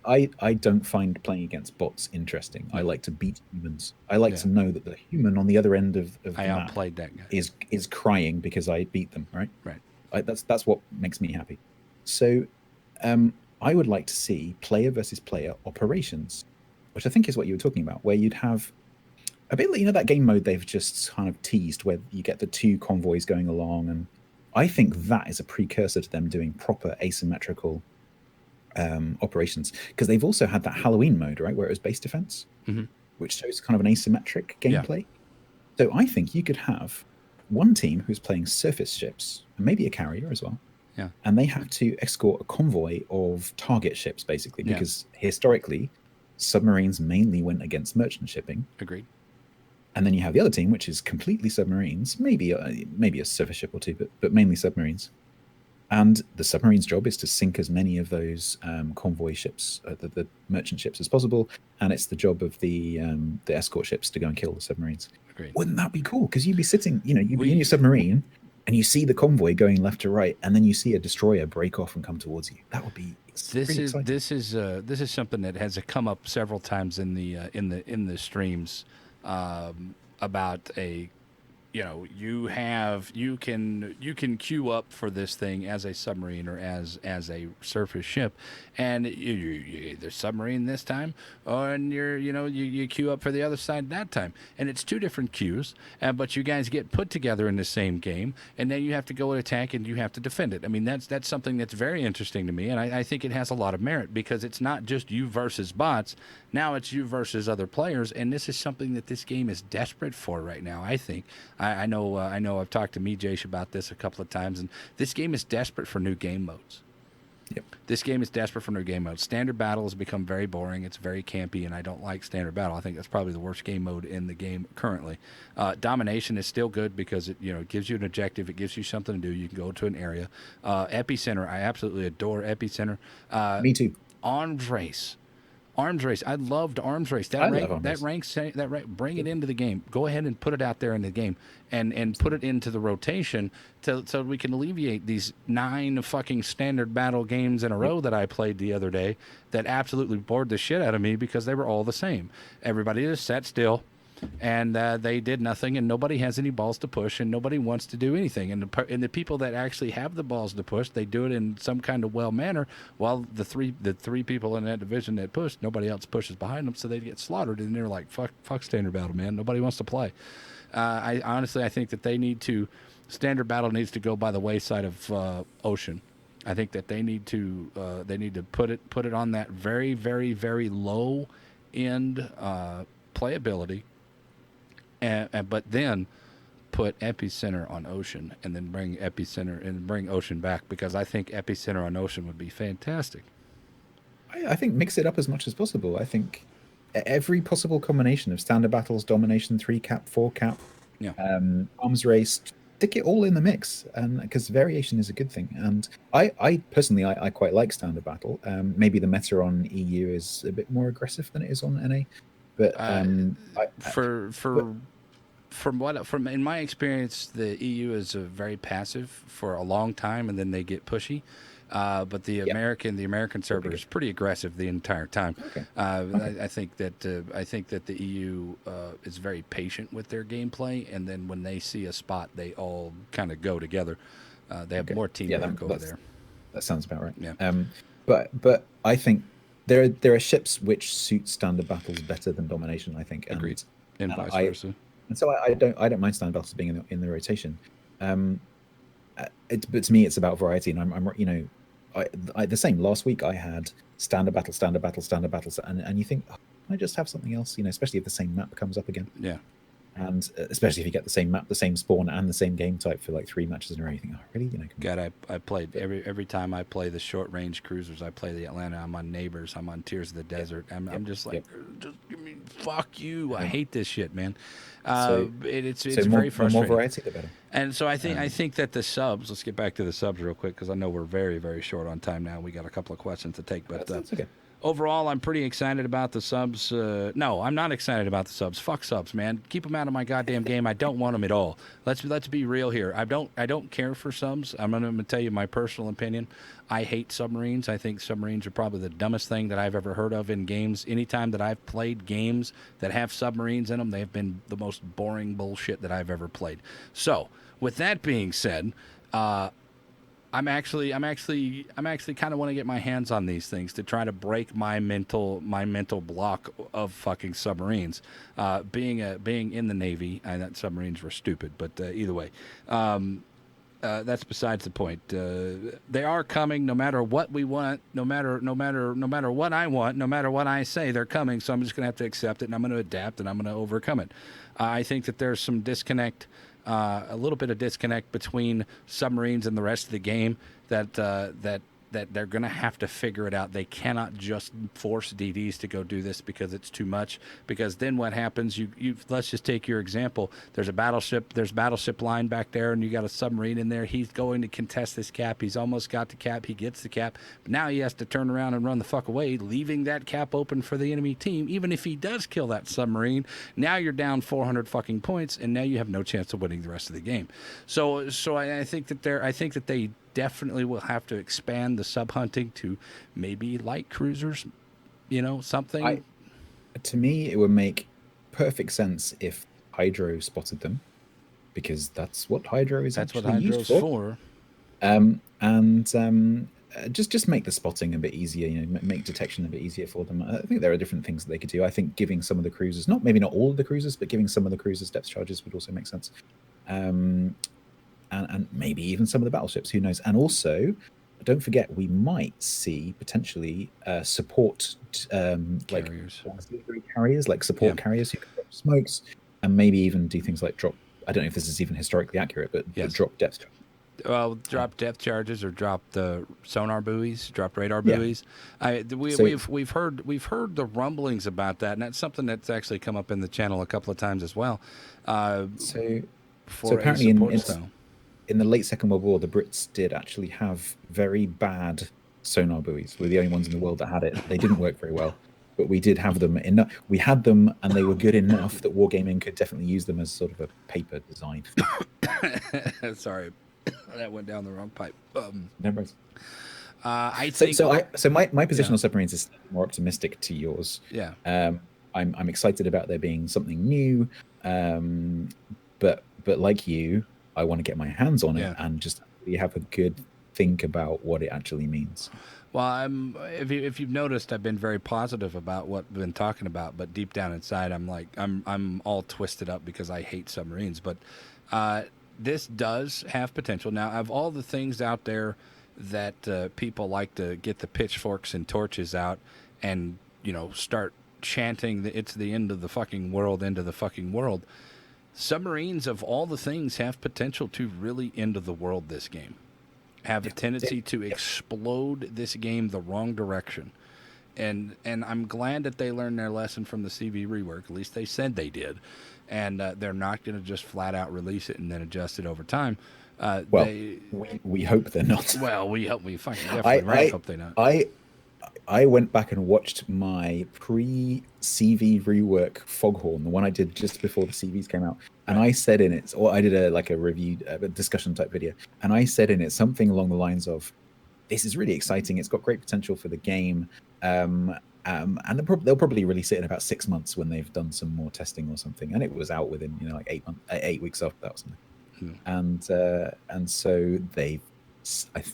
I don't find playing against bots interesting. I like to beat humans. I like to know that the human on the other end of the map outplayed that guy. is crying because I beat them. Right. That's what makes me happy. So, I would like to see player versus player operations, which I think is what you were talking about, where you'd have a bit like that game mode they've just kind of teased, where you get the two convoys going along, and I think that is a precursor to them doing proper asymmetrical operations, because they've also had that Halloween mode, right, where it was base defense, which shows kind of an asymmetric gameplay. So I think you could have one team who's playing surface ships, and maybe a carrier as well, and they have to escort a convoy of target ships, basically, because historically submarines mainly went against merchant shipping. Agreed. And then you have the other team, which is completely submarines, maybe a surface ship or two, but mainly submarines. And the submarine's job is to sink as many of those convoy ships, the merchant ships, as possible. And it's the job of the escort ships to go and kill the submarines. Agreed. Wouldn't that be cool? Because you'd be sitting, you'd be in your submarine, and you see the convoy going left to right, and then you see a destroyer break off and come towards you. That would be exciting. This is something that has come up several times in the streams. About you can queue up for this thing as a submarine or as a surface ship, and you either submarine this time, or you queue up for the other side that time, and it's two different queues, but you guys get put together in the same game, and then you have to go and attack and you have to defend it. I mean, that's something that's very interesting to me, and I think it has a lot of merit, because it's not just you versus bots. Now it's you versus other players, and this is something that this game is desperate for right now. I think. I know I've talked to Jash about this a couple of times, and this game is desperate for new game modes. Yep. This game is desperate for new game modes. Standard battle has become very boring. It's very campy, and I don't like standard battle. I think that's probably the worst game mode in the game currently. Domination is still good because it gives you an objective. It gives you something to do. You can go to an area. Epicenter, I absolutely adore Epicenter. Me too. Arms race. I loved Arms Race. Bring it into the game. Go ahead and put it out there in the game, and put it into the rotation so we can alleviate these 9 fucking standard battle games in a row that I played the other day that absolutely bored the shit out of me because they were all the same. Everybody just sat still, and they did nothing, and nobody has any balls to push, and nobody wants to do anything. And the people that actually have the balls to push, they do it in some kind of well manner, while the three people in that division that pushed, nobody else pushes behind them, so they get slaughtered, and they're like, fuck standard battle, man. Nobody wants to play. I honestly think that standard battle needs to go by the wayside of Ocean. I think that they need to put it on that very, very, very low end playability. But then put Epicenter on Ocean, and then bring Epicenter and bring Ocean back, because I think Epicenter on Ocean would be fantastic. I think mix it up as much as possible. I think every possible combination of standard battles, domination, 3 cap, 4 cap, arms race, stick it all in the mix, and because variation is a good thing. And I personally, I quite like standard battle. Maybe the meta on EU is a bit more aggressive than it is on NA, but Uh, I for but from in my experience, the EU is very passive for a long time, and then they get pushy. But yeah, the American server okay, is pretty aggressive the entire time. okay, okay, I think that the EU is very patient with their gameplay, and then when they see a spot, they all kind of go together. They have okay. more Yeah, teamwork over there. that sounds about right. Yeah, But I think there are ships which suit standard battles better than domination. I think, agreed, and and vice I versa. and so I don't mind standard battles being in the rotation. Um, but to me, it's about variety, and I'm you know, the same. Last week I had standard battle, standard battle, standard battles, and you think, oh, I just have something else, you know, especially if the same map comes up again, Yeah. and especially if you get the same map, the same spawn, and the same game type for like 3 matches in a row. You think, oh, really, you know? God, I played every time I play the short range cruisers. I play the Atlanta. I'm on Neighbors. I'm on Tears of the Desert. Yep, I'm just like, yep. just give me fuck you. I Um, hate this shit, man. so It's so very the more frustrating. variety, the better. And so I Um, think that the subs. Let's get back to the subs real quick because I know we're very short on time now. We got a couple of questions to take, but that's okay. overall, I'm pretty excited about the subs. No, I'm not excited about the subs. Fuck subs, man. Keep them out of my goddamn game. I don't want them at all. Let's be real here. I don't care for subs. I'm gonna tell you my personal opinion. I hate submarines. I think submarines are probably the dumbest thing that I've ever heard of in games. Anytime that I've played games that have submarines in them, they've been the most boring bullshit that I've ever played. So, with that being said, I'm actually kind of want to get my hands on these things to try to break my mental block of fucking submarines. Being in the Navy, I thought submarines were stupid, but either way, that's besides the point. They are coming, no matter what we want, no matter what I want, no matter what I say, they're coming. So I'm just gonna have to accept it, and I'm gonna adapt, and I'm gonna overcome it. I think that there's some disconnect, a little bit of disconnect between submarines and the rest of the game that they're going to have to figure it out. They cannot just force DDs to go do this because it's too much. Because then what happens? You let's just take your example. There's a battleship. There's battleship line back there, and you got a submarine in there. He's going to contest this cap. He's almost got the cap. He gets the cap. But now he has to turn around and run the fuck away, leaving that cap open for the enemy team. Even if he does kill that submarine, now you're down 400 fucking points, and now you have no chance of winning the rest of the game. So I think that they definitely will have to expand the sub hunting to maybe light cruisers, something. To me, it would make perfect sense if Hydro spotted them, because that's what Hydro is That's what actually used Hydro's for. for. And just make the spotting a bit easier, make detection a bit easier for them. I think there are different things that they could do. I think giving some of the cruisers, maybe not all of the cruisers, but giving some of the cruisers depth charges would also make sense. And maybe even some of the battleships, who knows? And also, don't forget, we might see potentially support Carriers. like auxiliary carriers, like support carriers who can drop smokes, and maybe even do things like drop. I don't know if this is even historically accurate, but drop depth charges. Well, drop depth charges or drop the sonar buoys, drop radar Yeah. buoys. We've heard the rumblings about that, and that's something that's actually come up in the channel a couple of times as well. So For apparently a support style. In the late Second World War, the Brits did actually have very bad sonar buoys. We were the only ones in the world that had it. They didn't work very well, but we did have them. We had them, and they were good enough that Wargaming could definitely use them as sort of a paper design. Sorry, that went down the wrong pipe. No worries. I think So my position on submarines is more optimistic to yours. Yeah. I'm excited about there being something new, but like you, I want to get my hands on it and just really have a good think about what it actually means. Well, if you've noticed, I've been very positive about what we've been talking about, but deep down inside, I'm all twisted up because I hate submarines. But this does have potential. Now, of all the things out there that people like to get the pitchforks and torches out and start chanting that it's the end of the fucking world, end of the fucking world. Submarines, of all the things, have potential to really end the world this game. Have a tendency to explode this game the wrong direction. and I'm glad that they learned their lesson from the CV rework. At least they said they did, and they're not going to just flat out release it and then adjust it over time. Well, They we hope they're not. Well, we fucking definitely I right I hope they not. I I went back and watched my pre-CV rework Foghorn, the one I did just before the CVs came out, and Right. I said in it, or I did a review, a discussion type video, and I said in it something along the lines of, "This is really exciting. It's got great potential for the game." And they'll probably release it in about 6 months when they've done some more testing or something. And it was out within like 8 months, 8 weeks after that or something. Hmm. And so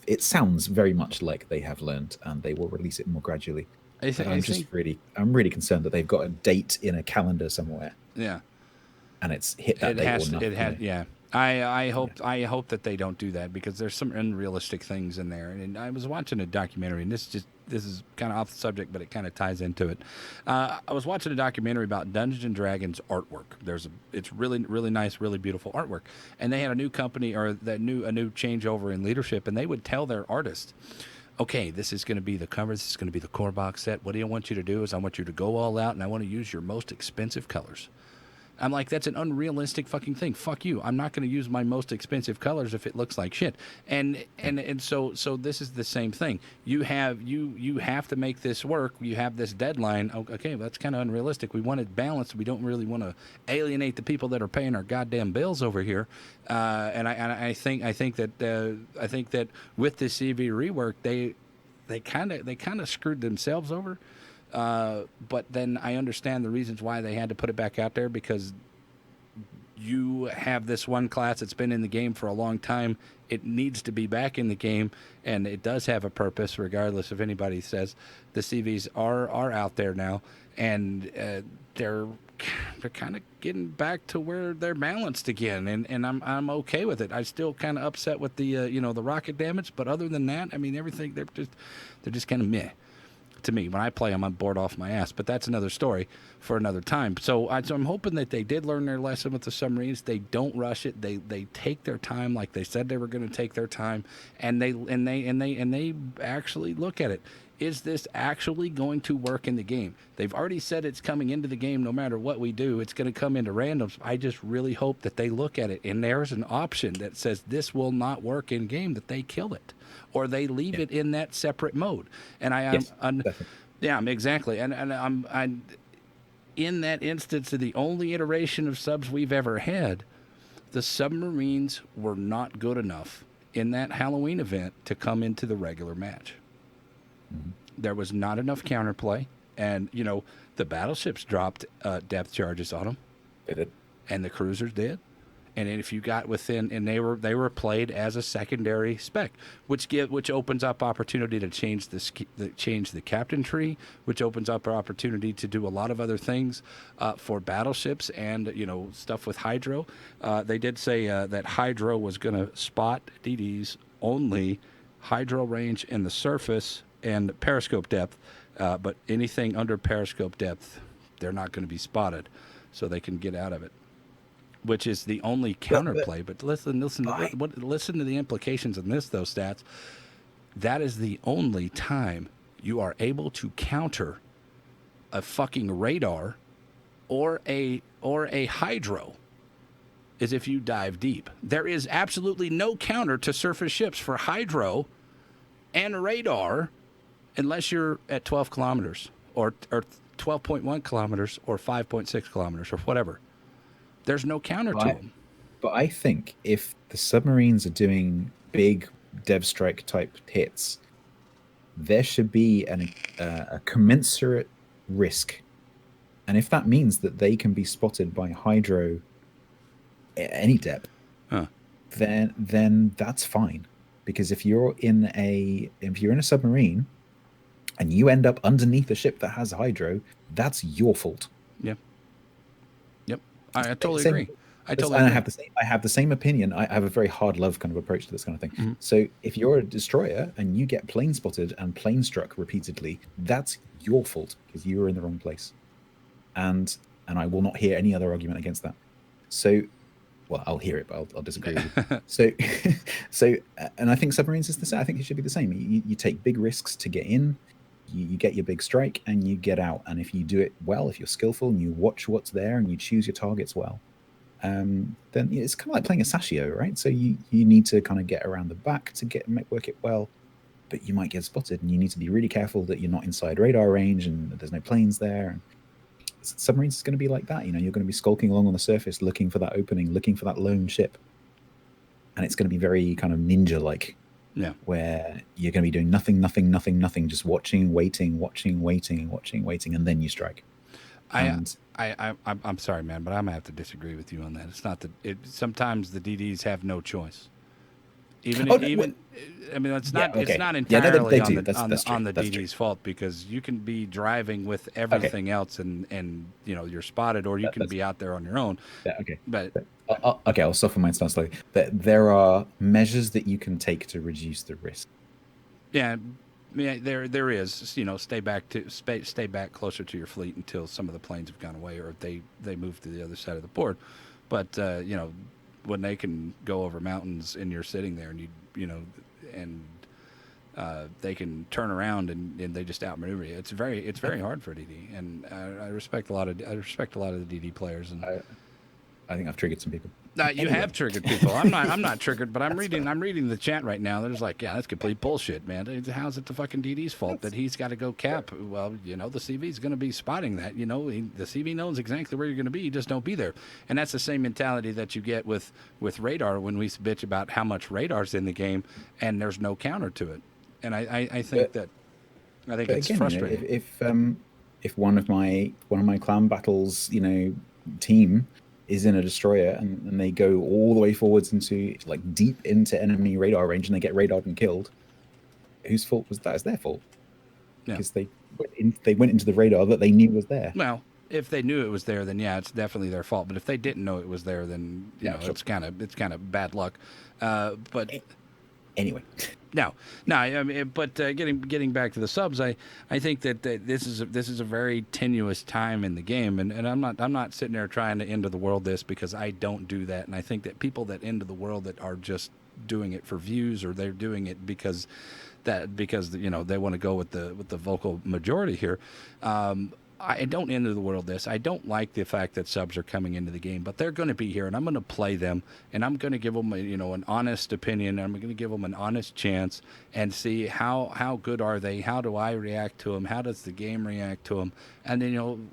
it sounds very much like they have learned, and they will release it more gradually. But I think I'm really concerned that they've got a date in a calendar somewhere, yeah. and it's hit that It date or has. It nothing. has. Yeah. I Yeah. hope that they don't do that because there's some unrealistic things in there. And I was watching a documentary, and this is kind of off the subject, but it kind of ties into it. I was watching a documentary about Dungeons and Dragons artwork. It's really nice, really beautiful artwork. And they had a new company or a new changeover in leadership, and they would tell their artists, okay, this is going to be the cover. This is going to be the core box set. What I want you to do is I want you to go all out, and I want to use your most expensive colors. I'm like, that's an unrealistic fucking thing. Fuck you. I'm not going to use my most expensive colors if it looks like shit. And so this is the same thing. You have to make this work. You have this deadline. Okay, well, that's kind of unrealistic. We want it balanced. We don't really want to alienate the people that are paying our goddamn bills over here. I think that with the CV rework, they kind of screwed themselves over. But then I understand the reasons why they had to put it back out there because you have this one class that's been in the game for a long time. It needs to be back in the game, and it does have a purpose, regardless if anybody says the CVs are out there now, and they're kind of getting back to where they're balanced again, and I'm okay with it. I still kind of upset with the the rocket damage, but other than that, I mean everything they're just kind of meh to me. When I play them, I'm bored off my ass. But that's another story for another time. So I'm hoping that they did learn their lesson with the submarines. They don't rush it. They take their time, like they said they were going to take their time, and they actually look at it. Is this actually going to work in the game? They've already said it's coming into the game no matter what we do. It's going to come into randoms. I just really hope that they look at it and there's an option that says this will not work in game, that they kill it or they leave Yeah. it in that separate mode. And Yes. Definitely. yeah, exactly. And I'm in that instance of the only iteration of subs we've ever had, the submarines were not good enough in that Halloween event to come into the regular match. Mhm. There was not enough counterplay, and the battleships dropped depth charges on them, They did. and the cruisers did. And if you got within, and they were played as a secondary spec, which opens up opportunity to change change the captain tree, which opens up an opportunity to do a lot of other things for battleships and stuff with hydro. They did say that hydro was going to spot DDs only, hydro range and the surface and periscope depth, but anything under periscope depth, they're not going to be spotted, so they can get out of it, which is the only But counterplay. But listen to the implications in this, though, stats. That is the only time you are able to counter a fucking radar or a hydro is if you dive deep. There is absolutely no counter to surface ships for hydro and radar unless you're at 12 kilometers or 12.1 kilometers or 5.6 kilometers or whatever. There's no counter to I, them. but I think if the submarines are doing big dev strike type hits, there should be a commensurate risk. And if that means that they can be spotted by hydro at any depth, Huh. then that's fine. Because if you're in a submarine and you end up underneath a ship that has hydro, that's your fault. Yep. Yep. I totally Same. agree. I totally And agree. I have the same opinion. I have a very hard love kind of approach to this kind of thing. Mhm. So if you're a destroyer and you get plane spotted and plane struck repeatedly, that's your fault because you were in the wrong place. And I will not hear any other argument against that. So, well, I'll hear it, but I'll disagree with you. So, and I think submarines is the same. I think it should be the same. You take big risks to get in. you get your big strike and you get out. And if you do it well, if you're skillful and you watch what's there and you choose your targets well, then it's kind of like playing a Sashio, right? So you need to kind of get around the back to work it well, but you might get spotted, and you need to be really careful that you're not inside radar range and there's no planes there. And submarines is going to be like that. You're going to be skulking along on the surface, looking for that opening, looking for that lone ship, and it's going to be very kind of ninja-like. Yeah. Where you're going to be doing nothing, just watching, waiting, and then you strike. I'm sorry, man, but I'm gonna have to disagree with you on that. It's not that sometimes the DDs have no choice. I mean, it's not okay. it's not Yeah, no, entirely they do. on the That's DD's true. fault, because you can be driving with everything else and you're spotted, or you can be out there on your own. Yeah, okay. But Okay, I'll soften my stance slightly. There are measures that you can take to reduce the risk. yeah, there is, stay back closer to your fleet until some of the planes have gone away, or they move to the other side of the board. But when they can go over mountains and you're sitting there, and and they can turn around and they just outmaneuver you. It's very hard for DD, and I respect a lot of the DD players. And I think I've triggered some people. you have triggered people. I'm not triggered, but I'm reading the chat right now. There's like, yeah, that's complete bullshit, man. How's it the fucking DD's fault that he's got to go cap? Well, the CV's going to be spotting that. The CV knows exactly where you're going to be. You just don't be there. And that's the same mentality that you get with radar when we bitch about how much radar's in the game and there's no counter to it. And I think it's again, frustrating. If one of my clan battles, team is in a destroyer and they go all the way forwards into like deep into enemy radar range and they get radared and killed, whose fault was that? It's their fault. Yeah. Because they went into the radar that they knew was there. Well, if they knew it was there, then yeah, it's definitely their fault. But if they didn't know it was there, then Sure. it's kind of bad luck. But anyway, no. I mean, but getting back to the subs, I think that this is a very tenuous time in the game, and I'm not sitting there trying to end of the world this, because I don't do that, and I think that people that end of the world that are just doing it for views, or they're doing it because they want to go with the vocal majority here. I don't end of the world this. I don't like the fact that subs are coming into the game, but they're going to be here, and I'm going to play them, and I'm going to give them an honest opinion. I'm going to give them an honest chance and see how good are they? How do I react to them? How does the game react to them? And then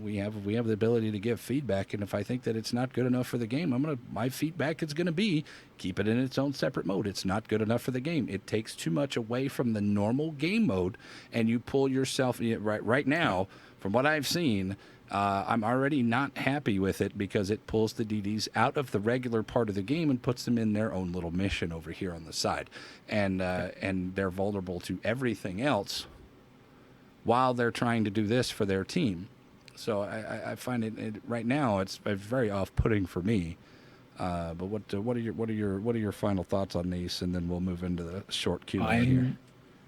we have the ability to give feedback, and if I think that it's not good enough for the game, my feedback is going to be keep it in its own separate mode. It's not good enough for the game. It takes too much away from the normal game mode, and you pull yourself right now. From what I've seen, I'm already not happy with it, because it pulls the DDs out of the regular part of the game and puts them in their own little mission over here on the side, and they're vulnerable to everything else while they're trying to do this for their team. So I find it right now it's very off-putting for me. But what are your final thoughts on these, and then we'll move into the short Q&A here.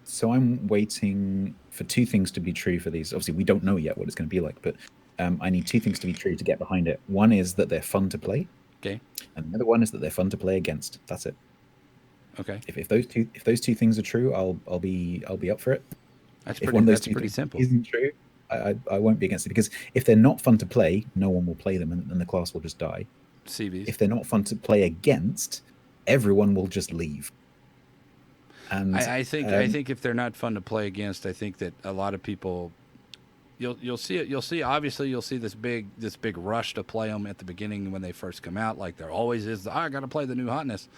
So I'm waiting for two things to be true for these. Obviously, we don't know yet what it's going to be like, but I need two things to be true to get behind it. One is that they're fun to play. Okay. And the other one is that they're fun to play against. That's it. Okay. If those two things are true, I'll be up for it. That's pretty simple. Isn't true, I won't be against it, because if they're not fun to play, no one will play them, and the class will just die. CVs. If they're not fun to play against, everyone will just leave. And I think if they're not fun to play against, I think that a lot of people, you'll see it. Obviously you'll see this big rush to play them at the beginning when they first come out. Like there always is. I got to play the new hotness,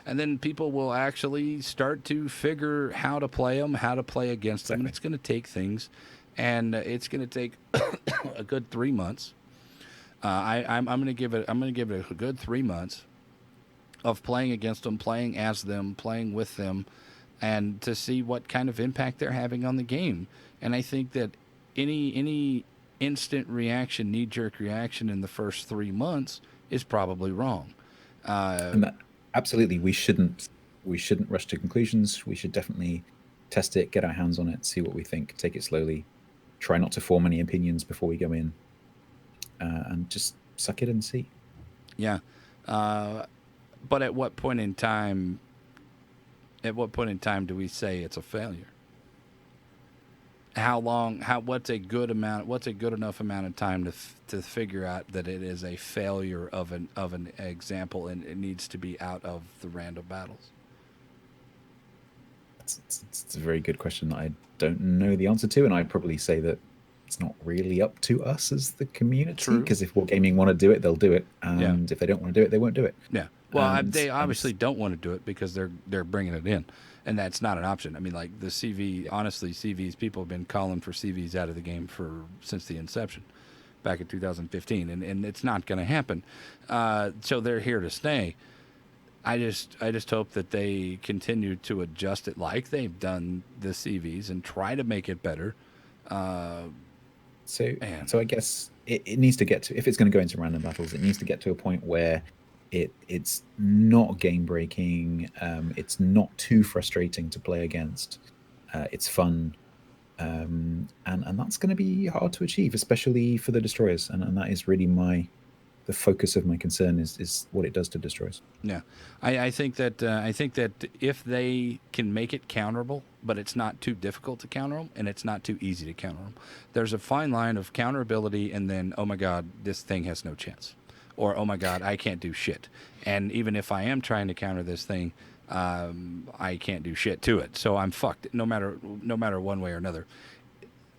and then people will actually start to figure how to play them, how to play against them, and it's going to take things, and it's going to take a good 3 months. I'm going to give it a good 3 months of playing against them, playing as them, playing with them, and to see what kind of impact they're having on the game. And I think that any instant reaction, knee-jerk reaction in the first 3 months is probably wrong. Absolutely, we shouldn't rush to conclusions. We should definitely test it, get our hands on it, see what we think, take it slowly, try not to form any opinions before we go in, and just suck it and see. Yeah. But at what point in time do we say it's a failure? how long? What's a good amount? What's a good enough amount of time to figure out that it is a failure of an example and it needs to be out of the random battles? It's a very good question that I don't know the answer to, and I'd probably say that it's not really up to us as the community, True. because if Wargaming want to do it, they'll do it, Yeah. and if they don't want to do it, they won't do it. Yeah. Well, they And obviously don't want to do it because they're bringing it in, and that's not an option. I mean, like the CV. Honestly, CVs people have been calling for CVs out of the game since the inception, back in 2015, and it's not going to happen. So they're here to stay. I just hope that they continue to adjust it like they've done the CVs and try to make it better. so Man, so I guess it needs to get to, if it's going to go into random battles, it needs to get to a point where it's not game breaking, it's not too frustrating to play against, it's fun, and that's going to be hard to achieve, especially for the destroyers, and that is really the focus of my concern is what it does to destroyers. yeah, I think that if they can make it counterable, but it's not too difficult to counter them, and it's not too easy to counter them. There's a fine line of counterability, and then oh my god, this thing has no chance, or oh my god, I can't do shit. And even if I am trying to counter this thing, I can't do shit to it. So I'm fucked. No matter one way or another.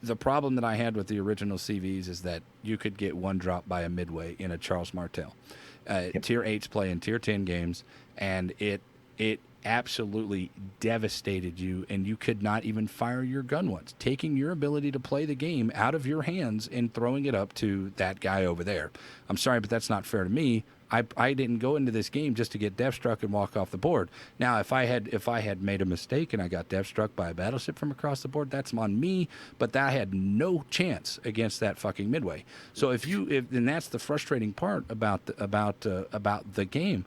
The problem that I had with the original CVs is that you could get one drop by a midway in a Charles Martel. Yep. Tier 8s play in Tier 10 games, and it absolutely devastated you, and you could not even fire your gun once, taking your ability to play the game out of your hands and throwing it up to that guy over there. I'm sorry, but that's not fair to me. I didn't go into this game just to get death struck and walk off the board. Now, if I had made a mistake and I got death struck by a battleship from across the board, that's on me. But I had no chance against that fucking midway. So if and that's the frustrating part about the game.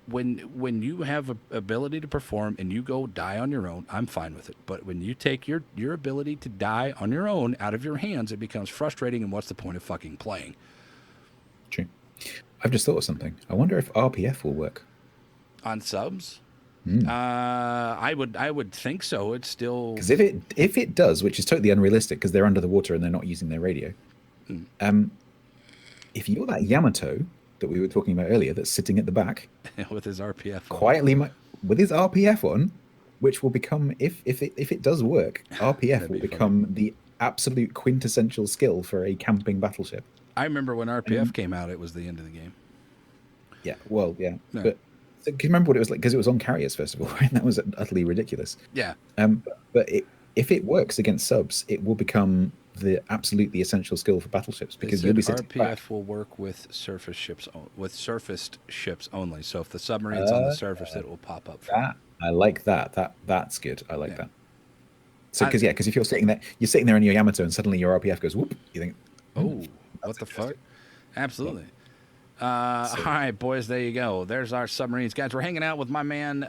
When you have a ability to perform and you go die on your own, I'm fine with it. But when you take your ability to die on your own out of your hands, it becomes frustrating. And what's the point of fucking playing? True. I've just thought of something. I wonder if RPF will work On subs? Mm. I would think so. It's still Because if it does, which is totally unrealistic because they're under the water and they're not using their radio. If you're that Yamato that we were talking about earlier that's sitting at the back with his RPF on. quietly with his RPF on, which will become, if it does work, RPF will become the absolute quintessential skill for a camping battleship. I remember when RPF came out, it was the end of the game. Yeah, well, yeah. No. But can you remember what it was like? Because it was on Carriers, first of all, right? That was utterly ridiculous. Yeah. But if it works against subs, it will become the absolutely essential skill for battleships, because you'll be sitting RPF back. will work with surface ships surfaced ships only. So if the submarine's on the surface, it will pop up. I like that. That's good. I like that. So because if you're sitting there in your Yamato and suddenly your RPF goes whoop, you think, oh, what the fuck? Absolutely. All right, boys, there you go. There's our submarines. Guys, we're hanging out with my man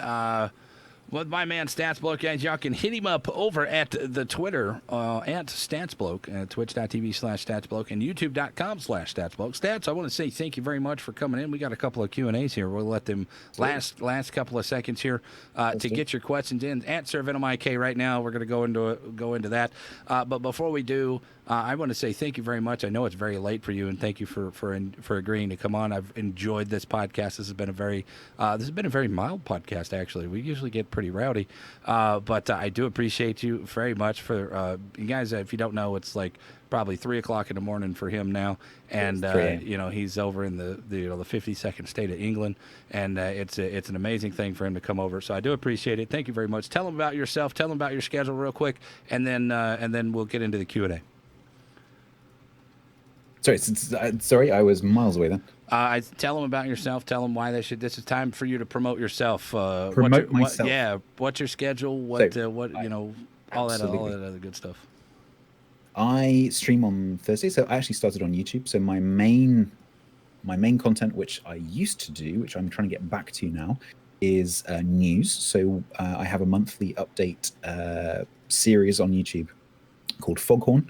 statsbloke. Guys, y'all can hit him up over at the Twitter at statsbloke, twitch.tv/statsbloke, and youtube.com/statsbloke. Stats, I want to say thank you very much for coming in. We got a couple of Q&As here. We'll let them last couple of seconds here to get your questions in at sirvenomik right now. We're going to go into that. But before we do, I want to say thank you very much. I know it's very late for you, and thank you for agreeing to come on. I've enjoyed this podcast. This has been a very mild podcast, actually. We usually get pretty rowdy, but I do appreciate you very much for you guys. If you don't know, it's like probably 3 o'clock in the morning for him now, and he's over in the 52nd state of England, and it's an amazing thing for him to come over. So I do appreciate it. Thank you very much. Tell him about yourself. Tell him about your schedule real quick, and then we'll get into the Q&A. Sorry, I was miles away then. Tell them about yourself. Tell them why they should. This is time for you to promote yourself. Myself. What's your schedule? All that other good stuff. I stream on Thursday, so I actually started on YouTube. So my main content, which I used to do, which I'm trying to get back to now, is news. So I have a monthly update series on YouTube called Foghorn.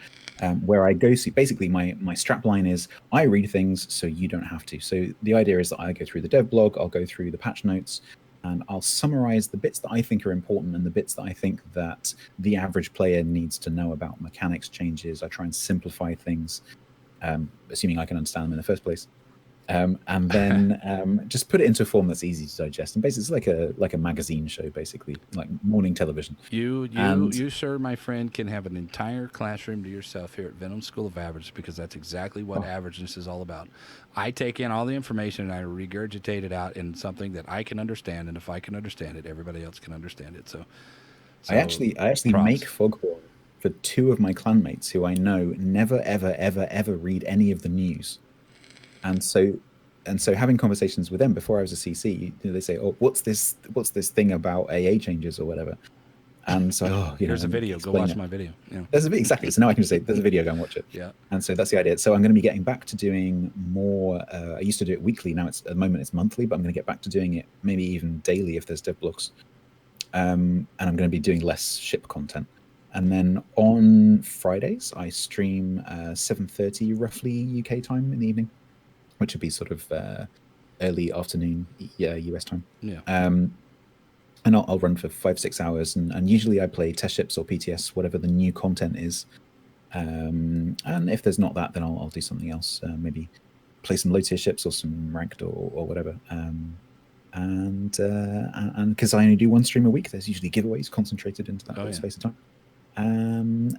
Where I go see, basically my strap line is I read things so you don't have to. So the idea is that I go through the dev blog, I'll go through the patch notes, and I'll summarize the bits that I think are important and the bits that I think that the average player needs to know about mechanics changes. I try and simplify things, assuming I can understand them in the first place. And then just put it into a form that's easy to digest. And basically, it's like a magazine show, basically, like morning television. You, sir, my friend, can have an entire classroom to yourself here at Venom School of Average, because that's exactly what averageness is all about. I take in all the information and I regurgitate it out in something that I can understand, and if I can understand it, everybody else can understand it. So I actually props. make Foghorn for two of my clanmates who I know never, ever, ever, ever read any of the news. And so having conversations with them before I was a CC, they say, "Oh, what's this thing about AA changes or whatever?" And so, here's a video. Go watch my video. Yeah. There's exactly. So now I can just say, "There's a video. Go and watch it." Yeah. And so that's the idea. So I'm going to be getting back to doing more. I used to do it weekly. Now at the moment it's monthly, but I'm going to get back to doing it maybe even daily if there's dev blocks. And I'm going to be doing less ship content. And then on Fridays I stream 7:30 roughly UK time in the evening, which would be sort of early afternoon, US time. Yeah. And I'll run for 5-6 hours, and usually I play test ships or PTS, whatever the new content is. And if there's not that, then I'll do something else. Maybe play some low tier ships or some ranked or whatever. And because I only do one stream a week, there's usually giveaways concentrated into that space of time. And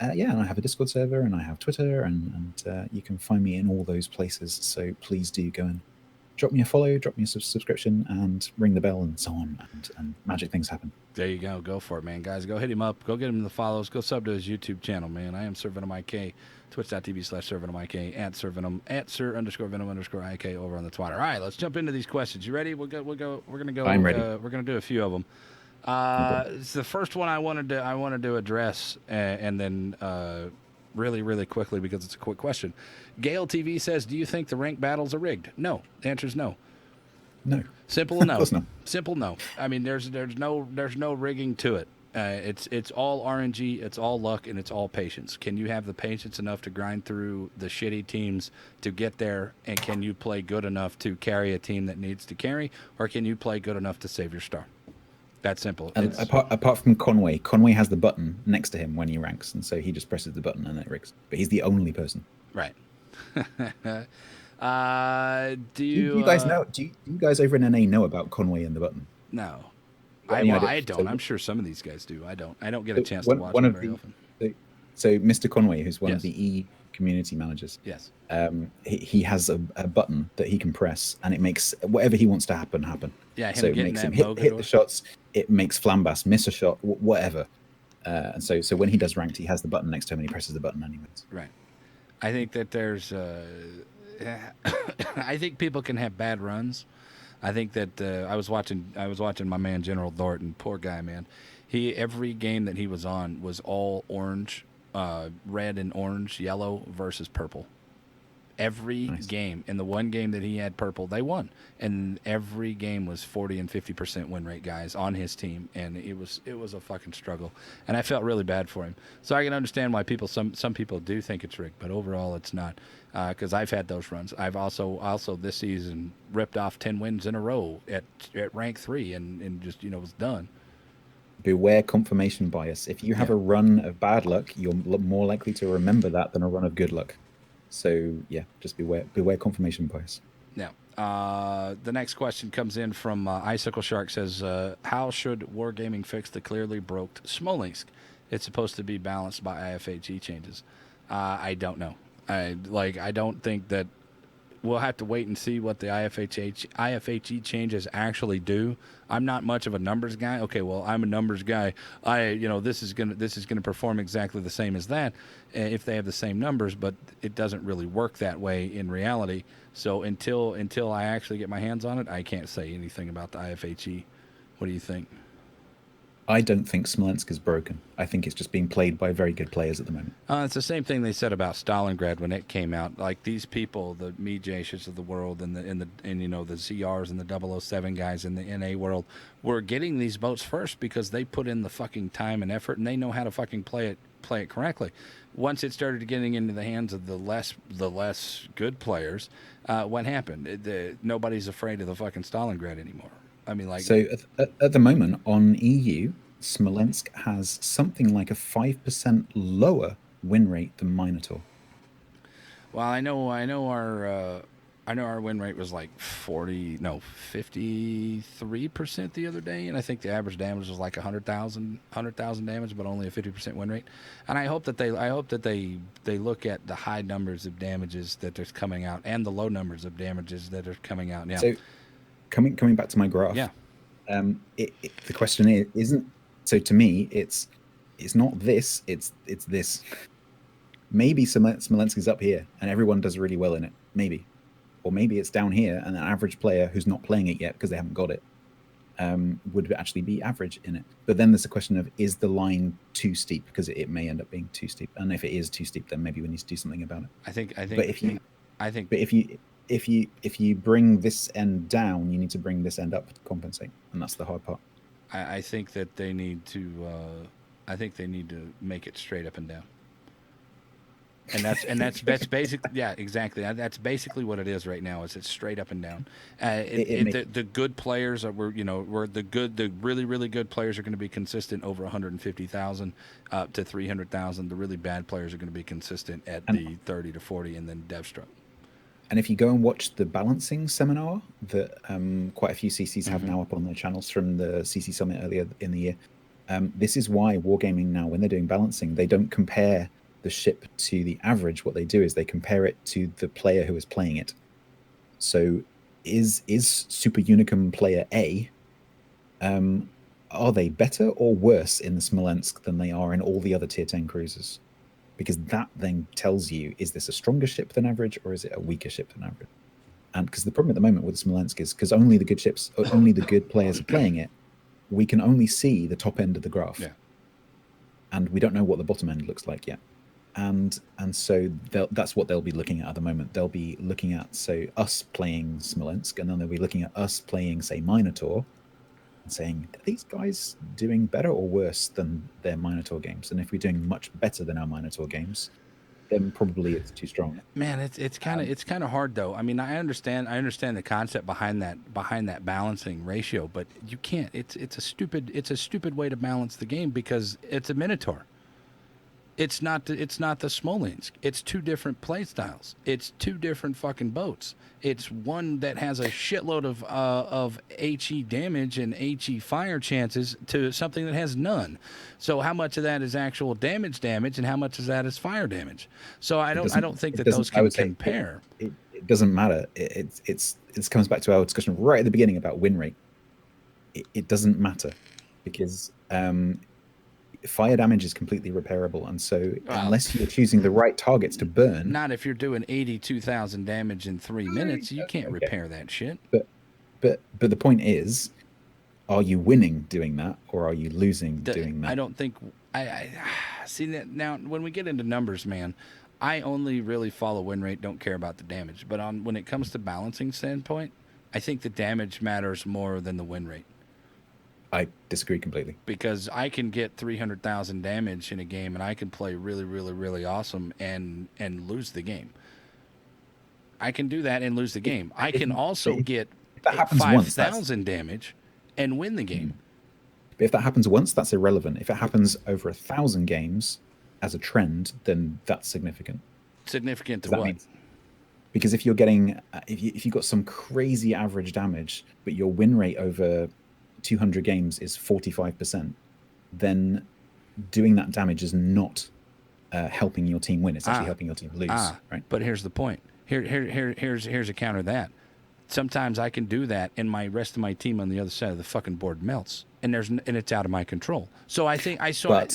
I have a Discord server, and I have Twitter, and you can find me in all those places. So please do go and drop me a follow, drop me a subscription, and ring the bell, and so on, and magic things happen. There you go. Go for it, man. Guys, go hit him up. Go get him the follows. Go sub to his YouTube channel, man. I am sirvenomik, twitch.tv/sirvenomik, at sirvenom, at sir_venom_ik over on the Twitter. All right, let's jump into these questions. You ready? We're gonna go. I'm ready. We're gonna do a few of them. It's the first one I wanted to address, and then really quickly, because it's a quick question. Gale TV says, "Do you think the rank battles are rigged?" No. The answer is no. No. Simple no. No. Simple no. I mean, there's no rigging to it. It's all RNG, it's all luck, and it's all patience. Can you have the patience enough to grind through the shitty teams to get there, and can you play good enough to carry a team that needs to carry, or can you play good enough to save your star? That simple. And apart from Conway has the button next to him when he ranks, and so he just presses the button and it rigs. But he's the only person. Right. Do you guys know? Do you guys over in NA know about Conway and the button? No. I don't. So, I'm sure some of these guys do. I don't get a chance to watch them very often. So Mr. Conway, who's one of the E community managers. Yes. He has a button that he can press, and it makes whatever he wants to happen. Yeah. So it makes him hit the shots. It makes Flambas miss a shot, whatever. And so when he does ranked, he has the button next to him, and he presses the button anyways. Right. I think that there's. I think people can have bad runs. I think that I was watching my man General Thornton. Poor guy, man. Every game that he was on was all orange, red and orange, yellow versus purple. Every game. In the one game that he had purple, they won. And every game was 40 and 50% win rate guys on his team, and it was a fucking struggle. And I felt really bad for him. So I can understand why some people do think it's rigged, but overall it's not. Because I've had those runs. I've also this season ripped off 10 wins in a row at rank 3 and just was done. Beware confirmation bias. If you have a run of bad luck, you're more likely to remember that than a run of good luck. So yeah, just beware confirmation bias. Now, the next question comes in from Icicle Shark. Says, how should Wargaming fix the clearly broke Smolensk? It's supposed to be balanced by IFHE changes. I don't know. I don't think that we'll have to wait and see what the IFHE changes actually do. I'm not much of a numbers guy. Okay, well, I'm a numbers guy. This is gonna perform exactly the same as that if they have the same numbers, but it doesn't really work that way in reality. So until I actually get my hands on it, I can't say anything about the IFHE. What do you think? I don't think Smolensk is broken. I think it's just being played by very good players at the moment. It's the same thing they said about Stalingrad when it came out. Like these people, the Mijash's of the world, and the ZRs and the 007 guys in the NA world, were getting these boats first because they put in the fucking time and effort, and they know how to fucking play it correctly. Once it started getting into the hands of the less good players, what happened? Nobody's afraid of the fucking Stalingrad anymore. I mean, like, So at the moment on EU, Smolensk has something like a 5% lower win rate than Minotaur. well, I know our win rate was like 53% the other day, and I think the average damage was like 100,000 damage, but only a 50% win rate. And I hope that they look at the high numbers of damages that are coming out and the low numbers of damages that are coming out. Yeah, So coming back to my yeah. graph, the question is isn't so to me it's not this, it's this. Maybe Smolensk is up here and everyone does really well in it, maybe, or maybe it's down here and an average player who's not playing it yet because they haven't got it would actually be average in it. But then there's a question of is the line too steep, because it may end up being too steep, and if it is too steep, then maybe we need to do something about it. But I think if you bring this end down, you need to bring this end up to compensate, and that's the hard part. I think that they need to. I think they need to make it straight up and down. That's basically, yeah, exactly. That's basically what it is right now. Is it's straight up and down. The good players are the really good players are going to be consistent over 150,000 up to 300,000. The really bad players are going to be consistent at and, the 30 to 40, and then Devstruck. and if you go and watch the balancing seminar that quite a few CCs have now up on their channels from the CC Summit earlier in the year, this is why Wargaming now, when they're doing balancing, they don't compare the ship to the average. What they do is they compare it to the player who is playing it. So is Super Unicum player A, are they better or worse in the Smolensk than they are in all the other tier 10 cruisers? Because that then tells you, is this a stronger ship than average or is it a weaker ship than average? And because the problem at the moment with the Smolensk is because only the good ships, only the good players are playing it, we can only see the top end of the graph. Yeah. And we don't know what the bottom end looks like yet. And so that's what they'll be looking at the moment. They'll be looking at, so us playing Smolensk, and then they'll be looking at us playing, say, Minotaur, and saying, are these guys doing better or worse than their Minotaur games? And if we're doing much better than our Minotaur games, then probably it's too strong. Man, it's kind of hard though. I mean, I understand the concept behind that balancing ratio, but you can't. It's a stupid way to balance the game because it's a Minotaur. It's not the Smolensk. It's two different play styles. It's two different fucking boats. It's one that has a shitload of HE damage and HE fire chances to something that has none. So how much of that is actual damage, and how much of that is fire damage? So I don't think that those can compare. It doesn't matter. It comes back to our discussion right at the beginning about win rate. It doesn't matter because fire damage is completely repairable, and so unless you're choosing the right targets to burn, not if you're doing 82,000 damage in 3 minutes, you can't repair that shit. But the point is, are you winning doing that, or are you losing doing that? I don't think I see that now. When we get into numbers, man, I only really follow win rate, don't care about the damage. But when it comes to balancing standpoint, I think the damage matters more than the win rate. I disagree completely. Because I can get 300,000 damage in a game, and I can play really, really, really awesome and lose the game. I can do that and lose the game. I can also get 5,000 damage and win the game. But if that happens once, that's irrelevant. If it happens over 1,000 games as a trend, then that's significant. Significant to what? Because if you're getting, if you've got some crazy average damage, but your win rate over 200 games is 45%, then doing that damage is not helping your team win. It's actually helping your team lose. Right? But here's the point. Here's a counter to that. Sometimes I can do that, and my rest of my team on the other side of the fucking board melts, and it's out of my control. So I think I saw.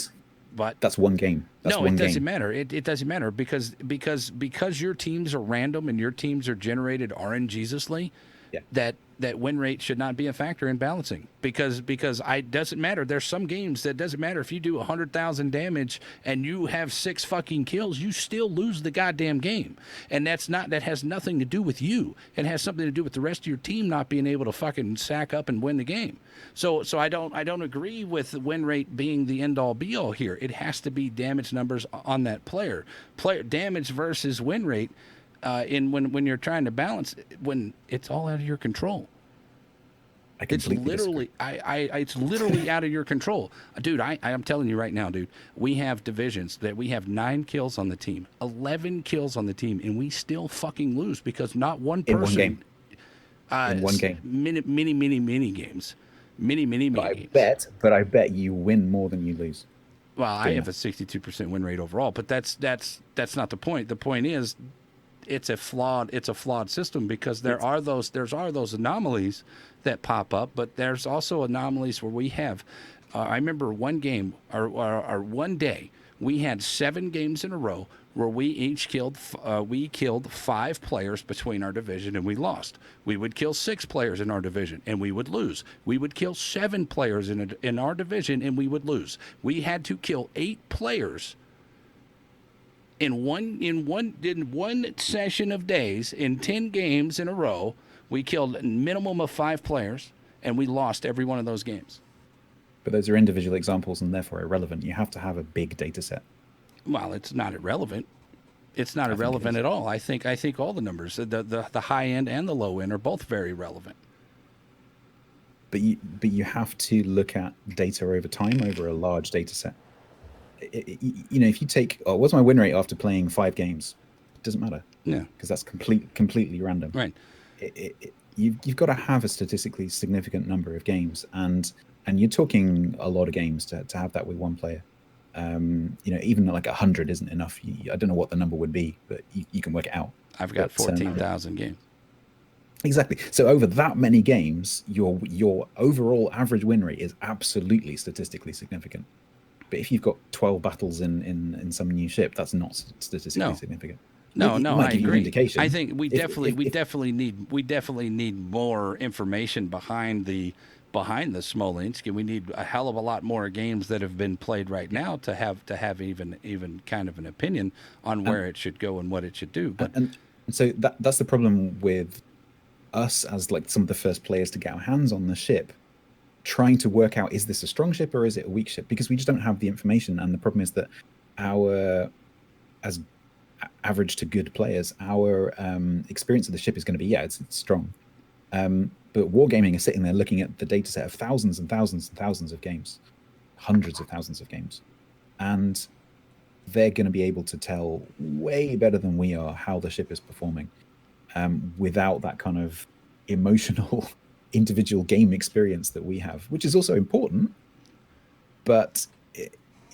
But that's one game. It doesn't matter. It doesn't matter because your teams are random and your teams are generated RNGesusly. Yeah. That win rate should not be a factor in balancing because it doesn't matter. There's some games that doesn't matter if you do 100,000 damage and you have 6 fucking kills, you still lose the goddamn game, and that has nothing to do with you. It has something to do with the rest of your team not being able to fucking sack up and win the game. So I don't agree with win rate being the end all be all here. It has to be damage numbers on that player damage versus win rate. When you're trying to balance when it's all out of your control. I It's completely disagree. literally, it's literally out of your control, dude. I'm telling you right now, dude. We have divisions that we have 9 kills on the team, 11 kills on the team, and we still fucking lose because not one In one game. person. In one game. Mini games, mini games. But I bet you win more than you lose Well, I doing have that. a 62% win rate overall, but that's not the point. The point is it's a flawed system because It's there are those anomalies that pop up, but there's also anomalies where we have. I remember one game or one day we had 7 games in a row where we killed 5 players between our division and we lost. We would kill 6 players in our division and we would lose. We would kill 7 players in our division and we would lose. We had to kill 8 players in one session of days in 10 games in a row. We killed a minimum of 5 players and we lost every one of those games. But those are individual examples and therefore irrelevant. You have to have a big data set. Well, it's not irrelevant. It's not I think it irrelevant is. at all. I think all the numbers, the high end and the low end, are both very relevant. But you have to look at data over time over a large data set. If you take, oh, what's my win rate after playing 5 games? It doesn't matter Yeah, because that's completely random. right. You've got to have a statistically significant number of games, and you're talking a lot of games to have that with one player. Even like 100 isn't enough. I don't know what the number would be, but you can work it out. I've got But 14,000 games. exactly. So over that many games, your overall average win rate is absolutely statistically significant. But if you've got 12 battles in some new ship, that's not statistically No, significant. no, It no. might I give you an agree. indication. I think we If, definitely, if, we if definitely need, we definitely need more information behind the Smolensk, and we need a hell of a lot more games that have been played right now to have even kind of an opinion on and, where it should go and what it should do. But and so that's the problem with us as like some of the first players to get our hands on the ship, trying to work out, is this a strong ship or is it a weak ship? Because we just don't have the information. And the problem is that our, as average to good players, our experience of the ship is going to be, yeah, it's strong. But Wargaming is sitting there looking at the data set of thousands and thousands and thousands of games, hundreds of thousands of games. And they're going to be able to tell way better than we are how the ship is performing, without that kind of emotional individual game experience that we have, which is also important. But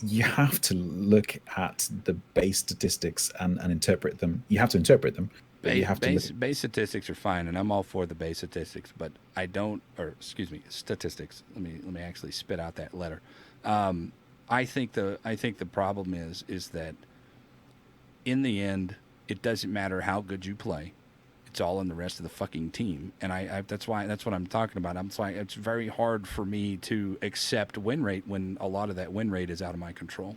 you have to look at the base statistics and interpret them. You have to interpret them, but you have to look. base statistics are fine, and I'm all for the base statistics. But I don't, or excuse me, statistics. Let me actually spit out that letter. I think the problem is that in the end, it doesn't matter how good you play. It's all in the rest of the fucking team, and that's what I'm talking about. I'm like, it's very hard for me to accept win rate when a lot of that win rate is out of my control.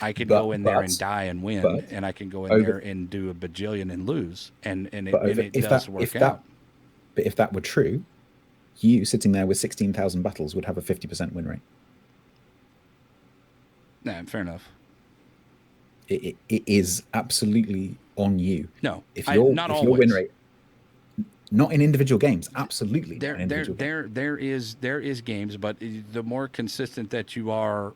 I could But go in there but and die and win, but and I can go in over there and do a bajillion and lose, and it but and over it does work out. if that were true, you sitting there with 16,000 battles would have a 50% win rate. Nah, fair enough. It is absolutely on you. No, If I your not if your win always. rate, not in individual games, absolutely not There, in there, individual games. there is games, but the more consistent that you are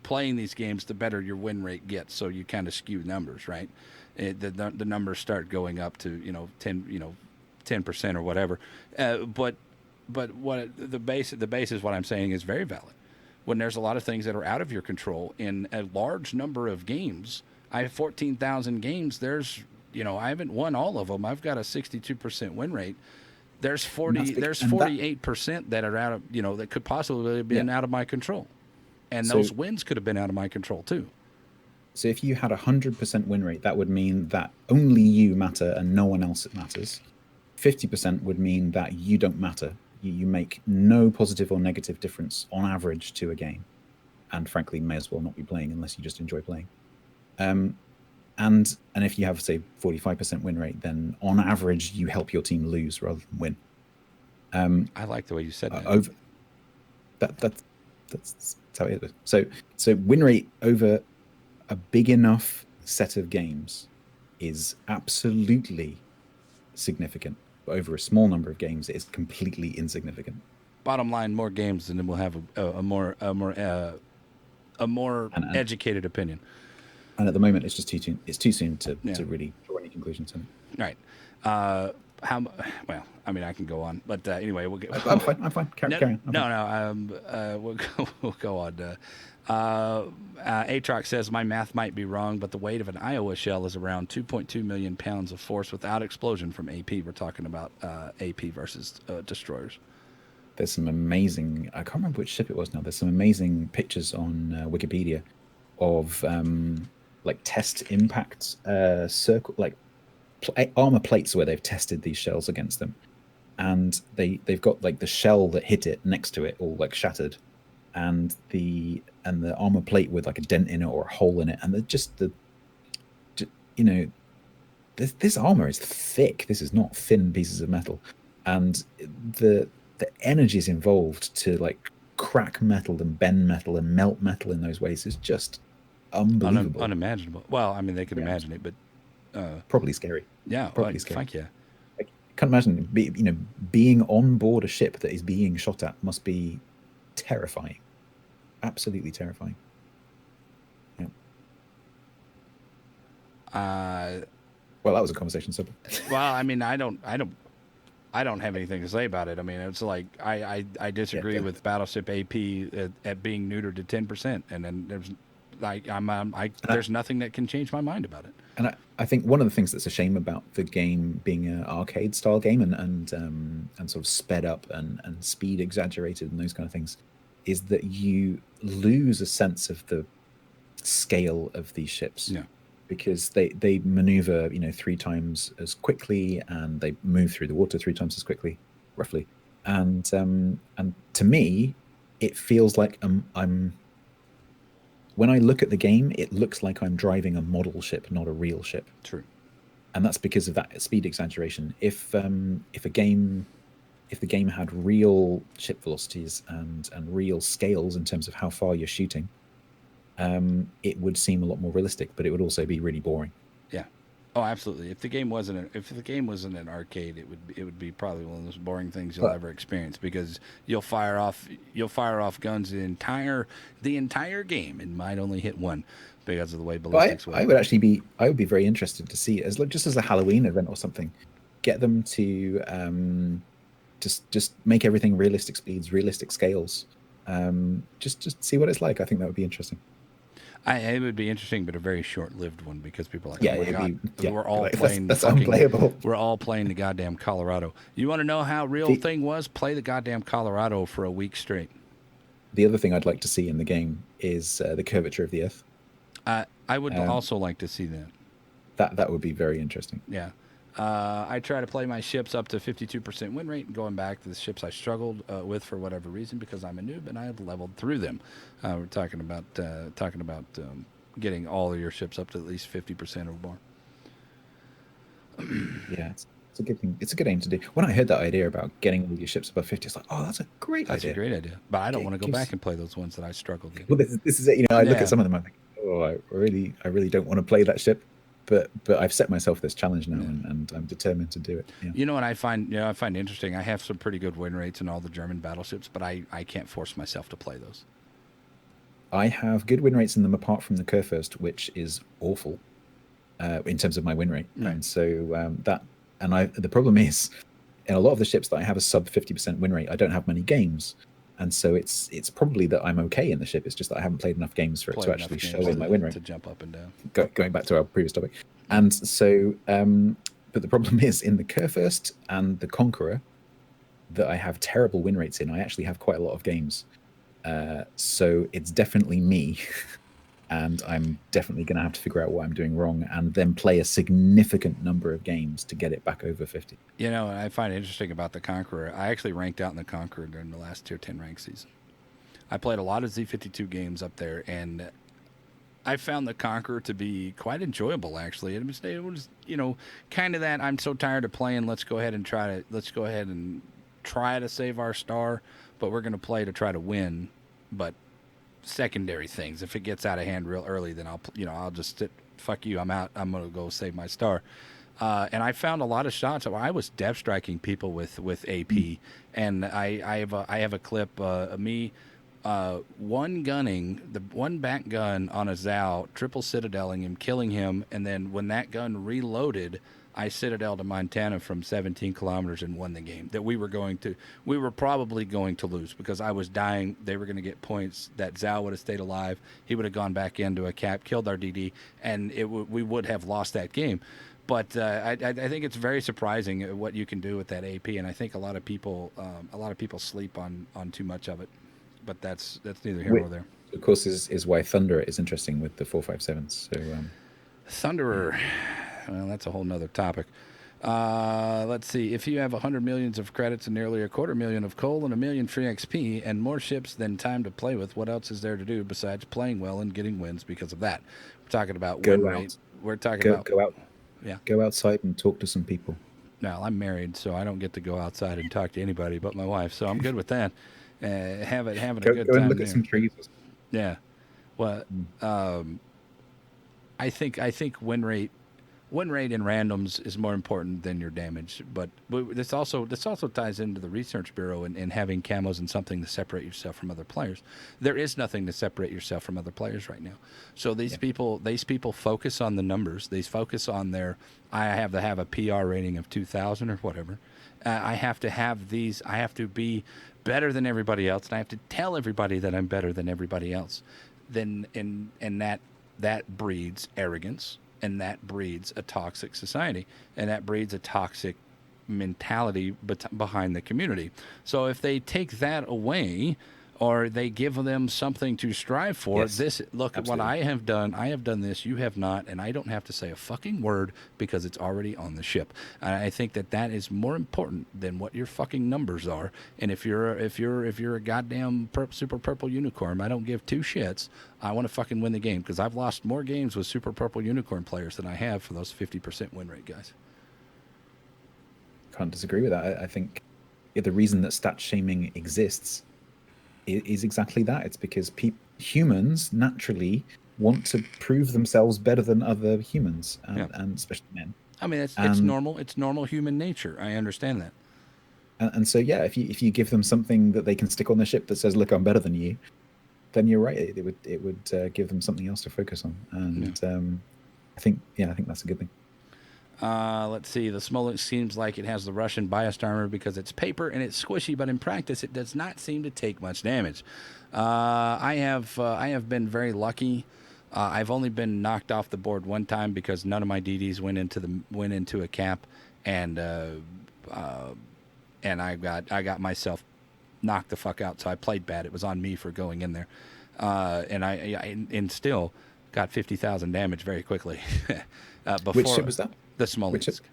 playing these games, the better your win rate gets. So you kind of skew numbers, right? The numbers start going up to 10% or whatever. But what the base is what I'm saying is very valid. When there's a lot of things that are out of your control in a large number of games, I have 14,000 games. I haven't won all of them. I've got a 62% win rate. There's And 40 there's and that 48% that are out of that could possibly have yeah. been out of my control, and So those wins could have been out of my control too. so if you had 100% win rate, that would mean that only you matter and no one else matters. 50% would mean that you don't matter. You make no positive or negative difference on average to a game, and frankly, may as well not be playing unless you just enjoy playing. Um, and if you have, say, 45% win rate, then on average you help your team lose rather than win. I like the way you said that. Over that's how it is. So win rate over a big enough set of games is absolutely significant. over a small number of games, it is completely insignificant. Bottom line, more games, and then we'll have a more And educated opinion. and at the moment, it's too soon Yeah. to really draw any conclusions on it. Right. How? Well, I mean, I can go on, but anyway, we'll get. I'm fine. I'm fine. Carry on. I'm No, fine. no. We'll go on. Atrox says my math might be wrong, but the weight of an Iowa shell is around 2.2 million pounds of force without explosion from AP. We're talking about AP versus destroyers. There's some amazing. I can't remember which ship it was now. There's some amazing pictures on Wikipedia of like test impact circle, like armor plates where they've tested these shells against them, and they've got like the shell that hit it next to it all like shattered, and the armor plate with like a dent in it or a hole in it, and you know, this armor is thick. This is not thin pieces of metal, and the energies involved to like crack metal and bend metal and melt metal in those ways is just unbelievable. Unimaginable. Well, I mean, they could Yeah. imagine it, but Probably scary. yeah, Probably well, scary. fuck yeah. I can't imagine being on board a ship that is being shot at must be terrifying. Absolutely terrifying. Yeah. Well, that was a conversation subject. Well, I mean, I don't have anything to say about it. I mean, it's like I disagree Yeah. with Battleship AP at being neutered to 10%, and then there's like there's nothing that can change my mind about it. And I think one of the things that's a shame about the game being an arcade style game and sort of sped up and speed exaggerated and those kind of things is that you lose a sense of the scale of these ships. Yeah. Because they maneuver 3 times as quickly and they move through the water 3 times as quickly, roughly. And to me, it feels like I'm when I look at the game, it looks like I'm driving a model ship, not a real ship. True. And that's because of that speed exaggeration. If the game had real ship velocities and real scales in terms of how far you're shooting, it would seem a lot more realistic, but it would also be really boring. Yeah. Oh, absolutely. If the game wasn't an arcade, it would be probably one of the most boring things you'll ever experience, because you'll fire off guns the entire game and might only hit one because of the way ballistics work. I would be very interested to see it just as a Halloween event or something. Get them to just make everything realistic speeds, realistic scales. Just see what it's like. I think that would be interesting. It would be interesting, but a very short-lived one, because people are like, Yeah, oh my God, we're all like, playing. That's unplayable. We're all playing the goddamn Colorado. You want to know how real thing was? Play the goddamn Colorado for a week straight. The other thing I'd like to see in the game is the curvature of the Earth. I would also like to see that. That would be very interesting. Yeah. I try to play my ships up to 52% win rate, and going back to the ships I struggled with for whatever reason because I'm a noob and I have leveled through them. We're talking about getting all of your ships up to at least 50% or more. Yeah, it's a good thing. It's a good aim to do. When I heard that idea about getting all your ships above 50, it's like, oh, that's a great idea. That's a great idea. But I don't want to go back and play those ones that I struggled with. Well, this is it. I look at some of them, I think, oh, I really don't want to play that ship. But I've set myself this challenge now, and I'm determined to do it. Yeah. You know what I find interesting? I have some pretty good win rates in all the German battleships, but I can't force myself to play those. I have good win rates in them apart from the Kurfürst, which is awful in terms of my win rate. Right. And so the problem is, in a lot of the ships that I have a sub 50% win rate, I don't have many games. And so it's probably that I'm okay in the ship. It's just that I haven't played enough games for it to actually show in my win rate. To jump up and down. Going back to our previous topic. And so, but the problem is in the Kurfürst and the Conqueror that I have terrible win rates in. I actually have quite a lot of games. So it's definitely me. And I'm definitely going to have to figure out what I'm doing wrong and then play a significant number of games to get it back over 50. You know, I find it interesting about the Conqueror. I actually ranked out in the Conqueror during the last Tier 10 rank season. I played a lot of Z52 games up there, and I found the Conqueror to be quite enjoyable, actually. It was kind of that I'm so tired of playing, let's go ahead and try to save our star, but we're going to play to try to win, but secondary things. If it gets out of hand real early, then I'll just sit, fuck you, I'm out. I'm going to go save my star. And I found a lot of shots. I was dev striking people with AP, and I have a clip of me one gunning the one back gun on a Zao, triple citadeling him, killing him, and then when that gun reloaded, I citadel to Montana from 17 kilometers and won the game. That we were probably going to lose because I was dying. They were going to get points. That Zao would have stayed alive. He would have gone back into a cap, killed our DD, and we would have lost that game. But I think it's very surprising what you can do with that AP, and I think a lot of people sleep on too much of it. But that's neither here nor there. Of course, is why Thunder is interesting with the 457s. So Thunderer, well, that's a whole nother topic. Let's see. If you have 100 millions of credits and nearly 250,000 of coal and 1 million free XP and more ships than time to play with, what else is there to do besides playing well and getting wins because of that? We're talking about win rate. We're talking about go out. Yeah. Go outside and talk to some people. Now, I'm married, so I don't get to go outside and talk to anybody but my wife. So I'm good with that. Having a good go time and look there. at some trees. Yeah. Well, I think win rate in randoms is more important than your damage. But this also ties into the research bureau and having camos and something to separate yourself from other players. There is nothing to separate yourself from other players right now. So these people focus on the numbers. They focus on their I have to have a PR rating of 2,000 or whatever. I have to have these. I have to be better than everybody else, and I have to tell everybody that I'm better than everybody else. Then and that breeds arrogance, and that breeds a toxic society, and that breeds a toxic mentality behind the community. So if they take that away, or they give them something to strive for, Yes, this look at what I have done. I have done this. You have not, and I don't have to say a fucking word because it's already on the ship. And I think that is more important than what your fucking numbers are. And if you're a goddamn super purple unicorn, I don't give two shits. I want to fucking win the game because I've lost more games with super purple unicorn players than I have for those 50% win rate guys. Can't disagree with that. I think the reason that stat shaming exists is exactly that. It's because humans naturally want to prove themselves better than other humans, and especially men. I mean, it's normal. It's normal human nature. I understand that. And so, yeah, if you give them something that they can stick on their ship that says, "Look, I'm better than you," then you're right. It would give them something else to focus on. And I think that's a good thing. Let's see. The Smolensk seems like it has the Russian biased armor because it's paper and it's squishy, but in practice it does not seem to take much damage. I have been very lucky. I've only been knocked off the board one time because none of my DDs went into a cap, and I got myself knocked the fuck out. So I played bad. It was on me for going in there, and I still got 50,000 damage very quickly. Before, which ship was that? The Smolensk.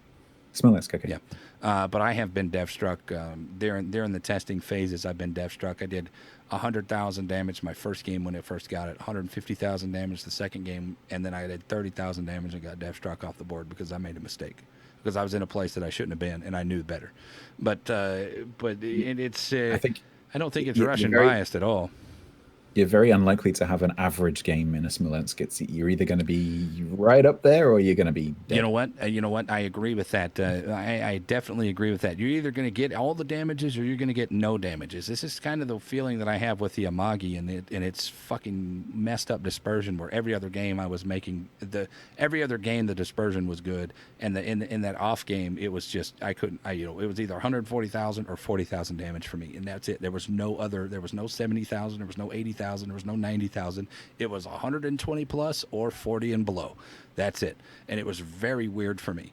Smolensk, okay. Yeah. But I have been dev struck during the testing phases. I've been dev struck. I did 100,000 damage my first game when it first got it, 150,000 damage the second game, and then I did 30,000 damage and got dev struck off the board because I made a mistake. Because I was in a place that I shouldn't have been, and I knew better. But it's I don't think it's Russian biased at all. You're very unlikely to have an average game in a Smolensk. You're either going to be right up there or you're going to be dead. You know what? I agree with that. I definitely agree with that. You're either going to get all the damages or you're going to get no damages. This is kind of the feeling that I have with the Amagi and its fucking messed up dispersion. Where every other game I was making every other game the dispersion was good, and in that off game it was just it was either 140,000 or 40,000 damage for me, and that's it. There was no 70,000. There was no 80,000. There was no 90,000. It was 120 plus or 40 and below. That's it. And it was very weird for me.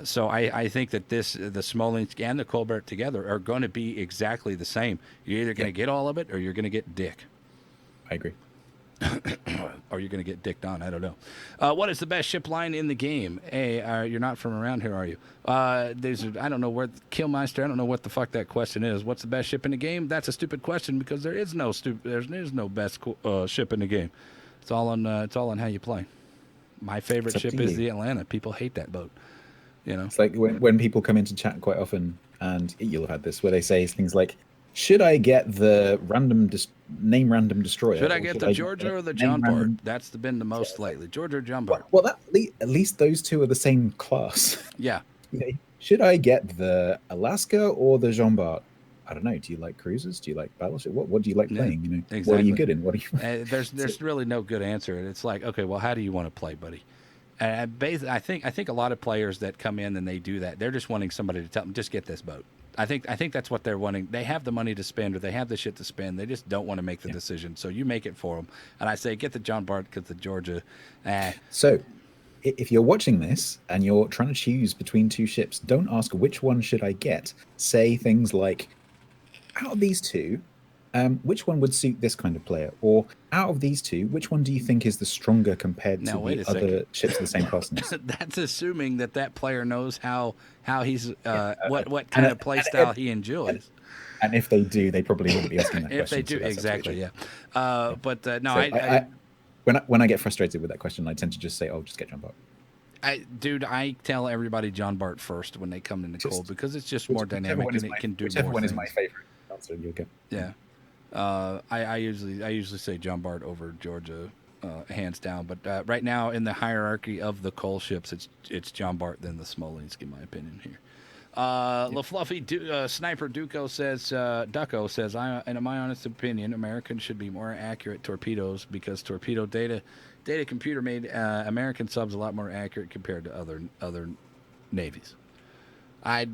So I think that the Smolensk and the Colbert together are going to be exactly the same. You're either going to get all of it or you're going to get dick. I agree. Or you're going to get dicked on. I don't know. What is the best ship line in the game? Hey, you're not from around here, are you? I don't know where Killmeister. I don't know what the fuck that question is. What's the best ship in the game? That's a stupid question because there is no best ship in the game. It's all on how you play. My favorite ship is the Atlanta. People hate that boat. You know, it's like when people come into chat quite often, and you'll have had this where they say things like, Should I get the name random destroyer, Should I or get should the I get the Georgia or the name John Bart? random? That's been the Yeah, most okay. lately. Georgia or John Well, Bart? well that, at least those two are the same class. Yeah. Should I get the Alaska or the Jean Bart? I don't know. Do you like cruisers? Do you like battleship? What do you like Yeah. playing? What are you Exactly. good in? What are you? There's So, there's really no good answer. It's like, okay, well, how do you want to play, buddy? And I think a lot of players that come in and they do that, they're just wanting somebody to tell them, just get this boat. I think that's what they're wanting. They have the money to spend, or they have the shit to spend. They just don't want to make the yeah. decision. So you make it for them. And I say, get the John Bart, get the Georgia. Eh, So if you're watching this and you're trying to choose between two ships, don't ask which one should I get. Say things like, out of these two, which one would suit this kind of player? Or out of these two, which one do you think is the stronger compared now to wait the a second. other ships of the same classness? That's assuming that player knows how he's Yeah. what And, kind of play style he enjoys. and if they do, they probably wouldn't be asking that If they question. do, So that's exactly, absolutely yeah. true. But no, So when I get frustrated with that question, I tend to just say, "Oh, just get John Bart." Dude, I tell everybody John Bart first when they come into cold because it's just more dynamic and it can do whichever more one things. is my favorite answer, you'll get. Yeah. I usually say John Bart over Georgia, hands down. But right now in the hierarchy of the coal ships, it's John Bart then the Smolensk, in my opinion here. LaFluffy Sniper Ducko says, in my honest opinion, Americans should be more accurate torpedoes because torpedo data computer made American subs a lot more accurate compared to other navies. I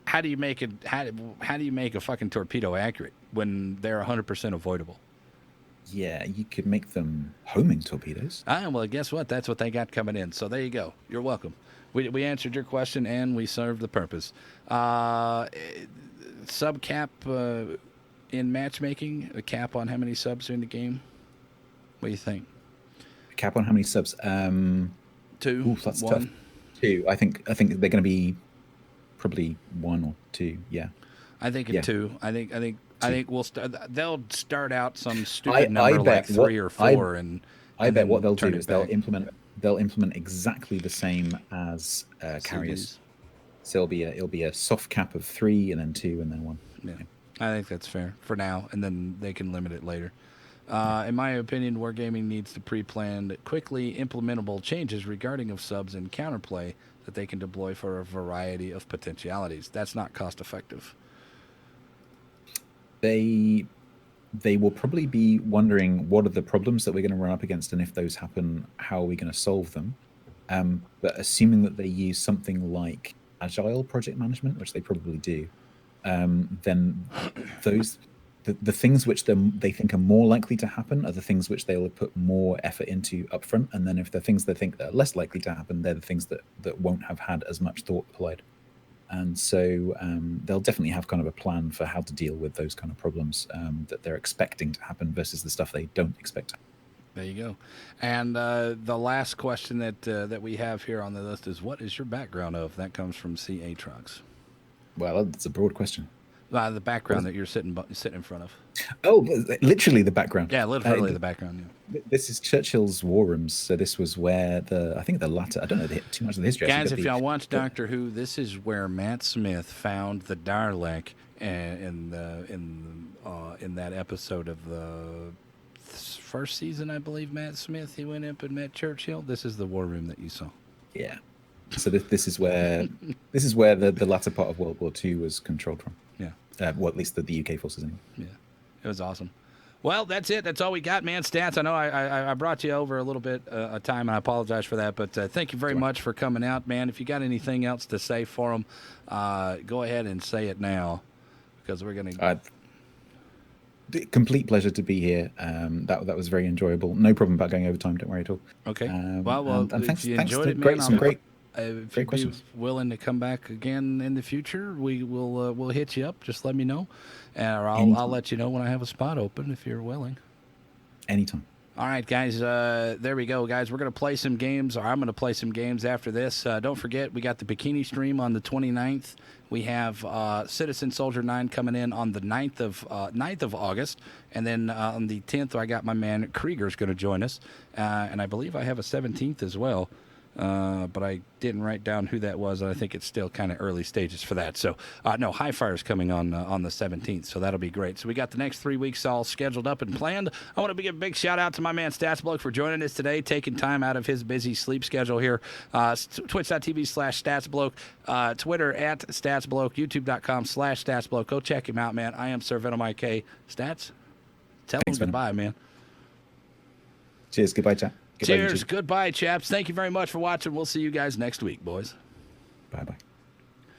how do you make it how do you make a fucking torpedo accurate when they're 100% avoidable? Yeah, you could make them homing torpedoes. Well, guess what? That's what they got coming in. So there you go. You're welcome. We answered your question and we served the purpose. Sub cap in matchmaking, a cap on how many subs are in the game. What do you think? Cap on how many subs? Two, Ooh, that's tough. one. Two. I think they're going to be probably one or two. Yeah. I think Yeah. two. I think they'll start out some I stupid number like bet three or four, I and bet what then they'll turn do it is back. they'll implement exactly the same as carriers. So it'll be a soft cap of 3 and then 2 and then 1. Yeah, I think that's fair for now, and then they can limit it later. In my opinion, Wargaming needs to pre-plan quickly implementable changes regarding of subs and counterplay that they can deploy for a variety of potentialities. That's not cost effective. They will probably be wondering what are the problems that we're going to run up against, and if those happen, how are we going to solve them? But assuming that they use something like agile project management, which they probably do, then the things which they think are more likely to happen are the things which they'll put more effort into upfront, and then if the things they think that are less likely to happen, they're the things that won't have had as much thought applied. And so they'll definitely have kind of a plan for how to deal with those kind of problems that they're expecting to happen versus the stuff they don't expect to happen. There you go. And the last question that we have here on the list is, what is your background of? That comes from C.A. Trucks. Well, that's a broad question. The background that you're sitting in front of. Oh, literally the background. Yeah, literally the background. Yeah. This is Churchill's War Rooms. So this was where I think the latter, I don't know too much of the history. Guys, if y'all watch Doctor Who, this is where Matt Smith found the Dalek in that episode of the first season, I believe. Matt Smith, he went up and met Churchill. This is the war room that you saw. Yeah. So this is where the latter part of World War II was controlled from. Yeah. Well, at least the UK forces. Anyway. Yeah. It was awesome. Well, that's it. That's all we got, man. Stats. I know I brought you over a little bit of time, and I apologize for that. But thank you very much for coming out, man. If you got anything else to say for them, go ahead and say it now, because we're gonna. Complete pleasure to be here. That was very enjoyable. No problem about going over time. Don't worry at all. Okay. And if you enjoyed it, great, man, some great. If Great you'd questions. be willing to come back again in the future, we'll hit you up. Just let me know, or I'll let you know when I have a spot open if you're willing. Anytime. All right, guys. There we go, guys. We're gonna play some games, or I'm gonna play some games after this. Don't forget, we got the bikini stream on the 29th. We have Citizen Soldier 9 coming in on the 9th of August, and then on the 10th, I got my man Krieger's going to join us, and I believe I have a 17th as well. but I didn't write down who that was, and I think it's still kind of early stages for that. So, no, High Fire's coming on the 17th, so that'll be great. So we got the next 3 weeks all scheduled up and planned. I want to give a big shout out to my man statsbloke for joining us today, taking time out of his busy sleep schedule here. Twitch.tv/statsbloke, Twitter @statsbloke, YouTube.com/statsbloke. Go check him out, man. I am sirvenomik. Stats, tell him goodbye, man. Cheers. Goodbye, chat. Goodbye, Cheers. YouTube. Goodbye, chaps. Thank you very much for watching. We'll see you guys next week, boys. Bye-bye.